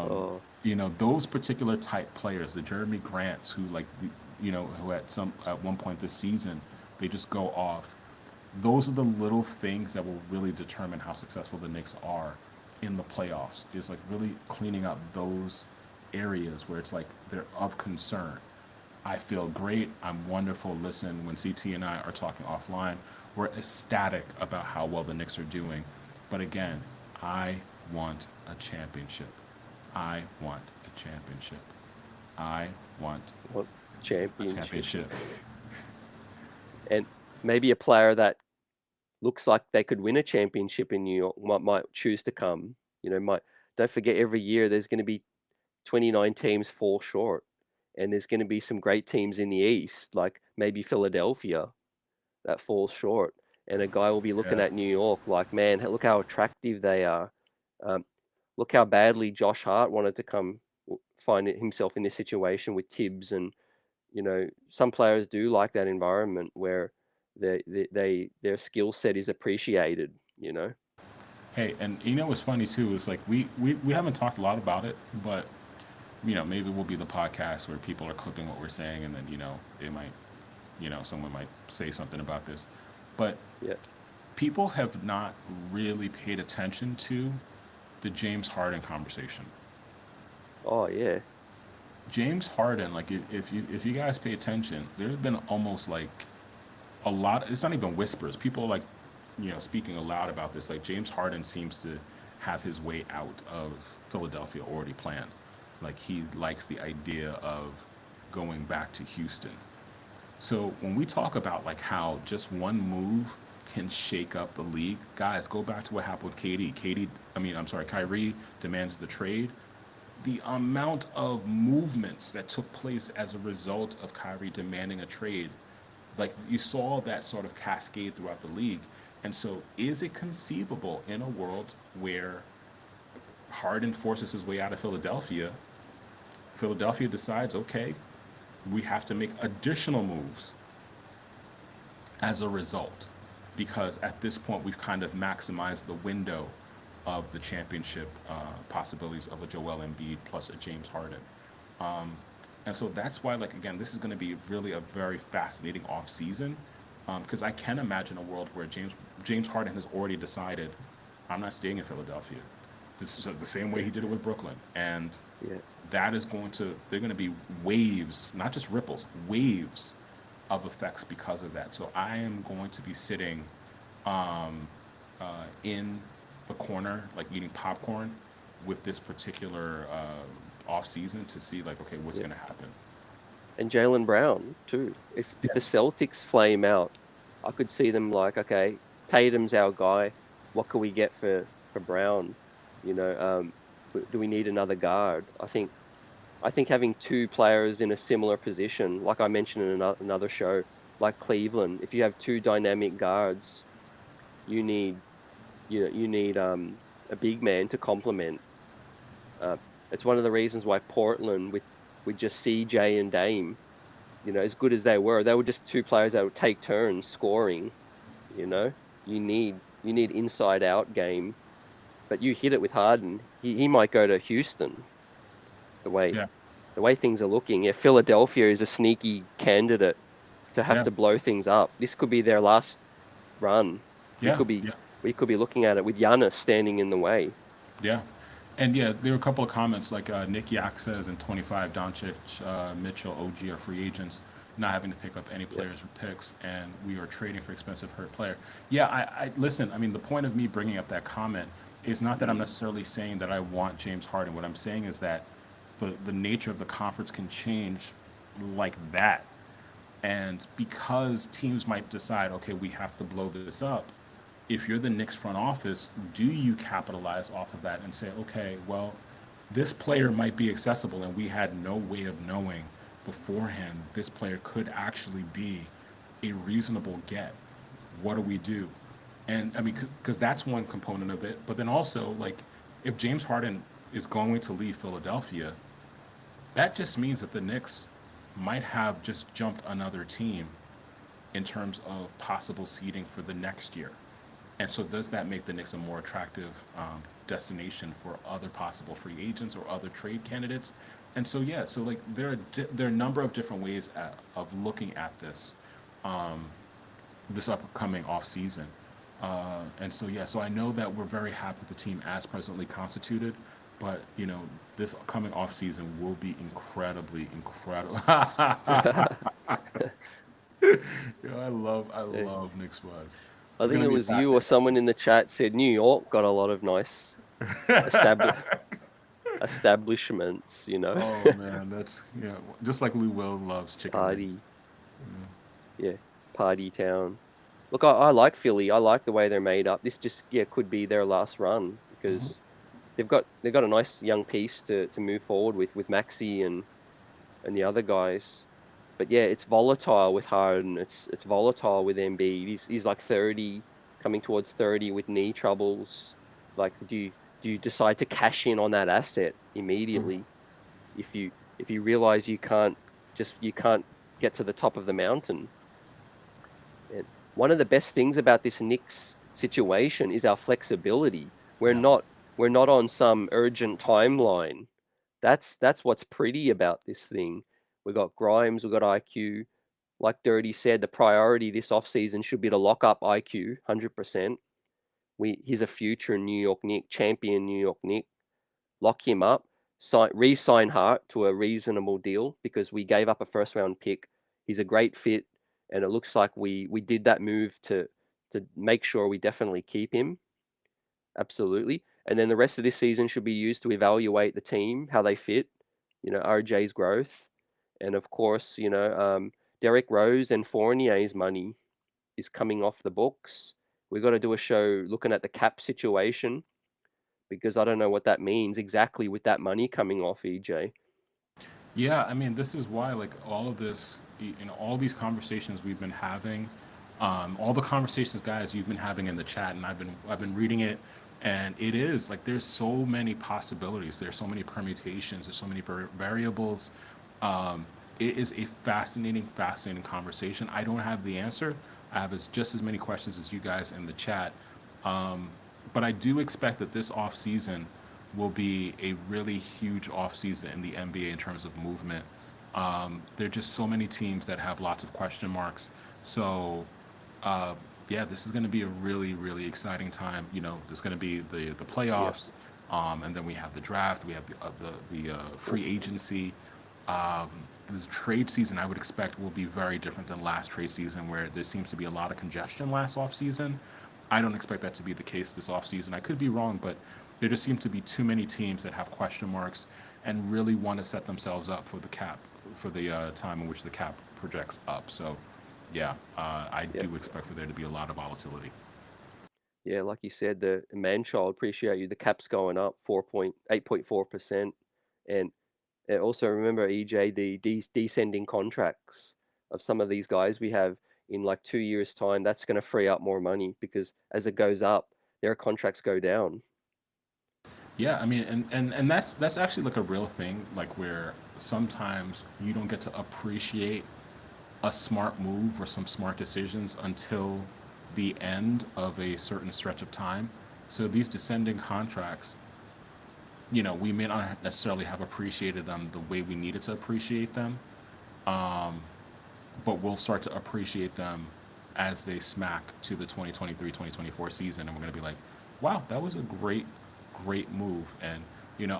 Oh, You know, those particular type players, the Jeremy Grants, who like you know, who at one point this season they just go off. Those are the little things that will really determine how successful the Knicks are in the playoffs. Is like really cleaning up those areas where it's like they're of concern. I feel great. I'm wonderful. Listen, when CT and I are talking offline, we're ecstatic about how well the Knicks are doing. But again, I want a championship. I want a championship. I want what a championship? championship. And maybe a player that looks like they could win a championship in New York might choose to come. You know, might don't forget every year there's going to be 29 teams fall short, and there's going to be some great teams in the East, like maybe Philadelphia, that falls short, and a guy will be looking Yeah. at New York like, man, look how attractive they are. Um, look how badly Josh Hart wanted to come find himself in this situation with Thibs, and you know, some players do like that environment where their skill set is appreciated. You know. Hey, and you know what's funny too is like we haven't talked a lot about it, but you know, maybe we'll be the podcast where people are clipping what we're saying, and then, you know, they might, you know, someone might say something about this. But Yeah. people have not really paid attention to the James Harden conversation. Oh yeah. James Harden, like if you guys pay attention, there's been almost like a lot. It's not even whispers. People are like, you know, speaking aloud about this. Like James Harden seems to have his way out of Philadelphia already planned. Like he likes the idea of going back to Houston. So when we talk about like how just one move can shake up the league, guys, go back to what happened with KD. Kyrie demands the trade. The amount of movements that took place as a result of Kyrie demanding a trade, like you saw that sort of cascade throughout the league. And so, is it conceivable in a world where Harden forces his way out of Philadelphia? Philadelphia decides, okay, we have to make additional moves as a result, because at this point we've kind of maximized the window of the championship possibilities of a Joel Embiid plus a James Harden. Um, and so that's why, like, again, this is going to be really a very fascinating off season, because I can imagine a world where James Harden has already decided, I'm not staying in Philadelphia. This is the same way he did it with Brooklyn, and Yeah. that is they're going to be waves, not just ripples, waves of effects because of that. So I am going to be sitting in the corner, like eating popcorn, with this particular off season to see, like, okay, what's Yeah. going to happen. And Jaylen Brown too. If the Yes. Celtics flame out, I could see them like, okay, Tatum's our guy. What can we get for Brown? You know, do we need another guard? I think having two players in a similar position, like I mentioned in another show, like Cleveland, if you have two dynamic guards, you need a big man to complement. It's one of the reasons why Portland with just C.J. and Dame, as good as they were just two players that would take turns scoring. You know, you need inside out game, but you hit it with Harden. He might go to Houston. The Yeah. way things are looking, yeah, Philadelphia is a sneaky candidate to have Yeah. to blow things up. This could be their last run. We Yeah. could be Yeah. looking at it with Giannis standing in the way. Yeah. And yeah, there were a couple of comments like Nick Yak says in 25, Doncic, Mitchell, OG are free agents, not having to pick up any players or picks, and we are trading for expensive hurt player. Yeah, I listen. I mean, the point of me bringing up that comment is not that I'm necessarily saying that I want James Harden. What I'm saying is that the nature of the conference can change like that, and because teams might decide, okay, we have to blow this up. If you're the Knicks front office, do you capitalize off of that and say, okay, well, this player might be accessible and we had no way of knowing beforehand this player could actually be a reasonable get. What do we do? And I mean, because that's one component of it. But then also, like, if James Harden is going to leave Philadelphia, that just means that the Knicks might have just jumped another team in terms of possible seeding for the next year. And so does that make the Knicks a more attractive destination for other possible free agents or other trade candidates? And so, yeah, so like there are a number of different ways of looking at this, this upcoming off season. And so, yeah, so I know that we're very happy with the team as presently constituted, but, this coming off season will be incredibly incredible. I love Knicks Buzz. I think it was you or someone in the chat said New York got a lot of nice establishments, Oh man, that's just like Lou Will loves chicken Party. wings. Yeah, party town. Look, I like Philly. I like the way they're made up. This just could be their last run because they've got a nice young piece to move forward with Maxey and the other guys. But yeah, it's volatile with Harden. It's volatile with Embiid. He's like 30, coming towards 30 with knee troubles. Like, do you decide to cash in on that asset immediately if you realize you can't get to the top of the mountain? And one of the best things about this Knicks situation is our flexibility. We're not on some urgent timeline. That's what's pretty about this thing. We got Grimes, we got IQ. Like Dirty said, the priority this offseason should be to lock up IQ 100%. He's a future New York Knick, champion New York Knick. Lock him up, re-sign Hart to a reasonable deal because we gave up a first round pick. He's a great fit, and it looks like we did that move to make sure we definitely keep him. Absolutely. And then the rest of this season should be used to evaluate the team, how they fit, RJ's growth. And of course, Derrick Rose and Fournier's money is coming off the books. We've got to do a show looking at the cap situation, because I don't know what that means exactly with that money coming off, EJ. Yeah, I mean, this is why, like, all of this, all these conversations we've been having, all the conversations, guys, you've been having in the chat, and I've been reading it, and it is like there's so many possibilities, there's so many permutations, there's so many variables. It is a fascinating conversation. I don't have the answer. I have just as many questions as you guys in the chat. But I do expect that this off season will be a really huge off season in the NBA in terms of movement. There are just so many teams that have lots of question marks. So yeah, this is going to be a really, really exciting time. There's going to be the playoffs, and then we have the draft. We have the free agency. The trade season, I would expect, will be very different than last trade season, where there seems to be a lot of congestion last off season. I don't expect that to be the case this off season. I could be wrong, but there just seems to be too many teams that have question marks and really want to set themselves up for the cap, for the time in which the cap projects up. So yeah, I do expect for there to be a lot of volatility. Yeah, like you said, the Manchild, appreciate you. The cap's going up 8.4%. And also remember, EJ, the descending contracts of some of these guys we have in like 2 years' time, that's going to free up more money, because as it goes up, their contracts go down. Yeah, I mean, and that's actually like a real thing, like where sometimes you don't get to appreciate a smart move or some smart decisions until the end of a certain stretch of time. So these descending contracts, we may not necessarily have appreciated them the way we needed to appreciate them, but we'll start to appreciate them as they smack to the 2023-2024 season, and we're going to be like, wow, that was a great move. And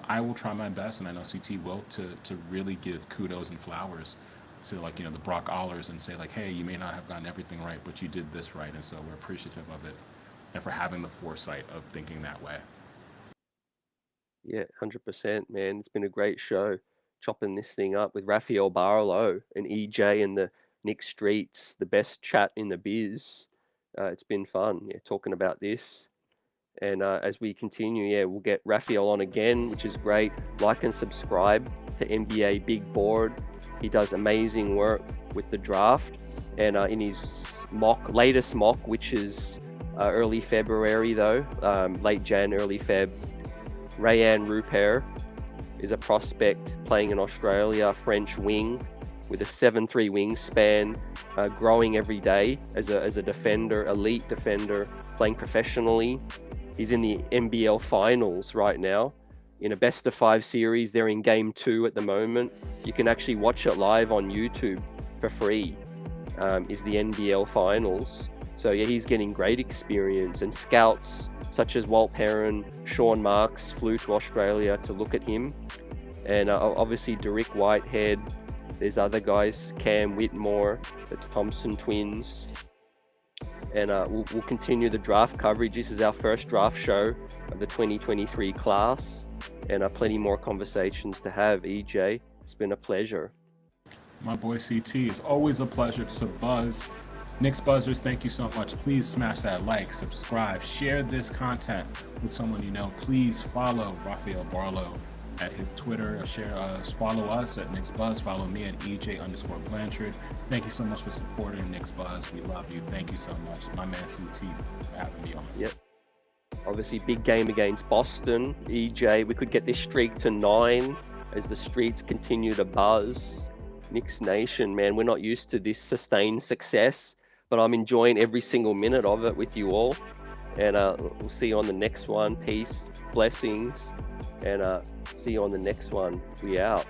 I will try my best, and I know CT will, to really give kudos and flowers to, like, the Brock Allers, and say, like, hey, you may not have gotten everything right, but you did this right, and so we're appreciative of it, and for having the foresight of thinking that way. Yeah, 100%, man. It's been a great show, chopping this thing up with RAFAEL Barlowe and EJ and the Knicks Streets, the best chat in the biz. It's been fun, talking about this. And as we continue, we'll get RAFAEL on again, which is great. Like and subscribe to NBA Big Board. He does amazing work with the draft. And in his latest mock, which is early February though, late Jan, early Feb, Rupert is a prospect playing in Australia, French wing, with a 7'3" wingspan, growing every day as a defender, elite defender, playing professionally. He's in the NBL finals right now in a best of 5 series. They're in game 2 at the moment. You can actually watch it live on YouTube for free. Is the NBL finals. So yeah, he's getting great experience, and scouts such as Walt Perrin, Sean Marks flew to Australia to look at him. And obviously Dariq Whitehead. There's other guys, Cam Whitmore, the Thompson twins. And we'll continue the draft coverage. This is our first draft show of the 2023 class, and plenty more conversations to have. EJ, it's been a pleasure. My boy CT, it's always a pleasure to buzz. Knicks Buzzers, thank you so much. Please smash that like, subscribe, share this content with someone you know. Please follow RAFAEL Barlowe at his Twitter. Follow us at Knicks Buzz. Follow me at EJ_Blanchard. Thank you so much for supporting Knicks Buzz. We love you. Thank you so much. My man CT for having me on. Yep. Obviously, big game against Boston. EJ, we could get this streak to 9 as the streets continue to buzz. Knicks Nation, man, we're not used to this sustained success, but I'm enjoying every single minute of it with you all. And we'll see you on the next one. Peace, blessings, and see you on the next one. We out.